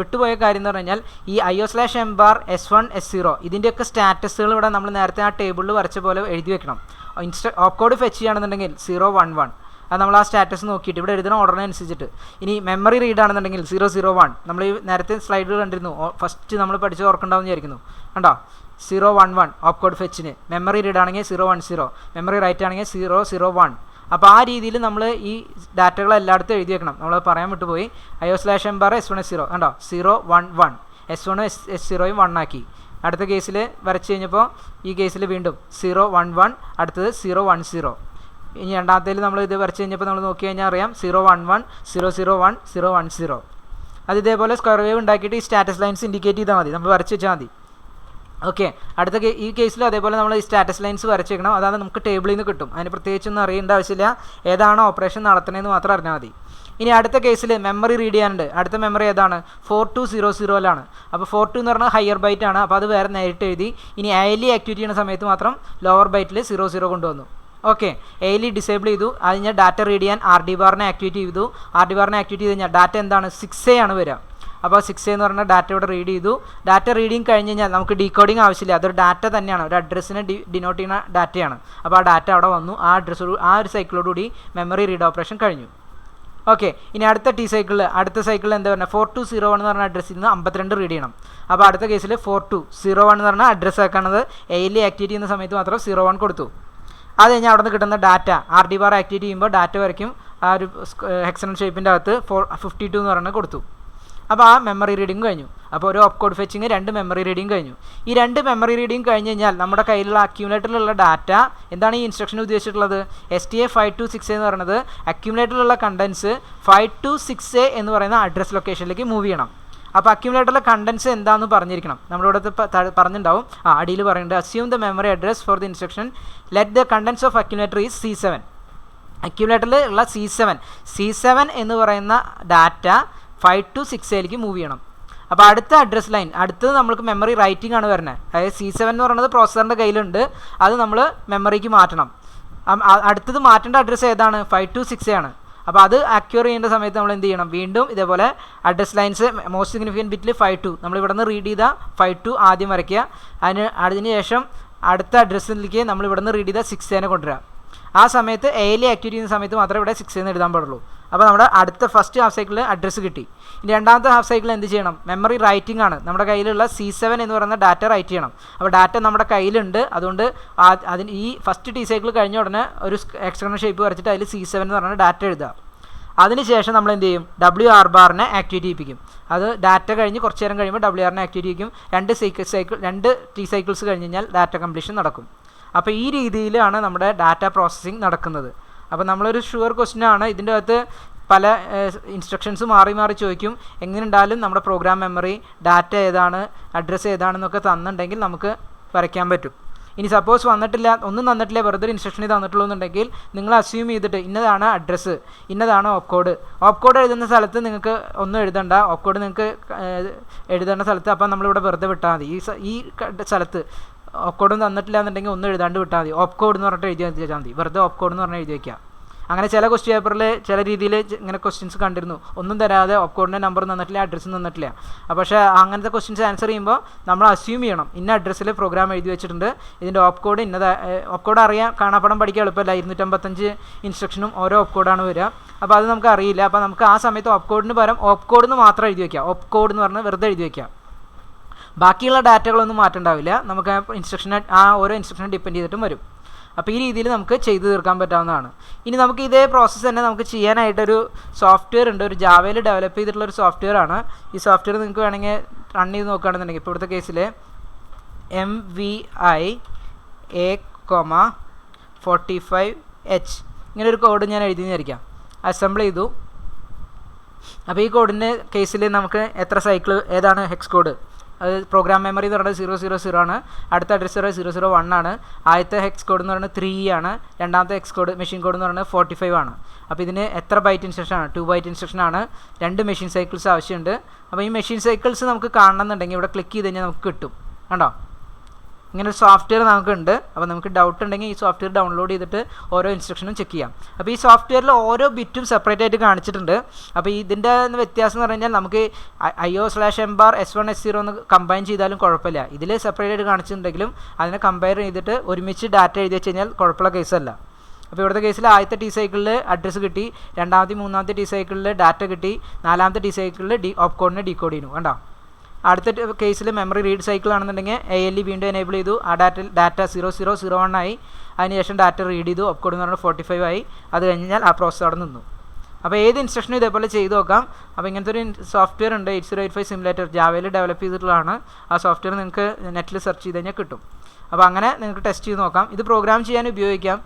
വിട്ടുപോയ കാര്യം എന്ന് പറഞ്ഞു കഴിഞ്ഞാൽ ഈ IO/M ബാർ S1 S0 ഇതിൻ്റെയൊക്കെ സ്റ്റാറ്റസുകൾ ഇവിടെ നമ്മൾ നേരത്തെ ആ ടേബിളിൽ വരച്ച പോലെ എഴുതി വെക്കണം. ഓപ്പ് കോഡ് ഫെച്ച് ചെയ്യുകയാണെന്നുണ്ടെങ്കിൽ 011 അത് നമ്മൾ ആ സ്റ്റാറ്റസ് നോക്കിയിട്ട് ഇവിടെ എഴുതുന്ന ഓർഡറിനനുസരിച്ചിട്ട്. ഇനി മെമ്മറി റീഡ് ആണെന്നുണ്ടെങ്കിൽ 001 നമ്മൾ ഈ നേരത്തെ സ്ലൈഡുകൾ കണ്ടിരുന്നു, ഫസ്റ്റ് നമ്മൾ പഠിച്ച് ഓർക്കുണ്ടാവും വിചാരിക്കുന്നു. കണ്ടോ, 011 ഓപ്പ് കോഡ് ഫെച്ചിന്. മെമ്മറി റീഡ് ആണെങ്കിൽ 010, മെമ്മറി റൈറ്റ് ആണെങ്കിൽ 001. അപ്പോൾ ആ രീതിയിൽ നമ്മൾ ഈ ഡാറ്റകൾ എല്ലായിടത്തും എഴുതി വെക്കണം. നമ്മൾ പറയാൻ വിട്ടുപോയി. IO/M ബാർ S1 S0 കണ്ടോ, 011 S1 S0യും 1 ആക്കി. അടുത്ത കേസിൽ വരച്ച് കഴിഞ്ഞപ്പോൾ ഈ കേസിൽ വീണ്ടും 011, അടുത്തത് 010. ഇനി രണ്ടാമത്തേൽ നമ്മൾ ഇത് വരച്ച് കഴിഞ്ഞപ്പോൾ നമ്മൾ നോക്കി കഴിഞ്ഞാൽ അറിയാം 011 001 010. അത് ഇതേപോലെ സ്ക്വയർ വേവ് ഉണ്ടാക്കിയിട്ട് ഈ സ്റ്റാറ്റസ് ലൈൻസ് ഇൻഡിക്കേറ്റ് ചെയ്താൽ മതി, നമ്മൾ വരച്ച് വെച്ചാൽ മതി. ഓക്കെ, അടുത്ത ഈ കേസിലും അതേപോലെ നമ്മൾ ഈ സ്റ്റാറ്റസ് ലൈൻസ് വരച്ചേക്കണം. അതാണ് നമുക്ക് ടേബിളിൽ നിന്ന് കിട്ടും. അതിന് പ്രത്യേകിച്ചൊന്നും അറിയേണ്ട ആവശ്യമില്ല, ഏതാണോ ഓപ്പറേഷൻ നടത്തണമെന്ന് മാത്രം അറിഞ്ഞാൽ മതി. ഇനി അടുത്ത കേസിൽ മെമ്മറി റീഡ് ചെയ്യാനുണ്ട്. അടുത്ത മെമ്മറി ഏതാണ്? 4200ലാണ്. അപ്പോൾ 42 എന്ന് പറഞ്ഞാൽ ഹയർ ബൈറ്റ് ആണ്. അപ്പോൾ അത് വേറെ നേരിട്ട് എഴുതി. ഇനി ALE ആക്ടിവേറ്റ് ചെയ്യുന്ന സമയത്ത് മാത്രം ലോവർ ബൈറ്റിൽ 00 കൊണ്ടുവന്നു. ഓക്കെ, ALE ഡിസേബിൾ ചെയ്തു. അത് കഴിഞ്ഞാൽ ഡാറ്റ റീഡ് ചെയ്യാൻ RD ബാറിനെ ആക്ടിവേറ്റ് ചെയ്തു. RD ബാറിനെ ആക്ടിവേറ്റ് ചെയ്ത് കഴിഞ്ഞാൽ ഡാറ്റ എന്താണ്? 6A ആണ് വരിക. അപ്പോൾ 6A എന്ന് പറഞ്ഞാൽ ഡാറ്റ ഇവിടെ റീഡ് ചെയ്തു. ഡാറ്റ റീഡിങ് കഴിഞ്ഞ് കഴിഞ്ഞാൽ നമുക്ക് ഡീകോഡിങ് ആവശ്യമില്ല, അതൊരു ഡാറ്റ തന്നെയാണ്, ഒരു അഡ്രസ്സിനെ ഡിനോട്ട് ചെയ്യുന്ന ഡാറ്റയാണ്. അപ്പോൾ ആ ഡാറ്റ അവിടെ വന്നു. ആ അഡ്രസ്സോട് ആ ഒരു സൈക്കിളോടുകൂടി മെമ്മറി റീഡ് ഓപ്പറേഷൻ കഴിഞ്ഞു. ഓക്കെ, ഇനി അടുത്ത അടുത്ത സൈക്കിളിൽ എന്താ പറഞ്ഞാൽ 4201 എന്ന് പറഞ്ഞ അഡ്രസ്സിൽ നിന്ന് 52 റീഡ് ചെയ്യണം. അപ്പോൾ അടുത്ത കേസിൽ 4201 എന്ന് പറഞ്ഞാൽ അഡ്രസ്സ് ആക്കണത് ALE ആക്ടിവേറ്റ് ചെയ്യുന്ന സമയത്ത് മാത്രം 01 കൊടുത്തു. അത് കഴിഞ്ഞാൽ അവിടെ നിന്ന് കിട്ടുന്ന ഡാറ്റ RD ബാർ ആക്ടിവേറ്റ് ചെയ്യുമ്പോൾ ഡാറ്റ വരയ്ക്കും. ആ ഒരു ഹെക്സണൽ ഷേപ്പിൻ്റെ അകത്ത് 52 എന്ന് പറഞ്ഞാൽ കൊടുത്തു. അപ്പോൾ ആ മെമ്മറി റീഡിങ് കഴിഞ്ഞു. അപ്പോൾ ഒരു ഓപ്പ് കോഡ് ഫെച്ചിങ് 2 മെമ്മറി റീഡിങ് കഴിഞ്ഞു. ഈ 2 മെമ്മറി റീഡിങ് കഴിഞ്ഞ് കഴിഞ്ഞാൽ നമ്മുടെ കയ്യിലുള്ള അക്യൂമുലേറ്ററിലുള്ള ഡാറ്റ എന്താണ് ഈ ഇൻസ്ട്രക്ഷൻ ഉദ്ദേശിച്ചിട്ടുള്ളത്? STA 526A എന്ന് പറയുന്നത് അക്യൂമുലേറ്ററിലുള്ള കണ്ടൻസ് 526A എന്ന് പറയുന്ന അഡ്രസ് ലൊക്കേഷനിലേക്ക് മൂവ് ചെയ്യണം. അപ്പോൾ അക്യൂമുലേറ്ററിലെ കണ്ടൻസ് എന്താണെന്ന് പറഞ്ഞിരിക്കണം. നമ്മളിവിടെ പറഞ്ഞിട്ടുണ്ടാവും, അടിയിൽ പറയുന്നുണ്ട് assume the memory address for the instruction let the contents of accumulator is C7. അക്യൂമുലേറ്ററിൽ ഉള്ള C7 എന്ന് പറയുന്ന ഡാറ്റ 526Aയിലേക്ക് മൂവ് ചെയ്യണം. അപ്പോൾ അടുത്ത അഡ്രസ് ലൈൻ അടുത്തത് നമ്മൾക്ക് മെമ്മറി റൈറ്റിംഗ് ആണ് വരുന്നത്. അതായത് C7 എന്ന് പറയുന്നത് പ്രോസസറിൻ്റെ കയ്യിലുണ്ട്, അത് നമ്മൾ മെമ്മറിക്ക് മാറ്റണം. അടുത്തത് മാറ്റേണ്ട അഡ്രസ്സ് ഏതാണ്? 526A ആണ്. അപ്പോൾ അത് അക്യൂർ ചെയ്യേണ്ട സമയത്ത് നമ്മൾ എന്ത് ചെയ്യണം, വീണ്ടും ഇതേപോലെ അഡ്രസ് ലൈൻസ് മോസ്റ്റ് സിഗ്നിഫിക്കൻറ്റ് ബിറ്റിൽ 5 2 നമ്മൾ ഇവിടെ നിന്ന് റീഡ് ചെയ്ത 5 2 ആദ്യം വരയ്ക്കുക. അതിന് ശേഷം അടുത്ത അഡ്രസ്സിലേക്ക് നമ്മൾ ഇവിടെ നിന്ന് റീഡ് ചെയ്ത 6 കൊണ്ടുവരിക. ആ സമയത്ത് എയിൽ ആക്ടിവേറ്റ് ചെയ്യുന്ന സമയത്ത് മാത്രമേ ഇവിടെ 6 എന്ന് എഴുതാൻ പാടുള്ളൂ. അപ്പോൾ നമ്മുടെ അടുത്ത ഫസ്റ്റ് ഹാഫ് സൈക്കിളിൽ അഡ്രസ്സ് കിട്ടി. ഇനി രണ്ടാമത്തെ ഹാഫ് സൈക്കിൾ എന്ത് ചെയ്യണം, മെമ്മറി റൈറ്റിംഗ് ആണ്. നമ്മുടെ കയ്യിലുള്ള C7 എന്ന് പറയുന്ന ഡാറ്റ റൈറ്റ് ചെയ്യണം. അപ്പോൾ ഡാറ്റ നമ്മുടെ കയ്യിലുണ്ട്, അതുകൊണ്ട് അതിന് ഈ ഫസ്റ്റ് ടി സൈക്കിൾ കഴിഞ്ഞ ഉടനെ ഒരു എക്സ്റ്റേണൽ ഷേപ്പ് വരച്ചിട്ട് അതിൽ C7 എന്ന് പറഞ്ഞ ഡാറ്റ എഴുതുക. അതിനുശേഷം നമ്മൾ എന്ത് ചെയ്യും, WR ബാറിനെ ആക്ടിവേറ്റ് ചെയ്യിപ്പിക്കും. അത് ഡാറ്റ കഴിഞ്ഞ് കുറച്ച് നേരം കഴിയുമ്പോൾ WRനെ ആക്ടിവേറ്റ് ചെയ്യിക്കും. രണ്ട് ടി സൈക്കിൾസ് കഴിഞ്ഞ് കഴിഞ്ഞാൽ ഡാറ്റ കംപ്ലീഷൻ നടക്കും. അപ്പോൾ ഈ രീതിയിലാണ് നമ്മുടെ ഡാറ്റ പ്രോസസ്സിങ് നടക്കുന്നത്. അപ്പോൾ നമ്മളൊരു ഷുവർ ക്വസ്റ്റ്യൻ ആണ്. ഇതിൻ്റെ അകത്ത് പല ഇൻസ്ട്രക്ഷൻസ് മാറി മാറി ചോദിക്കും. എങ്ങനെ ഉണ്ടായാലും നമ്മുടെ പ്രോഗ്രാം മെമ്മറി ഡാറ്റ ഏതാണ്, അഡ്രസ്സ് ഏതാണെന്നൊക്കെ തന്നിട്ടുണ്ടെങ്കിൽ നമുക്ക് വരയ്ക്കാൻ പറ്റും. ഇനി സപ്പോസ് ഒന്നും തന്നിട്ടില്ല, വെറുതെ ഒരു ഇൻസ്ട്രക്ഷനിൽ തന്നിട്ടുള്ളൂ എന്നുണ്ടെങ്കിൽ നിങ്ങൾ അസ്യൂം ചെയ്തിട്ട് ഇന്നതാണ് അഡ്രസ്സ്, ഇന്നതാണ് ഓപ്കോഡ് എഴുതുന്ന സ്ഥലത്ത് നിങ്ങൾക്ക് ഒന്നും എഴുതണ്ട. ഓപ്കോഡ് നിങ്ങൾക്ക് എഴുതേണ്ട സ്ഥലത്ത് അപ്പോൾ നമ്മളിവിടെ വെറുതെ വിട്ടാൽ മതി. ഈ സ്ഥലത്ത് ഓപ്കോഡും തന്നിട്ടില്ല എന്നുണ്ടെങ്കിൽ ഒന്നും എഴുതാണ്ട് വിട്ടാൽ മതി. ഓപ്കോഡ് എന്ന് പറഞ്ഞിട്ട് എഴുതി വെച്ചാൽ മതി. വെറുതെ ഓപ്കോഡ് എന്ന് പറഞ്ഞാൽ എഴുതി വയ്ക്കുക. അങ്ങനെ ചില ക്വസ്റ്റ്യൻ പേപ്പറിൽ ചില രീതിയിൽ ഇങ്ങനെ ക്വസ്റ്റ്യൻസ് കണ്ടിരുന്നു, ഒന്നും തരാതെ ഓപ്കോഡിൻ്റെ നമ്പർ തന്നിട്ടില്ല, അഡ്രസ്സ് തന്നിട്ടില്ല. പക്ഷേ അങ്ങനത്തെ ക്വസ്റ്റ്യൻസ് ആൻസർ ചെയ്യുമ്പോൾ നമ്മൾ അസ്യൂം ചെയ്യണം ഇന്ന അഡ്രസ്സിൽ പ്രോഗ്രാം എഴുതി വെച്ചിട്ടുണ്ട്, ഇതിൻ്റെ ഓപ്കോഡ് ഓപ്കോഡ് അറിയാൻ കാണാപ്പടം പഠിക്കാൻ എളുപ്പമല്ല. 255 ഇൻസ്ട്രക്ഷനും ഓരോ ഓപ്കോഡാണ് വരിക. അപ്പോൾ അത് നമുക്ക് അറിയില്ല. അപ്പോൾ നമുക്ക് ആ സമയത്ത് ഓപ്കോഡിന് പകരം ഓപ്കോഡ് എന്ന് മാത്രം എഴുതി വയ്ക്കുക. ഓപ്കോഡ് എന്ന് പറഞ്ഞ് വെറുതെ എഴുതി വയ്ക്കുക. ബാക്കിയുള്ള ഡാറ്റകളൊന്നും മാറ്റണ്ടാവില്ല. നമുക്ക് ഓരോ ഇൻസ്ട്രക്ഷനെ ഡിപ്പെൻഡ് ചെയ്തിട്ടും വരും. അപ്പോൾ ഈ രീതിയിൽ നമുക്ക് ചെയ്തു തീർക്കാൻ പറ്റാവുന്നതാണ്. ഇനി നമുക്ക് ഇതേ പ്രോസസ്സ് തന്നെ നമുക്ക് ചെയ്യാനായിട്ടൊരു സോഫ്റ്റ്വെയർ ഉണ്ട്. ഒരു ജാവയിൽ ഡെവലപ്പ് ചെയ്തിട്ടുള്ളൊരു സോഫ്റ്റ്വെയർ ആണ്. ഈ സോഫ്റ്റ്വെയർ നിങ്ങൾക്ക് വേണമെങ്കിൽ റൺ ചെയ്ത് നോക്കുകയാണെന്നുണ്ടെങ്കിൽ, ഇപ്പോൾ ഇവിടുത്തെ കേസിൽ MVIA,45H ഇങ്ങനെ ഒരു കോഡ് ഞാൻ എഴുതി വിചാരിക്കാം, അസംബിൾ ചെയ്തു. അപ്പോൾ ഈ കോഡിൻ്റെ കേസിൽ നമുക്ക് എത്ര സൈക്കിൾ, ഏതാണ് ഹെക്സ് കോഡ്, അത് പ്രോഗ്രാം മെമ്മറി എന്ന് പറയുന്നത് 000 ആണ്. അടുത്ത അഡ്രസ് 001 ആണ്. ആദ്യത്തെ ഹെക്സ് കോഡ് എന്ന് പറയുന്നത് 3 ആണ്. രണ്ടാമത്തെ ഹെക്സ് കോഡ് മെഷീൻ കോഡ് എന്ന് പറയുന്നത് 45 ആണ്. അപ്പോൾ ഇതിന് എത്ര ബൈറ്റ് ഇൻസ്ട്രക്ഷൻ ആണ്, 2 ബൈറ്റ് ഇൻസ്ട്രക്ഷൻ ആണ്. 2 മെഷീൻ സൈക്കിൾസ് ആവശ്യമുണ്ട്. അപ്പോൾ ഈ മെഷീൻ സൈക്കിൾസ് നമുക്ക് കാണണമെന്നുണ്ടെങ്കിൽ ഇവിടെ ക്ലിക്ക് ചെയ്ത് കഴിഞ്ഞാൽ നമുക്ക് കിട്ടും. കണ്ടോ, ഇങ്ങനെ ഒരു സോഫ്റ്റ്വെയർ നമുക്കുണ്ട്. അപ്പോൾ നമുക്ക് ഡൗട്ട് ഉണ്ടെങ്കിൽ ഈ സോഫ്റ്റ്വെയർ ഡൗൺലോഡ് ചെയ്തിട്ട് ഓരോ ഇൻസ്ട്രക്ഷനും ചെക്ക് ചെയ്യാം. അപ്പോൾ ഈ സോഫ്റ്റ്വെയറിൽ ഓരോ ബിറ്റും സെപ്പറേറ്റ് ആയിട്ട് കാണിച്ചിട്ടുണ്ട്. അപ്പോൾ ഇതിൻ്റെ വ്യത്യാസം എന്ന് പറഞ്ഞാൽ നമുക്ക് IO/M_S1 S0 എന്ന് കമ്പൈൻ ചെയ്താലും കുഴപ്പമില്ല. ഇതിൽ സെപ്പറേറ്റ് ആയിട്ട് കാണിച്ചിട്ടുണ്ടെങ്കിലും അതിനെ കമ്പയർ ചെയ്തിട്ട് ഒരുമിച്ച് ഡാറ്റ എഴുതി വെച്ച് കഴിഞ്ഞാൽ കുഴപ്പമുള്ള കേസല്ല. അപ്പോൾ ഇവിടുത്തെ കേസിൽ ആദ്യത്തെ ടി സൈക്കിളിൽ അഡ്രസ്സ് കിട്ടി, രണ്ടാമത്തെ മൂന്നാമത്തെ ടി സൈക്കിളിൽ ഡാറ്റ കിട്ടി, നാലാമത്തെ ടി സൈക്കിളിൽ ഓപ്കോഡിനെ ഡീകോഡ് ചെയ്യുന്നു. കണ്ടോ, അടുത്ത കേസിൽ മെമ്മറി റീഡ് സൈക്കിൾ ആണെന്നുണ്ടെങ്കിൽ ALE വീണ്ടും എനേബിൾ ചെയ്തു. ആ ഡാറ്റ 0001 ആയി. അതിനുശേഷം ഡാറ്റ റീഡ് ചെയ്തു, ഓപ്കോഡ് എന്ന് പറഞ്ഞാൽ 45 ആയി. അത് കഴിഞ്ഞാൽ ആ പ്രോസസ്സ് അവിടെ നിന്നു. അപ്പോൾ ഏത് ഇൻസ്ട്രക്ഷനും ഇതേപോലെ ചെയ്ത് നോക്കാം. അപ്പോൾ ഇങ്ങനത്തെ ഒരു സോഫ്റ്റ്വെയർ ഉണ്ട്, 8085 സിമുലേറ്റർ, ജാവയിൽ ഡെവലപ്പ് ചെയ്തിട്ടുള്ളതാണ്. ആ സോഫ്റ്റ്വെയർ നിങ്ങൾക്ക് നെറ്റിൽ സെർച്ച് ചെയ്ത് കഴിഞ്ഞാൽ കിട്ടും. അപ്പോൾ അങ്ങനെ നിങ്ങൾക്ക് ടെസ്റ്റ് ചെയ്ത് നോക്കാം. ഇത് പ്രോഗ്രാം ചെയ്യാൻ ഉപയോഗിക്കാം,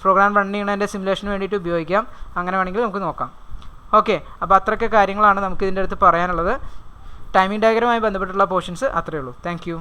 പ്രോഗ്രാം റൺ ചെയ്യുന്നതിൻ്റെ സിമുലേഷന് വേണ്ടിയിട്ട് ഉപയോഗിക്കാം. അങ്ങനെ വേണമെങ്കിൽ നമുക്ക് നോക്കാം. ഓക്കെ, അപ്പോൾ അത്രയൊക്കെ കാര്യങ്ങളാണ് നമുക്ക് ഇതിൻ്റെ അടുത്ത് പറയാനുള്ളത്. ടൈമിംഗ് ഡയഗ്രമായി ബന്ധപ്പെട്ടുള്ള പോർഷൻസ് അത്രയേ ഉള്ളൂ. Thank you.